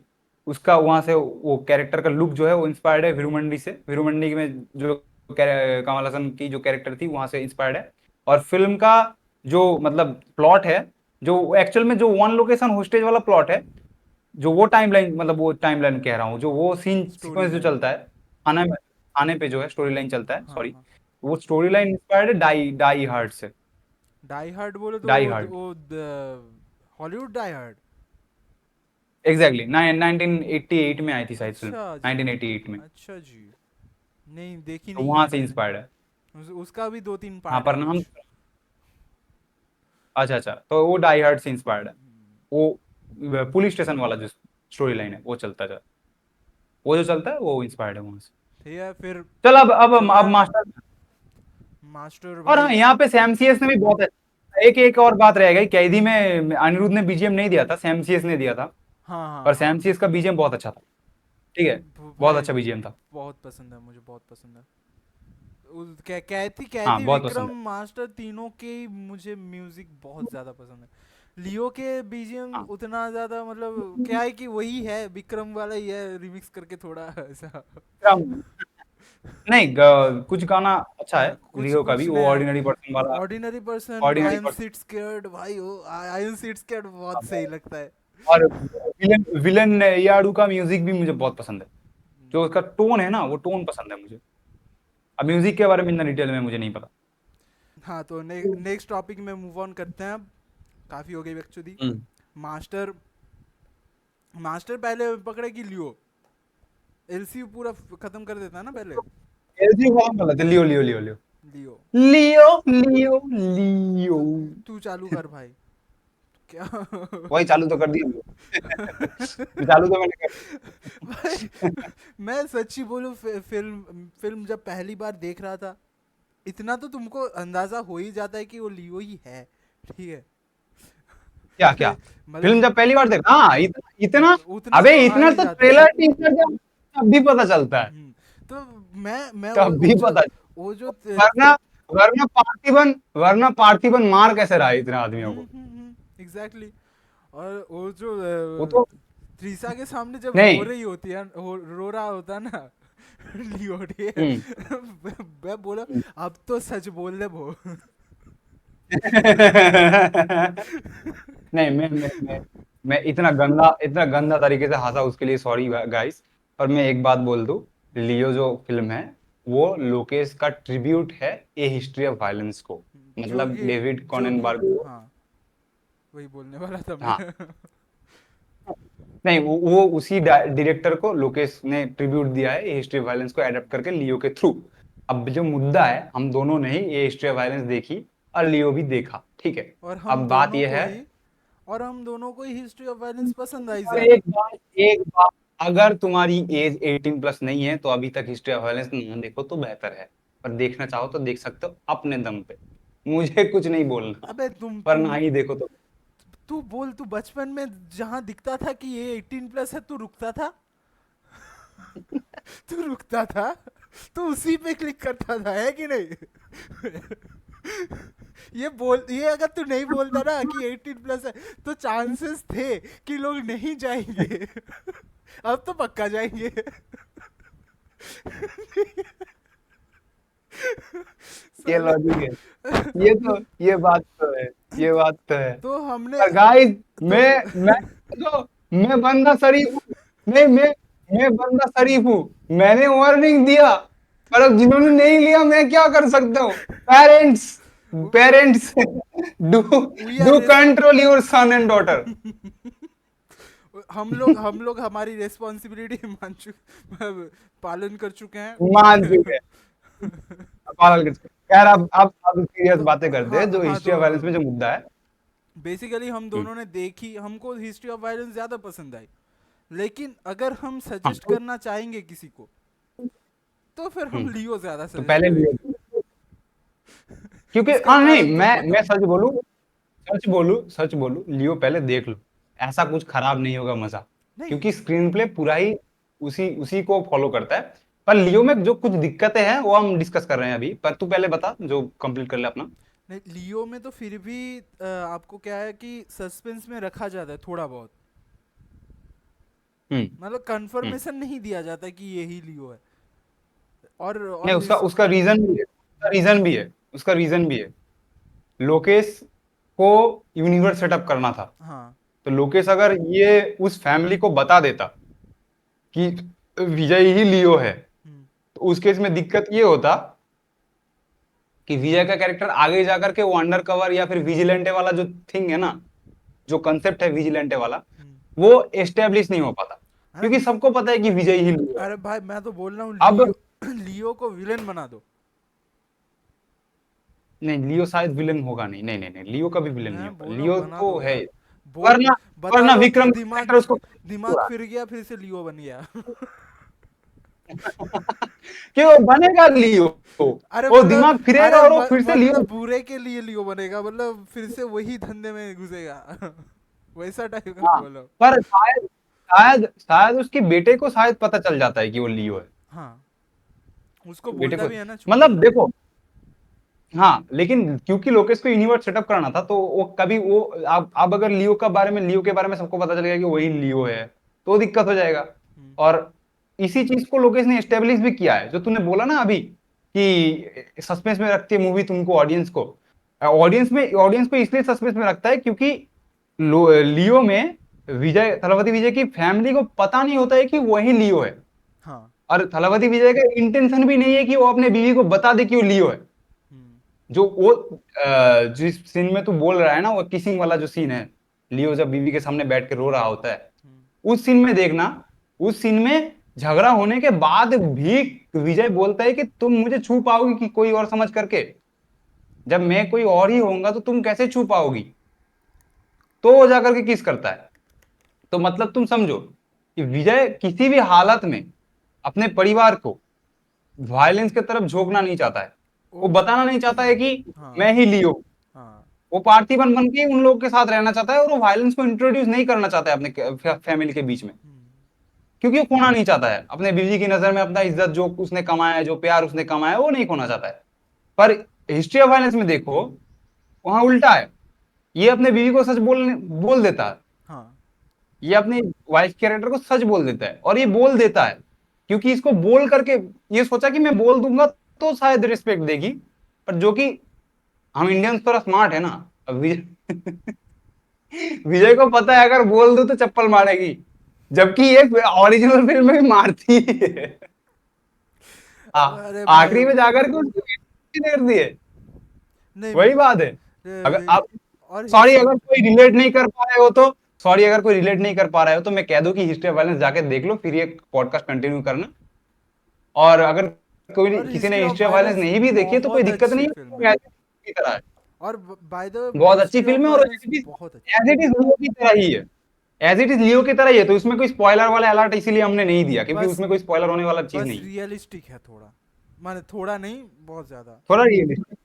उसका वहां से वो कैरेक्टर का लुक जो है वो इंस्पायर्ड है वीरूमंडी से। वीरूमंडी में जो कमल हसन की जो कैरेक्टर थी वहां से इंस्पायर्ड है। और फिल्म का जो मतलब प्लॉट है, जो एक्चुअल में जो वन लोकेशन होस्टेज वाला प्लॉट है, जो वो टाइमलाइन, मतलब वो टाइमलाइन कह रहा हूँ, जो वो सीन स्टोरी सीक्वेंस जो लाइन। चलता है थाने में, थाने पे जो है स्टोरी लाइन चलता है, हाँ सॉरी, हाँ। वो स्टोरी लाइन इंस्पायर्ड है डाई डाई हार्ट से। डाई हार्ड बोले तो डाई हार्ट, वो हॉलीवुड डाई हार्ड। एग्जैक्टली, 1988 में आई थी शायद फिल्म, अच्छा जी। 1988 में। अच्छा जी। नहीं देखी तो नहीं है वहां से मैंने। इंस्पायर्ड है। उसका भी दो तीन हाँ, पार्ट है पर नाम, कुछ। अच्छा अच्छा, तो वो डाई हार्ट से इंस्पायर्ड है। वो पुलिस स्टेशन वाला जो स्टोरी लाइन है वो चलता है, वो जो चलता है वो इंस्पायर्ड है वहां से। ठीक है फिर। चल, अब चलता है मास्टर। मास्टर और हाँ, भाई। यहाँ पे सैम सीएस ने भी बहुत अच्छा, एक एक और बात रह गई, कैदी में अनिरुद्ध ने बीजीएम नहीं दिया था, सैम सीएस ने दिया था। हाँ हाँ और हाँ। सैम सीएस का बीजीएम बहुत अच्छा था, ठीक है, बहुत भाई अच्छा बीजीएम था। बहुत पसंद है, मुझे बहुत पसंद है। कैथी हाँ कैथी बहुत पसंद विक्रम है। मास्टर तीनों के ही मुझे म्यूजिक बहुत ज्यादा पसंद है। लियो के बीजीएम हाँ उतना ज्यादा मतलब क्या है कि वही है, विक्रम वाला ही है रिमिक्स करके थोड़ा ऐसा। नहीं कुछ गाना अच्छा है कुछ लियो का कुछ भी, वो नया। ऑर्डिनरी पर्सन वाला। Ordinary person, I ordinary am person. Sit scared भाई, वो आई एम सिट स्कैर्ड बहुत सही लगता है। और विलन विलन याडू का म्यूजिक भी मुझे बहुत पसंद है। जो उसका टोन है ना, वो टोन पसंद है मुझे। अब म्यूजिक के बारे में इतना डिटेल में मुझे नहीं पता। हाँ तो नेक्स्ट टॉपिक में मूव ऑन करते हैं अब, काफी हो गई एक्चुअली। हम्म। मास्टर, मास्टर पहले पकड़े कि लियो, एलसीयू पूरा खत्म कर देता है ना पहले। एलजी फॉर्म गलत है, लियो लियो लियो लियो लियो। लियो लियो लियो। तो तू चालू कर भाई, क्या वही चालू तो कर दिया। चालू तो मैंने कर भाई दिया। मैं सच्ची बोलूं, फिल्म फिल्म जब पहली बार देख रहा था, इतना तो तुमको अंदाजा हो ही जाता है कि वो लियो ही है, ठीक है। क्या क्या फिल्म मतलब जब पहली बार देखा, हाँ इतना उतना अबे तो आ इतना ही तो जाता है। ट्रेलर टीजर जब तब भी पता चलता है। तो मैं तब भी पता वो जो वरना वरना पार्थिबन मार कैसे रहा है इतने आदमियों को। एग्जैक्टली। और वो जो वो तो त्रिसा के सामने जब रो नहीं। रही होती है, रो रहा होता है ना लियो, ठीक है। हम्म। मैं बोला अब तो सच बोल दे वो। नहीं मैं इतना गंदा तरीके से हंसा उसके लिए सॉरी गाइस। पर मैं एक बात बोल दूं, लियो जो फिल्म है वो लोकेश का ट्रिब्यूट है ए हिस्ट्री ऑफ वायलेंस को। जो मतलब कि डेविड जो कि कॉननबर्ग को। हाँ, वही बोलने वाला था मैं। हाँ नहीं वो उसी डायरेक्टर को लोकेश ने ट्रिब्यूट दिया है ए हिस्ट्री ऑफ वायलेंस को एडेप्ट करके लियो के थ्रू। अब जो मुद्दा है, हम दोनों ने ही ए हिस्ट्री ऑफ वायलेंस देखी और लियो भी देखा, ठीक है। और हम अब बात दोनों यह को है, ही और हम दोनों को ही हिस्ट्री ऑफ वायलेंस पसंद आई और ज्यादा। एक बात, अगर तुम्हारी एज 18 प्लस नहीं है तो अभी तक हिस्ट्री ऑफ वायलेंस ना देखो तो बेहतर है। पर देखना चाहो तो देख सकते हो अपने दम पे, मुझे कुछ नहीं बोलना। अबे पर ना ही देखो तो। तू बोल, तू बचपन में जहां दिखता था कि ये 18 प्लस है, तू रुकता था? तू रुकता था? तू उसी पे क्लिक करता था, है कि नहीं? ये अगर तू नहीं बोलता ना कि 18 प्लस है, तो चांसेस थे कि लोग नहीं जाएंगे। अब तो पक्का जाएंगे। ये साले। लॉजिक है। ये बात तो है, ये बात तो है। तो हमने पर गाइस तो मैं बंदा शरीफ हूँ। नहीं मैं बंदा शरीफ हूँ। मैंने वार्निंग दिया, पर अब जिन्होंने नहीं लिया मैं क्या कर सकता हूँ। Parents parents do we are do control your son and daughter. हम लोग हमारी रेस्पॉन्सिबिलिटी मान चुके, पालन कर चुके मान चुके हैं। हैं। पागल कर चुके हैं। यार अब सीरियस तो बातें करते हाँ हैं, जो हाँ, हिस्ट्री तो ऑफ वायलेंस में जो मुद्दा है। बेसिकली हम हम्म, दोनों ने देखी, हमको हिस्ट्री ऑफ वायलेंस ज़्यादा पसंद आई। लेकिन अगर हम हाँ सजेस्ट करना चाहेंगे किसी को, तो फिर हम हम्म, लियो ज़्यादा तो सजेस्ट पहले करेंगे। क्योंकि उसका हाँ नहीं कारण तुम मैं बताओ। सच बोलूं लियो पहले देख लो। ऐसा कुछ खराब नहीं होगा मजा। नहीं। क्योंकि स्क्रीन प्ले पूरा ही उसी उसी को फॉलो करता है। पर लियो में जो कुछ दिक्कतें हैं वो हम डिस्कस कर रहे हैं अभी, पर तू पहले बता जो कंप्लीट कर ले अपना। नहीं, लियो में तो फिर भी आपको क्या है कि सस्पेंस में रखा जाता है थोड़ा बहुत। हम्म मतलब हम्म। कंफर्मेशन नहीं दिया जाता कि यही लियो है। और नहीं उसका उसका रीजन भी है, उसका रीजन भी है। लोकेश को यूनिवर्स सेटअप करना था। हाँ। तो लोकेश अगर ये उस फैमिली को बता देता कि विजय ही लियो है, हम्म। तो उस केस में दिक्कत ये होता कि विजय का कैरेक्टर आगे जाकर के वो अंडर कवर या फिर विजिलेंटे वाला जो थिंग है ना, जो कंसेप्ट है विजिलेंटे वाला, हम्म। वो एस्टेब्लिश नहीं हो पाता। अरे क्योंकि सबको पता है कि विजय ही लियो है। अरे भाई, मैं तो बोल रहा हूँ अब लियो लियो को विलेन बना दो। नहीं, लियो शायद विलन होगा नहीं, नहीं नहीं नहीं, लियो का भी विलन नहीं मैं होगा, बोल रहा हूँ लियो बना तो दो है। यार। बोल, वरना बता वरना दो कि विक्रम का दिमाग कैरेक्टर उसको दिमाग फिर गया, फिर से लियो बन गया। क्यों बनेगा लियो। अरे वो मतलब दिमाग फिरेगा अरे और वो फिर से लियो। मतलब बुरे के लिए लियो बनेगा, मतलब फिर से वही धंधे में घुसेगा। वैसा टाइप का हाँ बोलो। पर शायद शायद शायद उसके बेटे को शायद पता चल जाता है कि वो लियो है। हाँ, उसको बेटे बोलता को भी है ना छोटे मतलब में। देखो, हाँ लेकिन क्योंकि लोकेश को यूनिवर्स सेटअप करना था, तो वो कभी वो अब अगर लियो के बारे में सबको पता चल गया कि वही लियो है, तो दिक्कत हो जाएगा। हम्म, और इसी चीज को लोकेश ने एस्टेब्लिश भी किया है, जो तूने बोला ना अभी कि सस्पेंस में रखती है मूवी तुमको, ऑडियंस को। ऑडियंस को इसलिए सस्पेंस में रखता है क्योंकि लियो में थलपति विजय की फैमिली को पता नहीं होता है कि वही लियो है। हाँ। और थलपति विजय का इंटेंशन भी नहीं है कि वो अपने बीवी को बता दे कि वो लियो है। हम्म, जो वो जिस सीन में तू बोल रहा है ना, वो किसिंग वाला जो सीन है, लियो जब बीवी के सामने बैठ के रो रहा होता है, हम्म, उस सीन में देखना, उस सीन में झगड़ा होने के बाद भी विजय बोलता है कि तुम मुझे छू पाओगी कि कोई और समझ करके, जब मैं कोई और ही होऊंगा तो तुम कैसे छू पाओगी। तो वो जाकर के किस करता है। तो मतलब तुम समझो कि विजय किसी भी हालत में अपने परिवार को वायलेंस की तरफ झोंकना नहीं चाहता है। वो वो बताना नहीं चाहता है कि हाँ, मैं ही लियो। हाँ। वो पार्थिवन बन के उन लोगों के साथ रहना चाहता है, और वो वायलेंस को इंट्रोड्यूस नहीं करना चाहता है अपने फैमिली के बीच में, हम्म, क्योंकि वो खोना नहीं चाहता है अपने बीवी की नजर में अपना इज्जत, जो उसने कमाया है, जो प्यार उसने कमाया है, वो नहीं खोना चाहता है। पर हिस्ट्री ऑफ वायलेंस में देखो, वहां उल्टा है। ये अपने बीवी को सच बोल देता है। हाँ, ये अपनी वाइफ कैरेक्टर को सच बोल देता है, और ये बोल देता है क्योंकि इसको बोल करके ये सोचा कि मैं बोल दूंगा तो शायद रिस्पेक्ट देगी। पर जो कि हम इंडियंस थोड़ा स्मार्ट है ना। अब विजय को पता है अगर बोल दो तो चप्पल मारेगी, जबकि ये ओरिजिनल फिल्म में भी मारती है। अरे भाई आखिरी में जाकर के उसको देर दिए। नहीं। वही बात है। अगर आप और सॉरी अगर कोई रिलेट नहीं कर पा रहे हो तो सॉरी अगर कोई रिलेट नहीं कर पा रहे हो तो मैं कह दूं कि हिस्ट्री ऑफ वायलेंस जाके देख लो, फिर ये पॉडकास्ट कंटिन्यू करना। और अगर कोई और किसी हिस्ट्री ने of history of violence violence नहीं भी देखी है तो कोई बहुत दिक्कत अच्छी नहीं फिल्म है। है, की तरह है। और बाय द बहुत अच्छी हिस्ट्री ऑफ फिल्म है, और वायलेंस बहुत अच्छी एज है। इट इज लियो की तरह ही है। एज इट इज लियो की तरह ही है, तो इसमें कोई स्पॉइलर वाला अलर्ट इसीलिए हमने नहीं दिया क्योंकि बस उसमें कोई स्पॉइलर होने वाला चीज बस नहीं है। रियलिस्टिक है थोड़ा, माने थोड़ा नहीं, बहुत ज्यादा। थोड़ा रियलिस्टिक,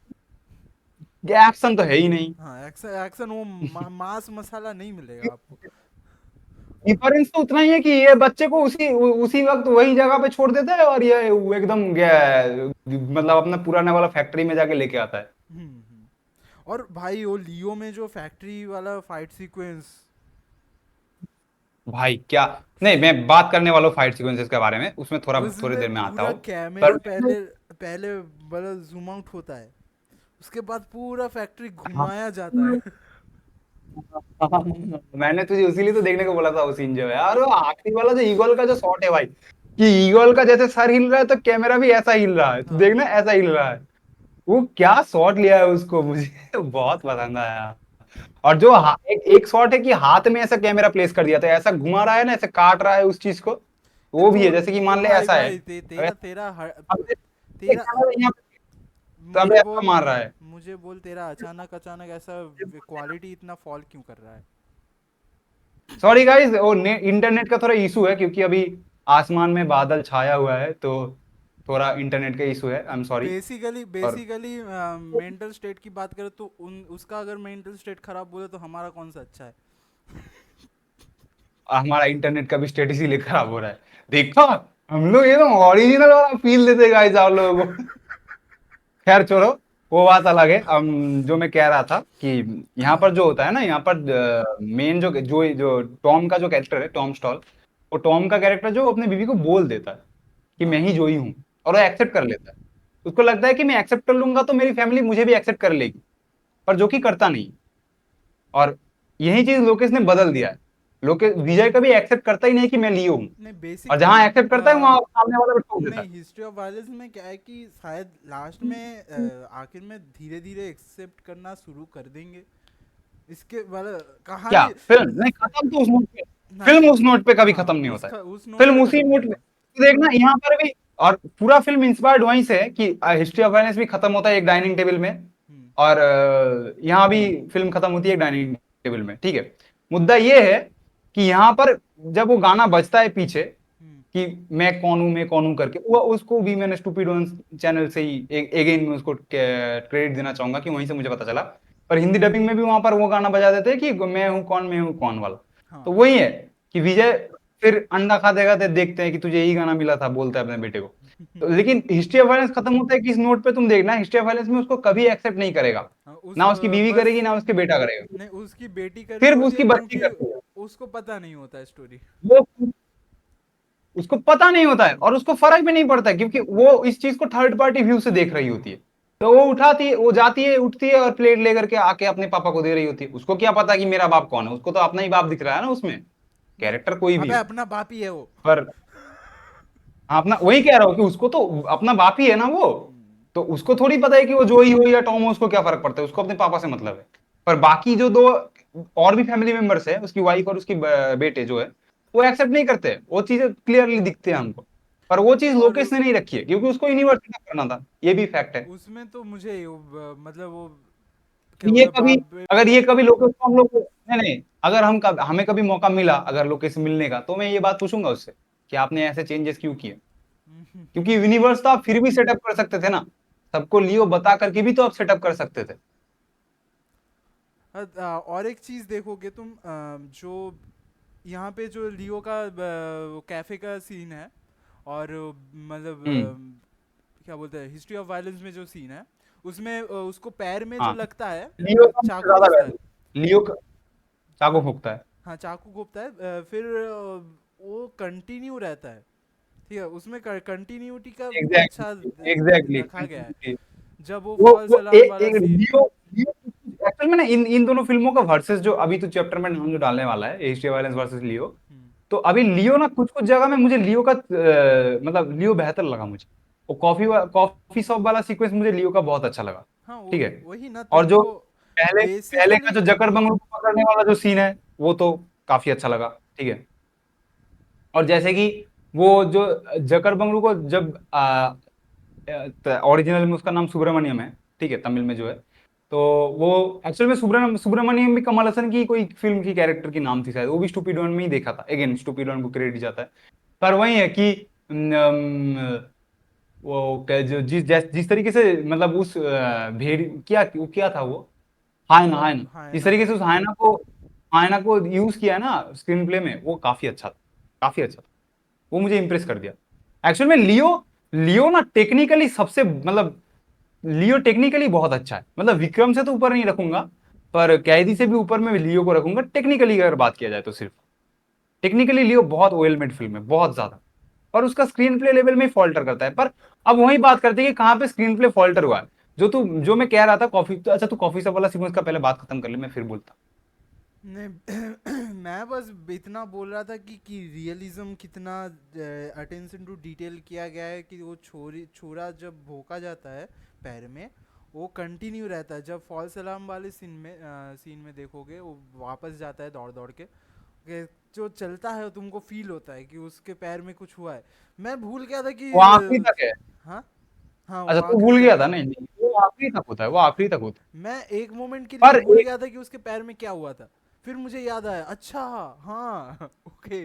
एक्शन तो है ही नहीं। हाँ, एक्शन एक्शन वो मांस मसाला नहीं मिलेगा आपको। डिफरेंस तो उतना ही है कि ये बच्चे को उसी वक्त वही जगह पे छोड़ देता है, और ये वो एकदम मतलब अपना पुराने वाला फैक्ट्री में जाके लेके आता है। और भाई वो लियो में जो फैक्ट्री वाला फाइट सीक्वेंस, भाई क्या, नहीं मैं बात करने वाला हूँ फाइट सीक्वेंसेस के बारे में, उसमें थोड़ी उसमें देर में आता पूरा हूँ। पर कैमरा पहले पहले मतलब जूम आउट होता है, उसके बाद पूरा फैक्ट्री हाँ, घुमाया जाता है। मैंने तुझे उसीलिए तो देखने को बोला था वो सीन जो है यार, वो आखिरी वाला जो ईगल का जो शॉट है भाई, कि ईगल का जैसे सर हिल रहा है तो कैमरा भी ऐसा हिल रहा है, तो हाँ, देखना ऐसा हिल रहा है। वो क्या शॉट लिया है उसको, मुझे बहुत पसंद आया। और जो एक शॉट है कि हाथ में ऐसा कैमरा प्लेस कर दिया था, ऐसा घुमा रहा है ना, ऐसे काट रहा है उस चीज को, नहीं वो भी है थोड़ा जैसे कि मान ले भाई ऐसा है। भाई अब तेरा तेरा अब तेरा यहाँ पे तो अब मुझे ऐसा बोल मार रहा है। मुझे बोल तेरा अचानक अचानक ऐसा क्वालिटी इतना फॉल क्यों कर रहा है। सॉरी गाइस, वो इंटरनेट का थोड़ा इशू है क्योंकि अभी आसमान में बादल छाया हुआ है, तो थोड़ा इंटरनेट का इशू है, आई एम सॉरी। बेसिकली और बेसिकली मेंटल स्टेट की बात करें तो उन उसका अगर मेंटल स्टेट खराब बोले तो हमारा कौन सा अच्छा है। हमारा इंटरनेट का भी स्टेटस ही खराब हो रहा है, देखा। हम लोग एकदम ओरिजिनल वाला फील देते गाइस आप लोगों को। खैर छोड़ो, वो बात अलग है। जो मैं कह रहा था कि यहाँ पर जो होता है ना, यहाँ पर मेन जो जो जो टॉम का जो कैरेक्टर है, टॉम स्टॉल, वो टॉम का कैरेक्टर जो अपने बीवी को बोल देता है कि मैं हाँ, ही जोई हूँ, और वो एक्सेप्ट कर लेता है। उसको लगता है कि मैं एक्सेप्ट कर लूंगा तो मेरी फैमिली मुझे भी एक्सेप्ट कर लेगी, पर जो कि करता नहीं। और यही चीज लोकेश ने बदल दिया है। लोकेश विजय कभी एक्सेप्ट करता ही नहीं कि मैं लियो हूँ, नहीं और बेसिकली जहां एक्सेप्ट करता है वहां सामने वाला को ठोक देता नहीं, है। हिस्ट्री ऑफ वायलेंस में क्या है कि शायद लास्ट में आखिर में धीरे धीरे एक्सेप्ट करना शुरू कर देंगे इसके वाला क्या कहानी। फिल्म नहीं खत्म तो उस नोट पे, हाँ, फिल्म उस नोट पे कभी हाँ, खत्म नहीं होता है। उस नोट पे फिल्म उसी खत्म नहीं नोट पे होगा। तो देखना यहाँ पर भी। और पूरा फिल्म इंस्पायर्ड वहीं से है कि हिस्ट्री ऑफ वायलेंस भी खत्म होता है एक डाइनिंग टेबल में, हम्म, और यहाँ भी फिल्म खत्म होती है एक डाइनिंग टेबल में, ठीक है। मुद्दा ये है कि यहाँ पर जब वो गाना बजता है पीछे हम्म, कि मैं कौन हूं करके, वो उसको भी मैंने स्टूपिड वंस चैनल से ही अगेन मैं उसको क्रेडिट देना चाहूंगा कि वहीं से मुझे पता चला। पर हिंदी डबिंग में भी वहां पर वो गाना बजा देते हैं कि मैं हूं कौन वाला। तो हाँ, वही है कि विजय फिर अंडा खाते खाते देखते हैं कि तुझे यही गाना मिला था, बोलता है अपने बेटे को। तो लेकिन हिस्ट्री ऑफ वायलेंस खत्म होता है कि इस नोट पे, तुम देखना हिस्ट्री ऑफ वायलेंस में उसको कभी एक्सेप्ट नहीं करेगा, हाँ, उस ना उसकी बीवी बस करेगी ना उसके बेटा करेगा, नहीं, उसकी बेटी कर रही फिर होती उसकी है बच्ची क्योंकि करती है। उसको पता नहीं होता है स्टोरी। वो उसको पता नहीं होता है और उसको फर्क भी नहीं पड़ता है, क्योंकि वो इस चीज को थर्ड पार्टी व्यू से देख रही होती है। तो वो उठाती है, वो जाती है, उठती है और प्लेट लेकर के आके अपने पापा को दे रही होती है। उसको क्या पता कि मेरा बाप कौन है, उसको तो अपना ही बाप दिख रहा है ना उसमें, नहीं, कैरेक्टर कोई भी अबे हो। अपना बाप ही है वो। पर हाँ, अपना वही कह रहा हूँ कि उसको तो अपना बाप ही है ना वो। हम्म। तो उसको थोड़ी पता है कि वो जोई हो या टॉम हो, उसको क्या फर्क पड़ता है, उसको अपने पापा से मतलब है। पर बाकी जो दो और भी फैमिली मेंबर्स है, उसकी वाइफ और उसकी बेटे जो है, वो एक्सेप्ट नहीं करते, वो चीजें क्लियरली दिखते हैं हमको। पर वो चीज और लोकेश ने नहीं रखी है, क्योंकि उसको यूनिवर्सिटी करना था, ये भी फैक्ट है। उसमें तो मुझे मतलब वो क्या ये बोलते हैं, कभी, बाप अगर वो ये कभी लोकेश को हम लोग, नहीं नहीं, अगर हमें कभी मौका मिला अगर लोकेश से मिलने का, तो मैं ये बात पूछूंगा उससे कि आपने ऐसे चेंजेस क्यों किए। क्योंकि यूनिवर्स तो आप फिर भी सेटअप कर सकते थे ना, सबको लियो बता करके भी तो आप सेटअप कर सकते थे। और एक चीज देखोगे तुम, जो यहाँ पे जो लियो का कैफे का सीन है, और मतलब हम्म। क्या बोलते हैं, हिस्ट्री ऑफ वायलेंस में जो सीन है, उसमें उसको पैर में जो हाँ, लगता है, लियो का मुझे चाकू ज्यादा घुसता है। वैल्यू, लियो का चाकू फूकता है। हाँ, चाकू घुसता है, फिर वो कंटिन्यू रहता है। ठीक है, उसमें कंटिन्यूटी का अच्छा एग्जैक्टली रखा गया है। एग्जैक्टली। जब वो फॉल्स वो अलार्म वाला एक सीन। लियो, एक्चुअल में ना इन इन दोनों फिल्मों का वर्सेस जो अभी तो चैप्टर में नाम जो डालने वाला है, एशिया वायलेंस वर्सेस लियो। तो अभी लियो ना कुछ कुछ जगह में मुझे लियो का मतलब लियो बेहतर लगा मुझे। वो कॉफी शॉप वाला सीक्वेंस मुझे लियो का बहुत अच्छा लगा। हाँ, ठीक है। वही ना और जो तुमको पहले पहले का बेसिकली। जो जकर बंगलू को पकड़ने वाला जो सीन है, वो तो काफी अच्छा लगा। ठीक है। और जैसे कि वो जो जकर बंगलू को जब ओरिजिनल में उसका नाम सुब्रमण्यम है, ठीक है, तमिल में जो है, तो वो एक्चुअल में सुब्रमण्यम भी कमल हसन की कोई फिल्म की कैरेक्टर की नाम थी शायद, वो भी स्टूपिड वन में ही देखा था, अगेन स्टूपिड वन को क्रेडिट जाता है। पर वही है कि वो जो जिस तरीके से मतलब उस भेड़, क्या था वो, हायना हायना, हाँ, है जिस ना। तरीके से उस हायना को यूज किया है ना स्क्रीन प्ले में, वो काफी अच्छा था, काफी अच्छा था। वो मुझे इंप्रेस कर दिया। एक्चुअल में लियो, लियो ना टेक्निकली सबसे मतलब, लियो टेक्निकली बहुत अच्छा है, मतलब विक्रम से तो ऊपर नहीं रखूंगा, पर कैदी से भी ऊपर में लियो को रखूंगा टेक्निकली, अगर बात किया जाए तो सिर्फ टेक्निकली लियो बहुत वेल मेड फिल्म है, बहुत ज्यादा। और उसका स्क्रीन प्ले लेवल में फॉल्टर करता है। पर अब वही बात करते हैं कि कहाँ पे स्क्रीन प्ले फॉल्टर हुआ है। जो मैं कह रहा था कॉफी, तो अच्छा तू कॉफी सब वाला सीक्वेंस का पहले बात खत्म कर ले, मैं फिर बोलता। नहीं, मैं बस इतना बोल रहा था कि रियलिज्म कितना अटेंशन टू डिटेल किया गया है, कि वो छोरा जब भोंका जाता है पैर में, वो कंटिन्यू रहता है। जब फॉल्स अलार्म वाले सीन में देखोगे, वो वापस जाता है दौड़ दौड़ के जो चलता है, तुमको फील होता है कि उसके पैर में कुछ हुआ है। मैं भूल गया था कि वो आखिरी तक है। हाँ, हाँ, वो अच्छा तू आखिरी भूल गया तक था, है। नहीं नहीं, वो आखिरी तक होता है, वो आखिरी तक होता है। मैं एक मोमेंट के लिए पर भूल एक गया था कि उसके पैर में क्या हुआ था, फिर मुझे याद आया, अच्छा, हाँ, ओके।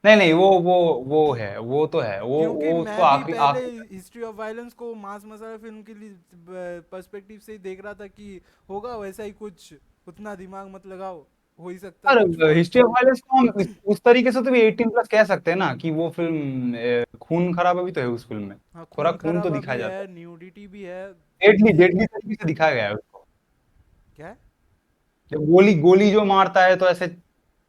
नहीं नहीं, वो है, वो तो है, क्योंकि वो उसको मैं भी आखिरी पहले आखिरी तक। हिस्ट्री ऑफ वायलेंस को मास मसाला फिल्म के लिए पर्सपेक्टिव से ही देख रहा था, कि होगा वैसा ही कुछ, उतना दिमाग मत लगाओ, हो ही सकता है कुछ पर फॉल्स। हिस्ट्री ऑफ वायलेंस को हम उस तरीके से तो भी 18 प्लस कह सकते हैं ना, कि वो फिल्म खून खराबा भी तो है उस फिल्म में, हाँ, थोड़ा खून खून तो खराबा दिखाया भी जाता है, है, न्यूडिटी भी है। डेडली ये डेडली तरीके से दिखाया गया है उसको। क्या है? जब गोली गोली जो मारता है तो ऐसे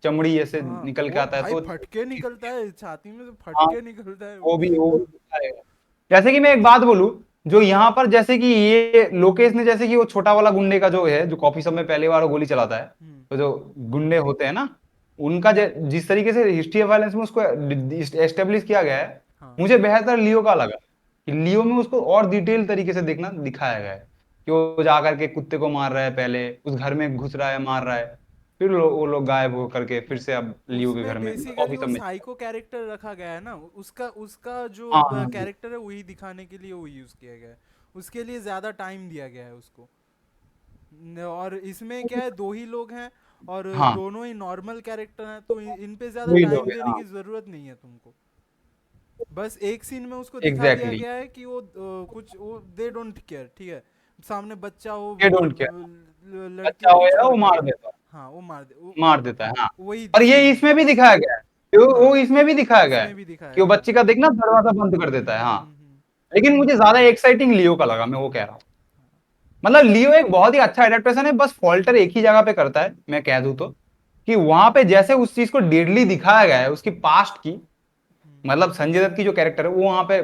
चमड़ी ऐसे हाँ, निकल के वो आता है, भाई तो फटके निकलता है छाती में से, हाँ, फटके निकलता है वो। वो भी दिखाया गया है। जैसे कि मैं एक बात बोलूं, जो यहाँ पर जैसे कि ये लोकेश ने, जैसे कि वो छोटा वाला गुंडे का जो है, जो कॉफी शॉप में पहले बार वो गोली चलाता है, हम्म। तो जो गुंडे होते हैं ना, उनका जिस तरीके से हिस्ट्री ऑफ वायलेंस में उसको एस्टेब्लिश किया गया है, हाँ, मुझे बेहतर लियो का लगा। कि लियो में उसको और डिटेल तरीके से देखना दिखाया गया है, कि वो जाकर के कुत्ते को मार रहा है, पहले उस घर में घुस रहा है, मार रहा है, फिर वो लोग गायब हो करके फिर से अब लियो के घर उसमें में बेसिकली कॉफी वो शॉप में। साइको कैरेक्टर रखा गया है ना, उसका उसका जो हाँ हाँ कैरेक्टर है वही दिखाने के लिए वो यूज किया गया है। उसके लिए ज्यादा टाइम दिया गया है उसको। और इसमें क्या है, दो ही लोग हैं, और हाँ, दोनों ही नॉर्मल कैरेक्टर हैं, तो इन पे ज्यादा वही लोग टाइम हैं, देने हाँ, की जरूरत नहीं है तुमको। बस एक सीन में उसको दिखा दिया एग्जैक्टली। गया है कि वो कुछ वो दे डोंट केयर, ठीक है, सामने बच्चा हो, ये डोंट केयर, लड़के अच्छा हो, हो कुछ या वो फर्क नहीं मार पड़ता। देता है, हाँ, वो मार दे, मार देता है, हाँ। वही और ये सीन। इसमें भी दिखाया गया है, वो हाँ, इसमें भी दिखाया गया इसमें है भी कि दिखाया वो गया बच्चे है। का देखना दरवाजा बंद कर देता है, हाँ। हम्म। लेकिन मुझे ज्यादा एक्साइटिंग लियो का लगा, मैं वो कह रहा हूँ। मतलब लियो एक बहुत ही अच्छा एडेप्टेशन है, बस फॉल्टर एक ही जगह पे करता है, मैं कह दूं तो, कि वहां पे जैसे उस चीज को डेडली दिखाया गया है उसकी पास्ट की, हम्म। मतलब संजय दत्त की जो कैरेक्टर है वो वहां पे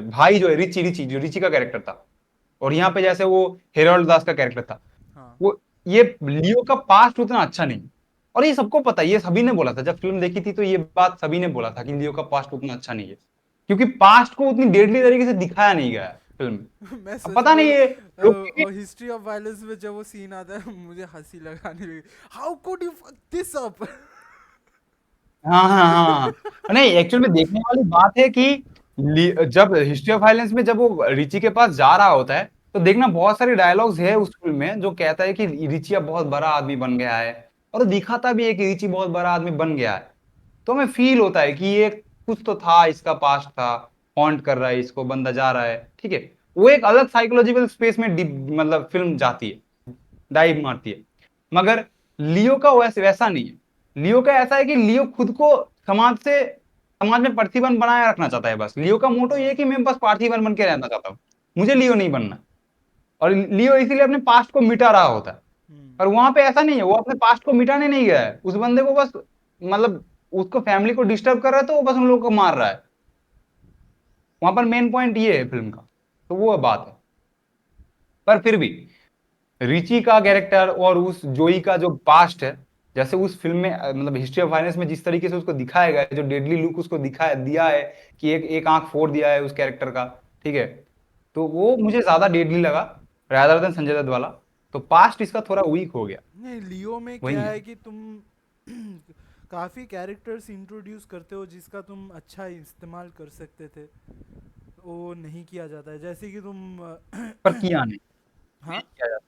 भाई जो है रिची रिची जो रिची का कैरेक्टर था, और यहाँ पे जैसे वो हेरोल्ड दास का कैरेक्टर था, हाँ। वो ये लियो का पास्ट उतना अच्छा नहीं। और ये सबको पता है, ये सभी ने बोला था जब फिल्म देखी थी, तो ये बात सभी ने बोला था कि लियो का पास्ट उतना अच्छा नहीं है, क्योंकि पास्ट को उतनी डेडली तरीके से दिखाया नहीं गया है फिल्म में। मैं अब सच पता नहीं बोल, ये लोग हिस्ट्री ऑफ वायलेंस में जब वो सीन आता है मुझे हंसी लगाने लगी। How could you fuck this up. हाँ हाँ हाँ हाँ। नहीं, एक्चुअल में देखने वाली बात है कि जब हिस्ट्री ऑफ वायलेंस में जब वो रिची के पास जा रहा होता है, तो देखना बहुत सारे डायलॉग्स है उस फिल्म में जो कहता है कि रिची अब बहुत बड़ा आदमी बन गया है, और वो दिखाता भी है कि रिची बहुत बड़ा आदमी बन गया है। तो हमें फील होता है कि ये कुछ तो था, इसका पास्ट था, हॉन्ट कर रहा है इसको, बंदा जा रहा है, ठीक है। वो एक अलग साइकोलॉजिकल स्पेस में मतलब फिल्म जाती है, डाइव मारती है। मगर लियो का वैसे वैसा नहीं है। लियो का ऐसा है कि लियो खुद को समाज में पार्थिवन बनाए रखना चाहता है, बस लियो का मोटो ये है हाँ। कि मैं बस पार्थिवन बन के रहना चाहता हूँ, मुझे लियो नहीं बनना। और लियो इसीलिए अपने पास्ट को मिटा रहा होता है। हम्म। और वहां पे ऐसा नहीं है, वो अपने पास्ट को मिटाने नहीं गया है, उस बंदे को बस, मतलब उसको फैमिली को डिस्टर्ब कर रहा है तो वो बस उन लोगों को मार रहा है। वहां पर मेन पॉइंट ये है फिल्म का, तो वो बात है। पर फिर भी रिची का कैरेक्टर और उस जोई का जो पास्ट है, जैसे उस फिल्म में मतलब हिस्ट्री ऑफ वायलेंस में जिस तरीके से उसको दिखाया गया है, जो डेडली लुक उसको दिखाया दिया है, कि एक एक आंख फोड़ दिया है उस कैरेक्टर का, ठीक है, तो वो मुझे ज्यादा डेडली लगा रादर देन संजय दत्त वाला। तो पास्ट इसका थोड़ा वीक हो गया। नहीं, लियो में वही क्या है। है कि तुम काफ़ी कैरेक्टर्स इंट्रोड्यूस करते हो जिसका तुम अच्छा इस्तेमाल कर सकते थे, वो नहीं किया जाता है। जैसे कि तुम पर किया नहीं, हाँ। नहीं किया जाता,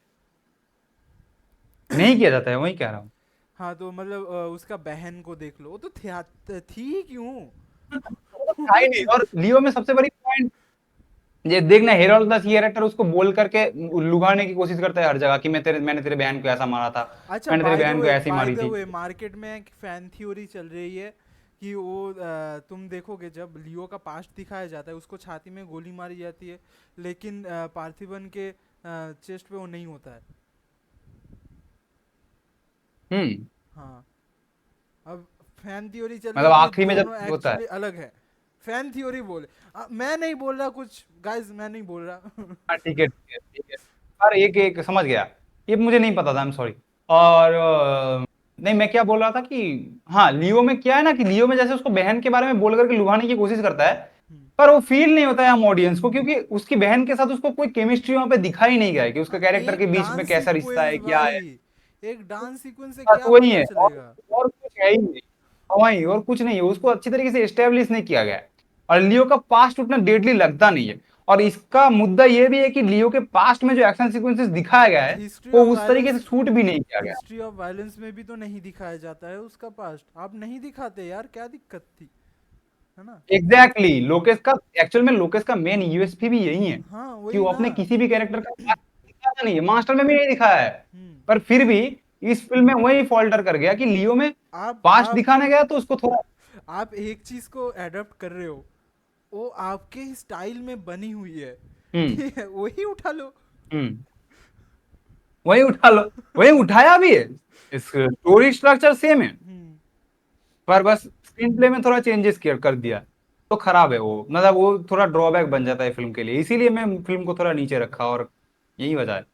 नहीं किया जाता है, वही कह रहा हूँ। हाँ, तो मतलब उसका बहन को देख लो, वो तो थी क्यों। वो था ही नहीं। और लियो में सबसे बड़ी पॉइंट, ये देखना हेरोल्ड द कैरेक्टर उसको बोल करके लुभाने की कोशिश करता है हर जगह कि मैंने तेरे बहन को ऐसा मारा था, अच्छा, मैंने तेरे बहन को ऐसी बाय मारी द थी। वे मार्केट में एक फैन थ्योरी चल रही है कि वो तुम देखोगे जब लियो का पास्ट दिखाया जाता है उसको छाती में गोली मारी जाती है, लेकिन पार्थिवन के चेस्ट पे वो नहीं होता है। हम्म। हाँ। अब फैन थ्योरी चल रही मतलब है कि आखिरी में जब दोनों होता है। एक्चुअली अलग है। फैन थ्योरी बोले, मैं नहीं बोल रहा कुछ गाइस, मैं नहीं बोल रहा। हाँ ठीक है ठीक है ठीक है। पर एक एक समझ गया, ये मुझे नहीं पता था, आई एम सॉरी। और नहीं, मैं क्या बोल रहा था कि हाँ, लियो में क्या है ना कि लियो में जैसे उसको बहन के बारे में बोल करके लुभाने की कोशिश करता है, हम्म। पर वो फील नहीं होता है हम ऑडियंस को, क्योंकि उसकी बहन के साथ उसको कोई केमिस्ट्री वहां पे दिखाई नहीं गया है कि उसका कैरेक्टर के एक बीच में डांस कैसा रिश्ता सीक्वेंस है, क्या भाई, है। एक डांस सीक्वेंस से बस क्या वही पता है, चलेगा। और कुछ है ही नहीं। हाँ, वही, और कुछ नहीं है, उसको अच्छी तरीके से एस्टेब्लिश नहीं किया गया है। और लियो का पास्ट उतना डेडली लगता नहीं है। और इसका मुद्दा ये भी है कि लियो के पास्ट में जो एक्शन सीक्वेंसेस दिखाया गया है, हिस्ट्री वो ऑफ उस तरीके वायलेंस, से शूट भी नहीं किया गया। हिस्ट्री ऑफ वायलेंस में भी तो नहीं दिखाया जाता है उसका पास्ट। आप नहीं दिखाते यार, क्या दिक्कत थी, है ना। एग्जैक्टली exactly, लोकेश का, एक्चुअल में लोकेश का मेन यूएसपी भी यही है हाँ कि वही वो ना। अपने किसी भी कैरेक्टर का past दिखाता नहीं है, मास्टर में भी नहीं दिखाया है। हम्म। पर फिर भी इस फिल्म में वही फॉल्टर कर गया कि लियो में आप पास्ट आप दिखाने गया तो उसको थोड़ा। आप एक चीज को अडॉप्ट कर रहे हो, वो आपके स्टाइल में बनी हुई है, हम्म। ठीक है, वही उठा लो। हम्म। वही उठा लो, वही उठाया भी है, इस स्टोरी स्ट्रक्चर सेम है, हम्म। पर बस स्क्रीन प्ले में थोड़ा चेंजेस कर दिया, तो खराब है वो, मतलब वो थोड़ा ड्रॉबैक बन जाता है फिल्म के लिए, इसीलिए मैं फिल्म को थोड़ा नीचे रखा, और यही वजह है।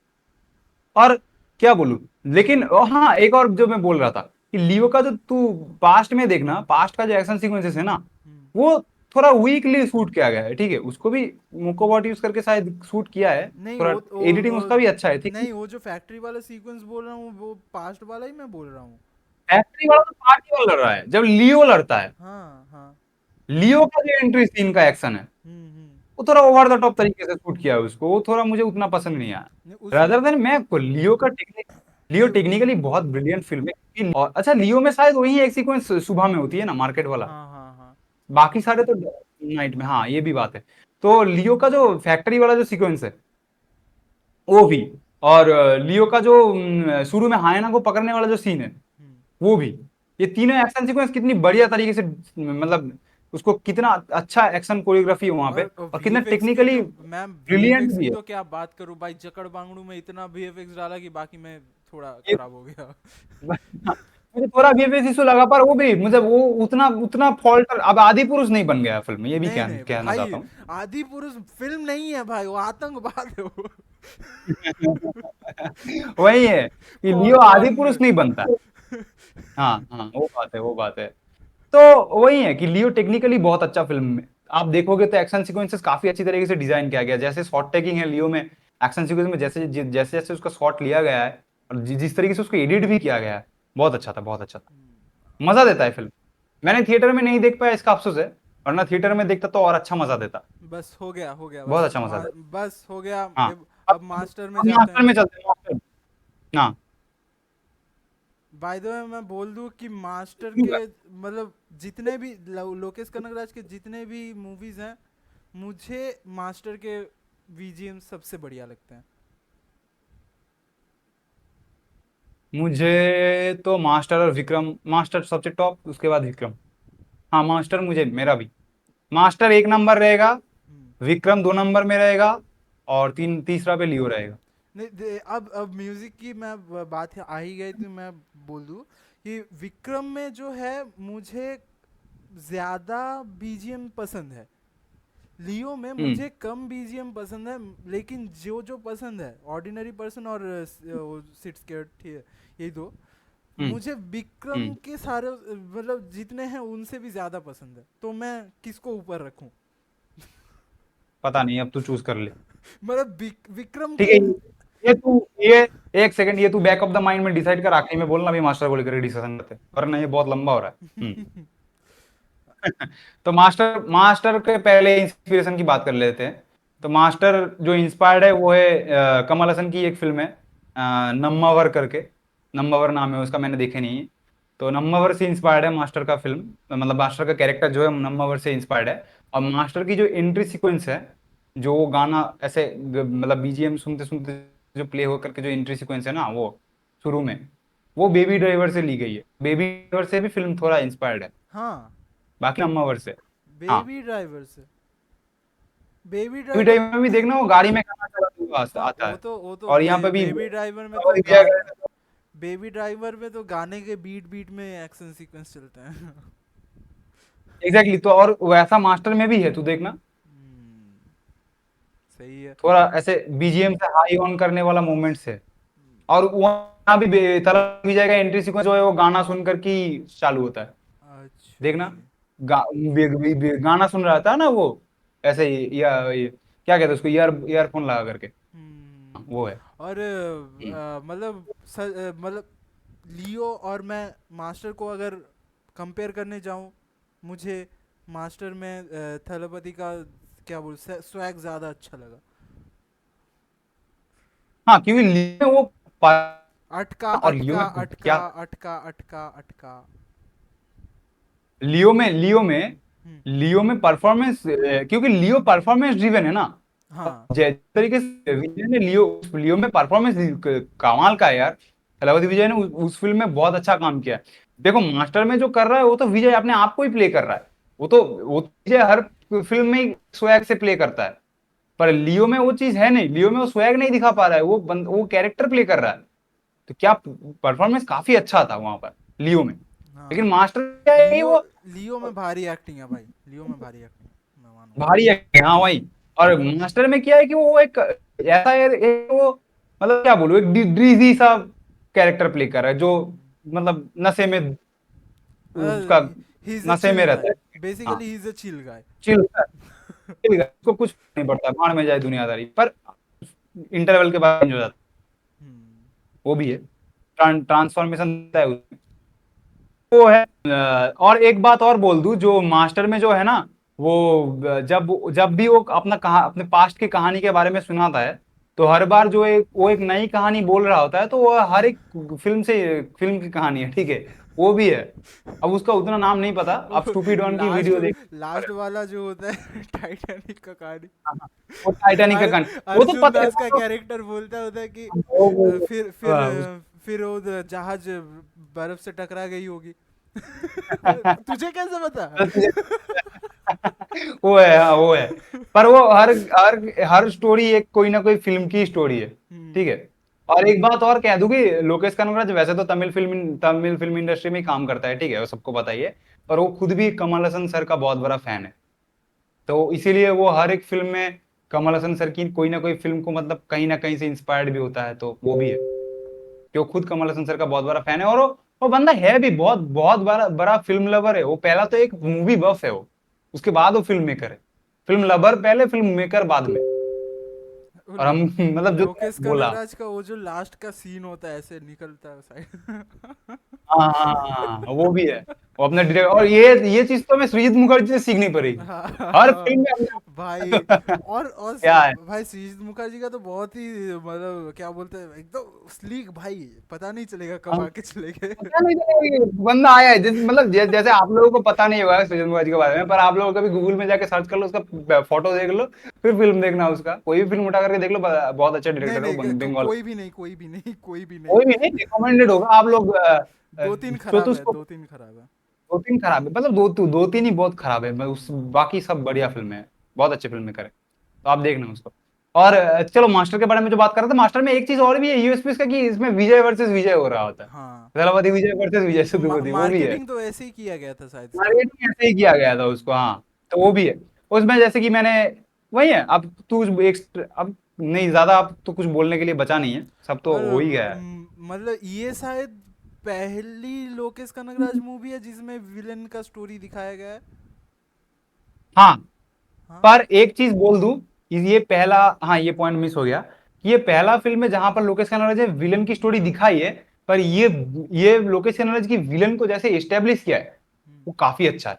और क्या बोलूं, लेकिन हाँ, एक और जो मैं बोल रहा था कि लियो का जो तू पास्ट में देखना, पास्ट का जो एक्शन सीक्वेंसेस है ना, हम्म। वो थोड़ा वीकली शूट किया गया है, ठीक है, उसको भी मोकोबॉट यूज करके शायद शूट किया है, नहीं थोड़ा एडिटिंग वो उसका भी अच्छा है, ठीक है। नहीं, वो जो फैक्ट्री वाला सीक्वेंस बोल रहा हूँ वो पास्ट वाला ही मैं बोल रहा हूँ। फैक्ट्री वाला तो पार्टी वाला लड़ रहा है जब लियो लड़ता है, हाँ हाँ। लियो का जो एंट्री सीन का एक्शन है, हम्म। वो थोड़ा ओवर द टॉप तरीके से शूट किया है उसको, वो थोड़ा मुझे उतना पसंद नहीं आया। नहीं उसमें, रादर देन मैं लियो का टेक्निक, लियो नहीं। टेक्निकली बहुत ब्रिलियंट फिल्म है। और अच्छा, लियो में शायद वही एक सीक्वेंस सुबह में होती है ना, मार्केट वाला, हाँ हाँ हाँ। बाकी सारे तो नाइट में, हाँ ये भी बात है। तो लियो का जो फैक्ट्री वाला जो सीक्वेंस है वो भी, और लियो का जो शुरू में हायना को पकड़ने वाला जो सीन है हम्म। वो भी, ये तीनों एक्शन सीक्वेंस कितनी बढ़िया तरीके से, मतलब उसको कितना अच्छा एक्शन कोरियोग्राफी है वहां पे, और और कितना वीएफएक्स की टेक्निकली तो मैं ब्रिलियंट वीएफएक्स भी की है। तो क्या बात करूं भाई, जकड़ बांगड़ू में इतना वीएफएक्स डाला कि बाकी मैं थोड़ा ये खराब हो गया। मुझे थोड़ा वीएफएक्स इशू लगा, पर वो भी मुझे वो उतना उतना फॉल्ट, अब आदि पुरुष नहीं बन गया फिल्म में, ये भी नहीं क्या नहीं कहना भाई, चाहता हूँ। आदि पुरुष फिल्म नहीं है भाई, वो आतंकवाद है वो। वही है कि लियो आदि पॉपकॉर्न। पुरुष नहीं बनता। हाँ हाँ, वो बात है, वो बात है। तो वही है कि लियो टेक्निकली बहुत अच्छा फिल्म है। आप देखोगे तो एक्शन सीक्वेंसेस काफी अच्छी तरीके से डिजाइन किया गया है। जैसे शॉट टेकिंग है लियो में, एक्शन सीक्वेंस में जैसे जैसे जैसे उसका शॉट लिया गया है, और जिस तरीके से उसको एडिट भी किया गया है, बहुत अच्छा था, बहुत अच्छा था। मजा देता है फिल्म। मैंने थिएटर में नहीं देख पाया, इसका अफसोस है, वरना थिएटर में देखता तो और अच्छा मजा देता। बस हो गया बहुत बस अच्छा मजा देता। बस हो गया। हाँ, अब मास्टर में अब जाते मास्टर हैं। में चलते हैं, मास्टर। हाँ। बाय द वे मैं बोल दूं कि मास्टर के मतलब जितने भी लोकेश कनगराज के जितने भी मूवीज हैं, मुझे मास्टर के बीजीएम सबसे बढ़िया लगते हैं। मुझे तो मास्टर और विक्रम, मास्टर सबसे टॉप, उसके बाद विक्रम। हाँ, मास्टर मुझे, मेरा भी मास्टर एक नंबर रहेगा, हम्म। विक्रम दो नंबर में रहेगा, और तीसरा पे लियो रहेगा। नहीं अब म्यूजिक की मैं बात आ ही गई तो मैं बोल दूं कि विक्रम में जो है मुझे ज्यादा बीजीएम पसंद है, लियो में हम्म। मुझे कम बीजीएम पसंद है। लेकिन जो जो पसंद है, ऑर्डिनरी पर्सन और सिट स्केर्ट, यही दो हम्म। मुझे विक्रम हम्म। के सारे मतलब जितने हैं उनसे भी ज्यादा पसंद है, तो मैं किसको ऊपर रखूं? पता नहीं, अब तू चूज कर ले। मतलब विक्रम ठीक के। है, ये एक सेकंड, ये तू बैक ऑफ द माइंड में डिसाइड कर, आखिरी में बोलना भी मास्टर को लेकर डिस्कशन करते हैं, वरना ये बहुत लंबा हो रहा है। तो मास्टर मास्टर के पहले इंस्पिरेशन की बात कर लेते हैं। तो मास्टर जो इंस्पायर्ड है वो है कमल हसन की एक फिल्म है, नम्मावर करके। नम्मावर नाम है उसका, मैंने देखे नहीं है। तो नम्मावर से इंस्पायर्ड है मास्टर का फिल्म, मतलब मास्टर का कैरेक्टर जो है नम्मावर से इंस्पायर्ड है। और मास्टर की जो एंट्री सीक्वेंस है, जो वो गाना ऐसे मतलब बीजीएम सुनते सुनते जो प्ले हो करके जो एंट्री सीक्वेंस है ना, वो शुरू में, वो बेबी ड्राइवर से ली गई है। बेबी ड्राइवर से भी फिल्म थोड़ा इंस्पायर्ड है, हाँ, बाकी नम्मावर से। हाँ, बेबी ड्राइवर से। Baby baby driver. ड्राइवर में भी देखना, वो गाड़ी में गाना चलाते हुए हाँ आता है। वो तो और यहाँ पे भी बेबी ड्राइवर में तो अवधि विजय का- बेबी ड्राइवर में तो गाने के बीट बीट में एक्शन सीक्वेंस चलते हैं। एग्जैक्टली, तो और वैसा मास्टर में भी है, तू देखना। हम्म, सही है। थोड़ा ऐसे बीजीएम से हाई ऑन करने वाला मोमेंट्स है। और वहां भी तलब विजय का एंट्री सीक्वेंस जो है, वो गाना सुन कर के ही चालू होता है। अच्छा देखना, जी। गाना सुन रहा था ना वो, ऐसे ही, क्या कहते हैं उसको, ईयरफोन लगा करके। हाँ, हम्म। वो है। और हम्म। मतलब मतलब लियो और मैं मास्टर को अगर कंपेयर करने जाऊं, मुझे मास्टर में थलपति का क्या बोल स्वैग ज़्यादा अच्छा लगा। हाँ, क्योंकि लियो में वो अटका और लियो अटका में अटका क्या, अटका अटका अटका। लियो में हम्म। लियो में परफॉर्मेंस, क्योंकि लियो परफॉर्मेंस ड्रिवन है ना। हाँ। जिस तरीके से विजय ने लियो लियो में परफॉर्मेंस कमाल का है यार। तलावती विजय ने उस फिल्म में बहुत अच्छा काम किया है। देखो, मास्टर में जो कर रहा है वो तो विजय अपने आप को ही प्ले कर रहा है। वो तो विजय हर फिल्म में ही स्वैग से प्ले करता है। पर लियो में वो चीज है नहीं, लियो में वो स्वैग नहीं दिखा पा रहा है, वो कैरेक्टर प्ले कर रहा है। तो क्या परफॉर्मेंस काफी अच्छा था वहां पर लियो में। लेकिन हाँ। मास्टर क्या है, लियो वो लियो में भारी एक्टिंग है भाई, लियो में भारी एक्टिंग है, मैं मानूंगा। भारी है। हाँ वही। और मास्टर में क्या है कि वो एक ऐसा है, एक वो, मतलब क्या बोलूं, एक ड्रीजी सा कैरेक्टर प्ले कर रहा है, जो मतलब नशे में, उसका ही इज अ नशे चिल में गाय, रहता है। हाँ, basically he is a chill guy. Chill, chill, उसको कुछ नहीं पड़ता, भाड़ में जाए दुनियादारी, पर इंटरवल के बाद चेंज हो जाता है। हम्म। वो भी है, ट्रांसफॉर्मेशन है उसमें। वो है। और एक बात और बोल दूं, जो मास्टर में जो है ना, वो जब भी वो अपने पास्ट की कहानी के बारे में सुनाता है, तो हर बार वो एक नई कहानी बोल रहा होता है, तो वो हर एक फिल्म की कहानी है, ठीक है। वो भी है। अब उसका उतना नाम नहीं पता, आप वो स्टूपिड वन की लास्ट वीडियो देख। लास्ट वाला जो होता है टाइटैनिक का कहानी। हाँ, हाँ, वो टाइटैनिक का कहानी, वो तो अर्जुन पता है, दास का कैरेक्टर बोलता होता है कि वो- फिर हाँ, फिर वो जहाज बर्फ से टकरा गई होगी, तुझे कैसे पता? तो वो है, हाँ वो है। पर वो हर हर हर स्टोरी एक कोई ना कोई फिल्म की स्टोरी है, हम्म। ठीक है। और एक बात और कह दूं कि लोकेश कनगराज वैसे तो तमिल फिल्म इंडस्ट्री में ही काम करता है, ठीक है, वो सबको पता ही है। पर वो खुद भी कमल हसन सर का बहुत बड़ा फैन है। तो इसीलिए वो हर एक फिल्म में कमल हसन सर की कोई ना कोई फिल्म को मतलब कहीं ना कहीं से इंस्पायर्ड भी होता है, तो वो भी है कि वो खुद कमल हसन सर का बहुत बड़ा फैन है। और वो बंदा है भी बहुत बहुत बड़ा बड़ा फिल्म लवर है। वो पहला तो एक मूवी बफ है वो, उसके बाद वो फिल्म मेकर है। फिल्म लवर पहले, फिल्म मेकर बाद में। वो और हम मतलब जो लोकेश बोला, कनगराज का वो जो लास्ट का सीन होता है, ऐसे निकलता है साइड। हाँ हाँ हाँ हाँ, वो भी है। वो अपने डायरेक्ट, और ये चीज तो हमें सृजित मुखर्जी से सीखनी पड़ेगी। हर फिल्म में भाई। और क्या है, भाई सृजित मुखर्जी का तो बहुत ही, मतलब क्या बोलते हैं, एकदम स्लीक भाई, पता नहीं चलेगा कब हम आके चले गए। पता नहीं चलेगा ये बंदा आया है। मतलब जैसे आप लोगों को पता नहीं होगा सृजन मुखर्जी के बारे में, पर आप लोगों कभी गूगल में जाके सर्च कर लो, उसका फोटो देख लो, फिर फिल्म देखना, उसका कोई भी फिल्म उठा करके देख लो, बहुत अच्छा नहीं डायरेक्टर है नहीं, वो, बंगाल। कोई भी नहीं, कोई भी नहीं, कोई भी नहीं। कोई भी नहीं, रिकमेंडेड होगा। आप लोग दो तीन खराब है, चतुष्को, दो तीन खराब है। दो तीन खराब है, मतलब दो तीन ही बहुत खराब है, बाकी सब बढ़िया फिल्में हैं, बहुत अच्छी फिल्में करे, तो आप देखना उसको। और चलो मास्टर के बारे में जो बात कर रहे थे, मास्टर में एक चीज और भी है यूएसपी इसका, कि इसमें विजय वर्सेस विजय हो रहा होता है। हाँ, दलपति विजय वर्सेस विजय सेतुपति, वो भी है। मार्केटिंग तो ऐसे ही किया गया था शायद इसका। मार्केटिंग ऐसे ही किया गया था उसको, हाँ। तो वो भी है उसमें, जैसे कि मैंने, वही है। अब तू एक, अब नहीं ज्यादा, अब तो कुछ बोलने के लिए बचा नहीं है, सब तो और हो ही गया है। मतलब ये शायद पहली लोकेश कनगराज मूवी है जिसमें विलेन का स्टोरी दिखाया गया है। हाँ, हाँ। पर एक चीज बोल दूं कि ये पहला, हाँ ये पॉइंट मिस हो गया, कि ये पहला फिल्म है जहां पर लोकेश कनगराज ने विलन की स्टोरी दिखाई है। पर ये लोकेश कनगराज की विलन को जैसे एस्टेब्लिश किया है, हम्म। वो काफी अच्छा है।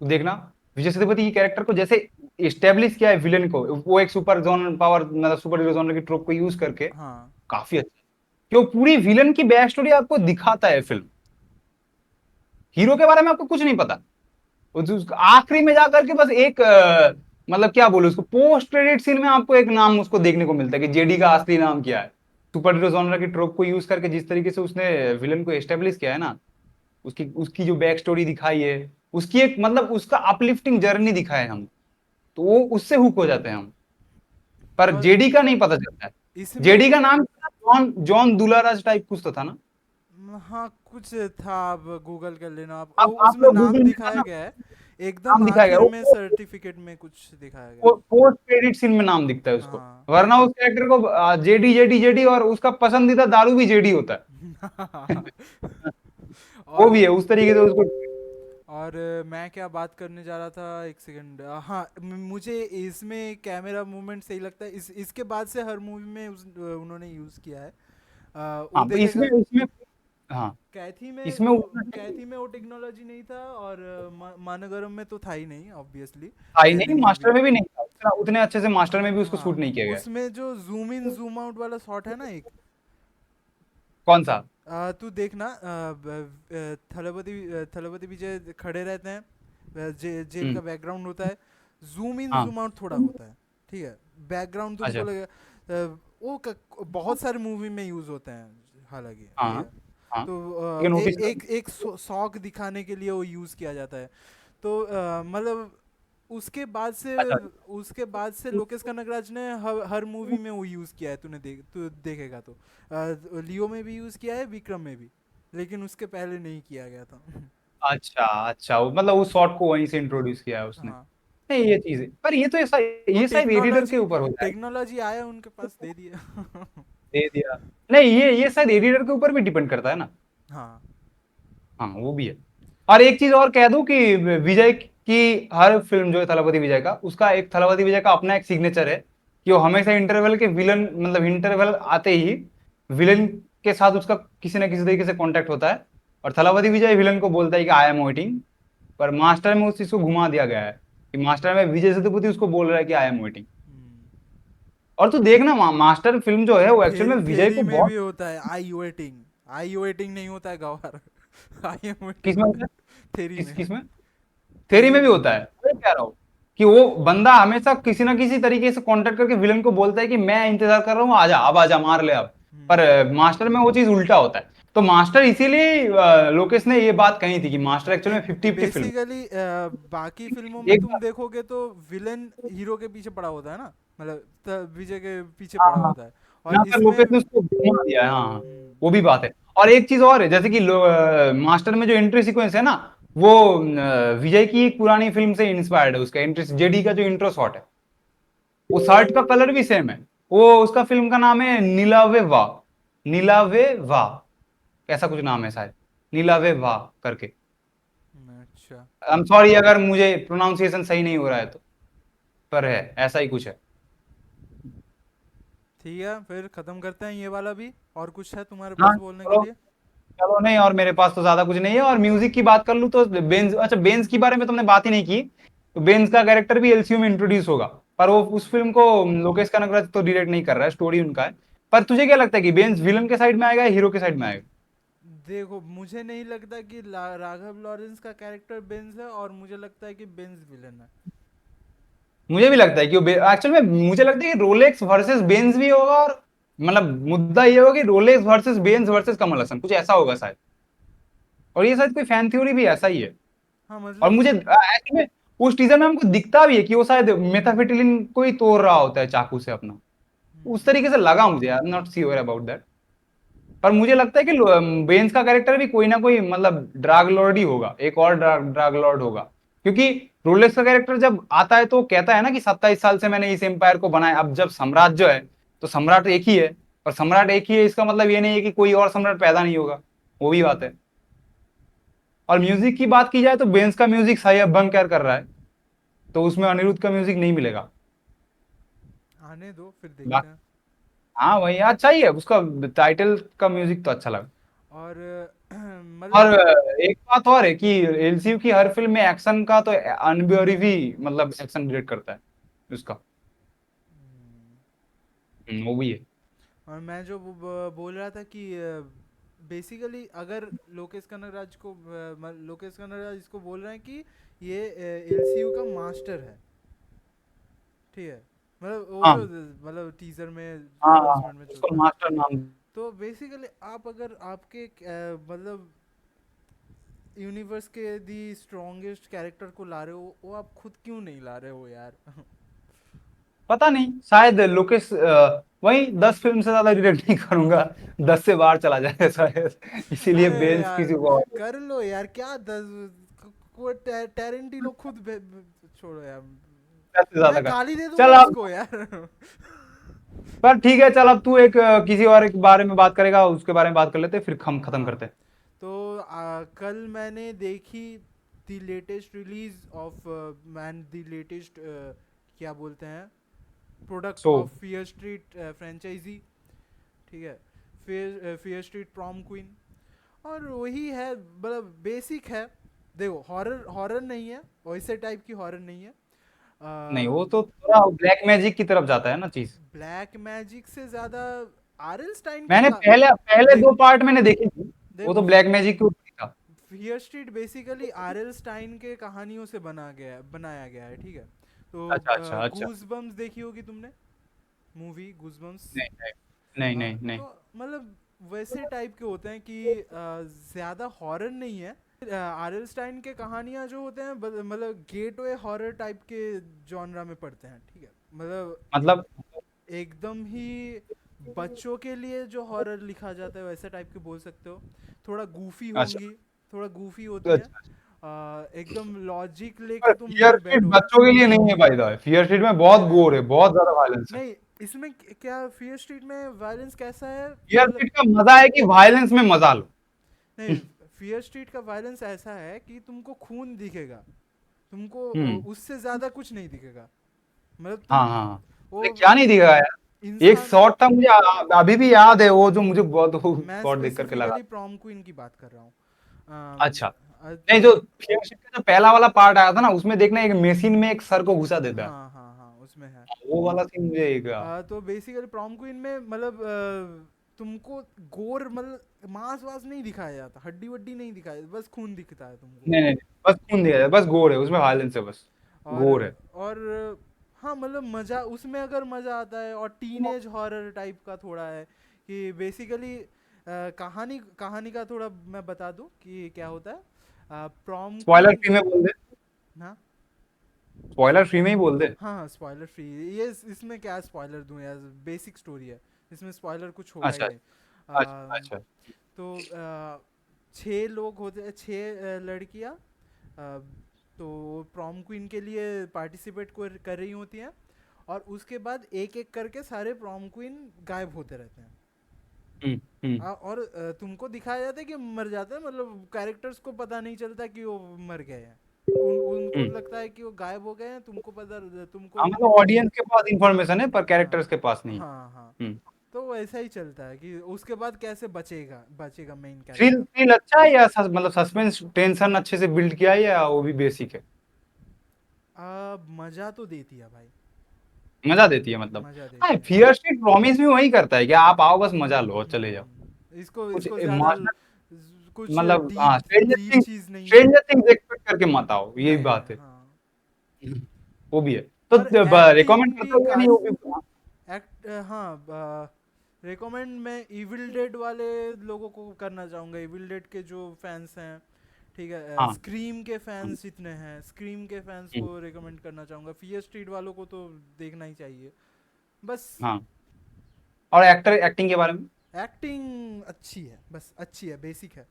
तो देखना, विजय सेतुपति की कैरेक्टर को जैसे एस्टेब्लिश किया है विलन को, वो एक सुपर जोन पावर, मतलब सुपर हीरो जोनर की ट्रोप को यूज करके, हाँ। काफी अच्छा, कि वो पूरी विलन की बैक स्टोरी आपको दिखाता है फिल्म। हीरो के बारे में आपको कुछ नहीं पता, आखिरी में जाकर के बस एक मतलब क्या बोलूं उसको, पोस्ट क्रेडिट सीन में आपको एक नाम उसको देखने को मिलता है कि जेडी का असली नाम क्या है। सुपर हीरो जॉनर की ट्रोप को यूज करके जिस तरीके से उसने विलन को एस्टेब्लिश किया है ना, उसकी उसकी जो बैक स्टोरी दिखाई है, उसकी एक मतलब उसका अपलिफ्टिंग जर्नी दिखाया है हम, तो वो उससे हुक हो जाते हैं हम। पर और जेडी का नहीं पता चलता है। जेडी का इसमें नाम क्या था? जॉन जॉन दुलाराज टाइप कुछ तो था ना। हाँ कुछ था, आप गूगल कर लेना आप, आप उसमें लोग नाम गूगल में दिखाया जाना, गया है एकदम नाम दिखाया गया आखिर वो, में, सर्टिफिकेट में कुछ दिखाया गया है। पोस्ट क्रेडिट सीन में नाम दिखता है उसको। हाँ। वरना उस कैरेक्टर को जेडी जेडी जेडी, और उसका पसंदीदा दारू भी जेडी होता है। वो और भी है उस तरीके से उसको। मैं क्या बात करने जा रहा था, एक सेकंड। हाँ, मुझे इसमें कैमरा मूवमेंट सही लगता है, इसके बाद से हर मूवी में उन्होंने यूज़ किया है। वो हाँ इसमें देखेगा। इसमें हाँ, कैथी में इसमें वो उतना कैथी में वो टेक्नोलॉजी नहीं था, और मानगरम में तो था ही नहीं ऑब्वियसली, था ही नहीं, पहली मूवी मास्टर है। में भी नहीं था उतने अच्छे से, मास्टर में भी उसको हाँ, शूट नहीं किया गया। उसमें जो जूम इन जूम आउट वाला शॉट है ना एक, कौन सा? तू देखना, थलपति विजय खड़े रहते हैं, जेल हम्म। का बैकग्राउंड होता है, जूम इन हाँ। जूम आउट थोड़ा होता है, ठीक है। बैकग्राउंड तुमको अच्छा। लगेगा, बहुत सारे मूवी में यूज होते हैं हालांकि, ठीक हाँ है। हाँ, तो ये नोटिस कर। एक शौक दिखाने के लिए वो यूज किया जाता है। तो मतलब उसके बाद से अच्छा। लोकेश कनगराज ने हर मूवी में वो यूज किया है, तू देखेगा तो लियो में भी यूज किया है, विक्रम में भी, लेकिन उसके पहले नहीं किया गया था। अच्छा अच्छा, मतलब उस शॉट को वहीं से इंट्रोड्यूस किया है उसने। हाँ, नहीं ये चीज है, पर ये तो ऐसा, वो ये शायद एडिटर के ऊपर होता है। टेक्नोलॉजी आया उनके पास, दे दिया। दे दिया। नहीं ये शायद एडिटर के ऊपर भी डिपेंड करता है ना। हाँ। हाँ वो भी है। और एक चीज और कह दूं कि विजय की हर फिल्म जो है थलपति विजय का, उसका एक थलपति विजय का अपना एक सिग्नेचर है, कि वो हमेशा इंटरवल के विलन, मतलब इंटरवल आते ही विलन के साथ उसका किसी ना किसी तरीके से कांटेक्ट होता है। और थलपति विजय विलन को बोलता है कि आई एम वेटिंग। पर मास्टर में उस चीज को घुमा दिया गया है, कि मास्टर में विजय सेतुपति उसको बोल रहा है कि आई एम वेटिंग। हम्म। और तू देखना मास्टर फिल्म जो है वो एक्चुअल में विजय थेरी को में बहुत, भी होता है आई वेटिंग, आई वेटिंग नहीं होता है गवार। आई एम वेटिंग किसमें होता होता है? है थेरी में। किसमें? थेरी थेरी में भी में। होता है, मैं कह रहा हूँ कि वो बंदा हमेशा किसी ना किसी तरीके से कांटेक्ट करके विलन को बोलता है कि मैं इंतजार कर रहा हूँ, आजा अब, आजा मार ले अब। हम्म। पर मास्टर में वो चीज उल्टा होता है। तो मास्टर इसीलिए लोकेश ने ये बात कही थी कि मास्टर एक्चुअली में 50-50 फिल्म बेसिकली बाकी फिल्मों में एक। तुम देखोगे तो विलन हीरो के पीछे पड़ा होता है ना, मतलब विजय के पीछे हाँ पड़ा हाँ, होता है। और यहाँ पे इसमें लोकेश ने उसको घुमा दिया है, हाँ हाँ, हम्म, वो भी बात है। और एक चीज और है, जैसे कि मास्टर में जो एंट्री सीक्वेंस है ना, वो विजय की एक पुरानी फिल्म से इंस्पायर्ड है। उसका एंट्री, जेडी का जो इंट्रो शॉट है, वो शर्ट का कलर भी सेम है। वो उसका फिल्म का नाम है नीलावे वाह, नीलावे वाह, ऐसा कुछ नाम है शायद, नीलावे वाह करके। अच्छा आई एम सॉरी अगर मुझे प्रोनाउंसिएशन सही नहीं हो रहा है तो, पर है ऐसा ही कुछ है। ठीक है, फिर खत्म करते हैं ये वाला भी। और कुछ है तुम्हारे हाँ पास बोलने के चलो, लिए? चलो नहीं, और मेरे पास तो ज्यादा कुछ नहीं है। और म्यूजिक की बात कर लूँ तो बेंज, अच्छा बेंज के बारे में तुमने बात ही नहीं की। तो बेंज का कैरेक्टर भी एलसीयू में इंट्रोड्यूस होगा, पर वो उस फिल्म को लोकेश कनगराज तो डायरेक्ट नहीं कर रहा है, स्टोरी उनका है। पर तुझे क्या लगता है कि बेंज विलन के साइड में आएगा या हीरो के साइड में आएगा? देखो, मुझे नहीं लगता कि राघव लॉरेंस का कैरेक्टर बेंज है, और मुझे लगता है कि बेंज विलन है। मुझे भी लगता है कि एक्चुअल में मुझे लगता है कि रोलेक्स वर्सेस बेंज भी होगा, और मतलब मुद्दा ये होगा कि Rolex versus Benz versus Kamal Haasan, कुछ ऐसा होगा शायद। और ये शायद कोई फैन थ्योरी भी ऐसा ही है। हाँ और मतलब मुझे एक्चुअली में उस टीजर में हमको दिखता भी है कि वो शायद मेथाफेटिलिन को ही तोड़ रहा होता है चाकू से अपना, उस तरीके से लगा मुझे, I am not sure about that. पर मुझे लगता है कि बेंस का कैरेक्टर भी कोई ना कोई मतलब ड्रग लॉर्ड ही होगा, एक और ड्रग लॉर्ड होगा। क्योंकि रोलेक्स का कैरेक्टर जब आता है तो कहता है ना कि 27 साल से मैंने इस एम्पायर को बनाया, अब जब साम्राज्य है तो सम्राट एक ही है। और सम्राट एक ही है, इसका मतलब ये नहीं है कि कोई और सम्राट पैदा नहीं होगा, वो भी बात है। और म्यूजिक की बात की जाए तो बेंस का म्यूजिक सही अब बंकर कर रहा है, तो उसमें अनिरुद्ध का म्यूजिक नहीं मिलेगा। आने दो, फिर देखते हैं। हाँ वही अच्छा ही है, उसका टाइटल का म्यूजिक तो अच्छा लगा। और और मतलब एक बात और है कि एलसीयू की हर फिल्म में एक्शन का तो अनबियरी भी मतलब एक्शन डायरेक्ट करता है उसका। वो भी है। और मैं जो बोल रहा था कि बेसिकली अगर लोकेश कनगराज को लोकेश कनगराज इसको बोल रहे हैं कि ये एलसीयू का मास्टर है, ठीक है। मतलब वो जो हाँ टीजर में हाँ हाँ, अनाउंसमेंट में उसको चलता है। मास्टर नाम। तो बेसिकली आप अगर आपके मतलब यूनिवर्स के दी स्ट्रॉन्गेस्ट कैरेक्टर को ला रहे हो, वो आप खुद क्यों नहीं ला रहे हो यार? पता नहीं, शायद लोकेश वही 10 फिल्म से ज्यादा डायरेक्ट नहीं करूंगा, 10 से बाहर चला जाएगा शायद, इसीलिए अरे बेंच यार किसी को और। कर लो यार, क्या को टेरेंटिनो खुद छोड़ो यार। 10 से ज्यादा मैं का। गाली दे दूंगा चल अब, उसको यार। पर ठीक है, चल अब तू एक किसी और एक बारे में बात करेगा, उसके बारे में बात कर लेते हैं, फिर हम खत्म हाँ, करते हैं। तो कल मैंने देखी the latest release of man the latest क्या बोलते हैं, product so of Fear Street franchise, ठीक है। Fear Street Prom Queen. और वही है, मतलब बेसिक है। देखो, हॉरर हॉरर नहीं है, वैसे टाइप की हॉरर नहीं है। नहीं, वो तो थोड़ा ब्लैक मैजिक की तरफ जाता है ना चीज। ब्लैक मैजिक से ज्यादा आरएल स्टाइन की मैंने पहले पहले देख 2 पार्ट मैंने देखे थे, वो तो देखो, ब्लैक मैजिक के ऊपर ही था। Fear Street basically R L Stine के कहानियों से बनाया गया है, ठीक है। तो अच्छा अच्छा अच्छा। गूज बम्स देखी होगी तुमने, मूवी गूज बम्स। नहीं नहीं नहीं हाँ, नहीं नहीं। तो मतलब वैसे टाइप के होते हैं कि ज़्यादा हॉरर नहीं है। आरएल स्टाइन के कहानियाँ जो होते हैं मतलब गेटवे हॉरर टाइप के जॉनरा में पड़ते हैं, ठीक है। मतलब मतलब एकदम ही बच्चों के लिए जो हॉरर लिखा जाता है वैसे टाइप के बोल सकते हो। थोड़ा गूफी अच्छा, होंगी, थोड़ा गूफी तो होती है। अच्छा। एकदम लॉजिक पर लेके तुम फियर नहीं स्ट्रीट बैठोगे। बच्चों के लिए नहीं है भाई साहब, फियर स्ट्रीट में नहीं बहुत नहीं गोर है, बहुत ज्यादा वायलेंस है। नहीं, इसमें क्या फियर स्ट्रीट में वायलेंस कैसा है फियर मतलब? स्ट्रीट का मजा है कि वायलेंस में मजा लो। नहीं, फियर स्ट्रीट का वायलेंस ऐसा है कि तुमको खून दिखेगा, तुमको हम्म। उससे ज्यादा कुछ नहीं दिखेगा। मतलब हाँ तुम हाँ हाँ। वो अरे क्या नहीं दिखा यार, एक इंसान। शॉट था मुझे अभी भी याद है, वो जो मुझे बहुत मैं शॉट देख करके लगा। स्पेसिफिकली प्रॉम क्वीन की बात कर रहा हूँ। अच्छा, नहीं, तो जो फियर स्ट्रीट का जो पहला वाला पार्ट आया था ना, उसमें देखना एक मशीन में एक सर को घुसा देता है, हाँ हाँ हाँ, उसमें है। वो वाला सीन मुझे एक तो बेसिकली प्रॉम क्वीन में मतलब तुमको गोर मतलब मांस वास नहीं दिखाया जाता, हड्डी वड्डी नहीं दिखाया, बस खून दिखता है तुमको। नहीं नहीं नहीं, बस खून दिया है, बस गोर है उसमें, वायलेंस है बस, और गोर है। और हाँ, मतलब मज़ा उसमें अगर मज़ा आता है, और टीनेज हॉरर टाइप का थोड़ा है कि बेसिकली कहानी कहानी का थोड़ा मैं बता दूं कि क्या होता है। Prom spoiler queen. फ्री में बोल दे, हाँ स्पॉइलर फ्री में ही बोल दे। हाँ, स्पॉइलर फ्री। ये इसमें क्या स्पॉइलर दूं यार, बेसिक स्टोरी है, इसमें स्पॉइलर कुछ होगा ही अच्छा नहीं। अच्छा अच्छा। तो 6 लोग होते हैं, 6 लड़कियां। तो प्रॉम क्वीन के लिए पार्टिसिपेट कर रही होती हैं, और उसके बाद एक एक करके सारे प्रॉम क्वीन गायब होते रहते हैं। हम्म। और तुमको दिखाया जाता है कि मर जाते हैं, मतलब कैरेक्टर्स को पता नहीं चलता कि वो मर गए हैं। उनको हम्म। लगता है कि वो गायब हो गए हैं, तुमको पता, तुमको। हाँ मतलब ऑडियंस के पास इंफॉर्मेशन है पर हाँ कैरेक्टर्स के पास नहीं। हाँ हाँ। हम्म। तो वैसा ही चलता है कि उसके बाद कैसे बचेगा बचेगा मेन थ्रिल कैरेक्टर। थ्रिल अच्छा है या मतलब सस्पेंस टेंशन अच्छे से बिल्ड किया है या वो भी बेसिक है? मजा तो देती है भाई, मजा देती है मतलब। मजा हाँ देती है। फियर स्ट्रीट प्रॉमिस भी वही करता है कि आप आओ बस मजा लो और चले जाओ। इसको कुछ इसको ज्यादा इमोशनल कुछ मतलब हाँ, डीप डीप चीज नहीं है। स्ट्रेंजर थिंग्स एक्सपेक्ट करके मत आओ, यही नहीं बात नहीं, है। हाँ। वो भी है तो और एक्टिंग रिकमेंड भी करते हो या नहीं वो काफी। भी? हाँ, रिकमेंड मैं इविल डेड वाले लोगों को करना चाहूँगा, इविल डेड के जो फैंस हैं, ठीक है। हाँ। स्क्रीम के हम्म, फैंस जितने हैं, स्क्रीम के फैंस हम्म, को रिकमेंड करना चाहूँगा। फियर स्ट्रीट वालों को तो देखना ही चाहिए बस। हाँ। और एक्टर एक्टिंग के बारे में? एक्टिंग अच्छी है, बस अच्छी है, बेसिक है।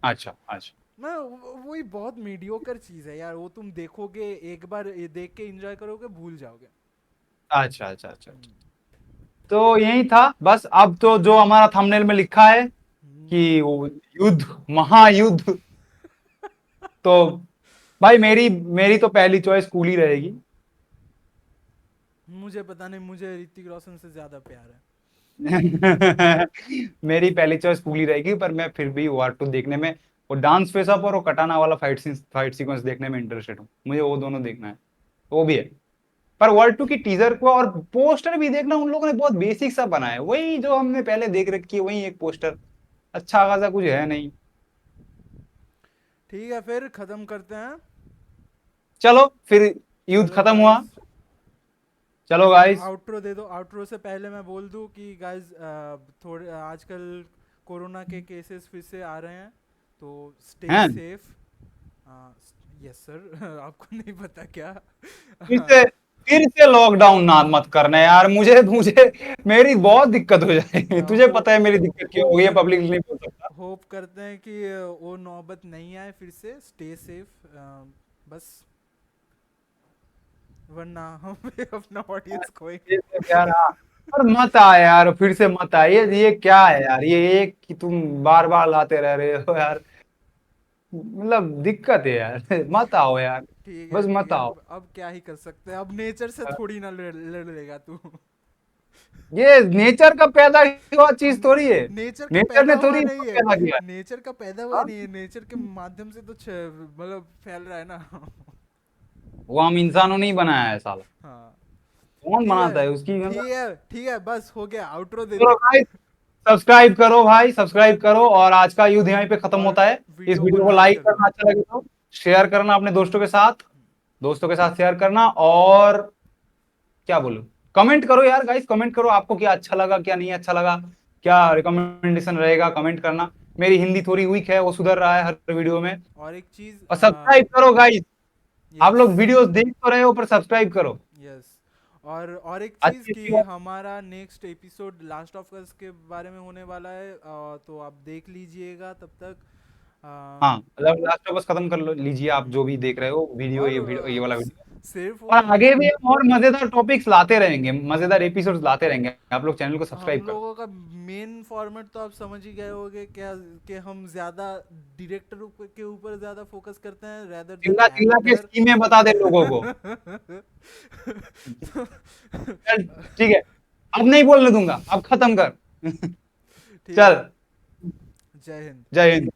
अच्छा अच्छा मैं वही बहुत मीडियोकर चीज़ है यार, वो तुम देखोगे एक बार, ये देख के एंजॉय करोगे, भूल जाओगे। अच्छा अच्छा अच्छा अच्छा। तो यही था बस। अब तो जो हमारा थंबनेल में लिखा है हम्म, कि वो युद्ध, महायुद्ध, तो भाई मेरी मेरी तो पहली चॉइस कूल ही रहेगी। मुझे पता नहीं, मुझे ऋतिक रोशन से ज़्यादा प्यार है। मेरी पहली चॉइस कूल ही रहेगी पर मैं फिर भी वार टू देखने में, वो डांस फेस अप और वो कटाना वाला फाइट सीक्वेंस देखने में इंटरेस्टेड हूँ। मुझे वो दोनों देखना है, वो भी है। पर वर्ल्ड टू की टीजर को और पोस्टर भी देखना, उन लोगों ने बहुत बेसिक सा बनाया है, वही जो हमने पहले देख रखी है, वही एक पोस्टर, अच्छा खासा कुछ है नहीं। ठीक है, फिर ख़त्म करते हैं। चलो फिर, युद्ध चलो खत्म हुआ। गाइस, चलो गाइस। आउटरो दे दो। आउटरो से पहले मैं बोल दूं कि गाइस, थोड़े आजकल कोरोना के केसेस फिर से आ रहे हैं, तो स्टे हैं सेफ। Yes sir. आपको नहीं पता क्या? फिर से फिर से लॉकडाउन ना मत करना यार, मुझे मुझे मेरी बहुत दिक्कत हो जाएगी। तुझे होप पता है मेरी दिक्कत क्यों हो होप गई है, पब्लिक नहीं बोल सकता। होप करते हैं कि वो नौबत नहीं आए फिर से। स्टे सेफ, बस, वरना हम अपना ऑडियंस खोएंगे। फिर से यार हाँ, पर मत आ यार, फिर से मत आ। ये क्या है यार, ये एक कि तुम बार बार लाते रह रहे हो यार, मतलब दिक्कत है यार। मत आओ यार, बस ठीक मत है, आओ। अब क्या ही कर सकते हैं, अब नेचर से थोड़ी ना लड़ लेगा तू। ये नेचर का पैदा हुआ चीज थोड़ी है, नेचर का नेचर पैदा ने हुआ थोड़ी नहीं इसको है, पैदा किया नेचर का पैदा हुआ है। नहीं है, नेचर के माध्यम से तो मतलब फैल रहा है ना। वो हम इंसानों ने ही बनाया है साला, हाँ। कौन ठीक है, बनाता है उसकी मतलब। ठीक है, बस हो गया, आउटरो दे चलो दो। भाई, सब्सक्राइब करो भाई, सब्सक्राइब करो, और आज का युद्ध यहीं पे खत्म और होता है। इस वीडियो को वीडियो को लाइक लाइक कर दो। करना, अच्छा लगे तो शेयर करना अपने दोस्तों के साथ शेयर करना, और क्या बोलूं, कमेंट करो यार गाइस, कमेंट करो आपको क्या अच्छा लगा, क्या नहीं अच्छा लगा, क्या रिकमेंडेशन रहेगा, कमेंट करना। मेरी हिंदी थोड़ी वीक है, वो सुधर रहा है हर वीडियो में। और एक चीज, और सब्सक्राइब करो गाइस, आप यस लोग वीडियोस देख तो रहे हो पर सब्सक्राइब करो। यस। और एक चीज अच्छी कि अच्छी बात। हमारा next episode last of us के बारे में होने वाला है, तो आप देख लीजिएगा तब तक। अ, हाँ मतलब लास्ट ऑफ अस खत्म कर लो लीजिए, आप जो भी देख रहे हो वीडियो, और ये वाला वीडियो। सिर्फ और वो, आगे भी हम और मजेदार टॉपिक्स लाते रहेंगे, मजेदार एपिसोड्स लाते रहेंगे, आप लोग चैनल को हम सब्सक्राइब करो। लोगों का मेन फॉर्मेट तो आप समझ ही गए होगे क्या, कि हम ज्यादा डायरेक्टर के ऊपर ज्यादा फोकस करते हैं रेदर देन चिल्ला चिल्ला के एक्टर। स्कीमें बता दे लोगों को। चल ठीक है, अब नहीं बोलने दूंगा, अब खत्म कर। ठीक है, चल, जय हिंद। जय हिंद।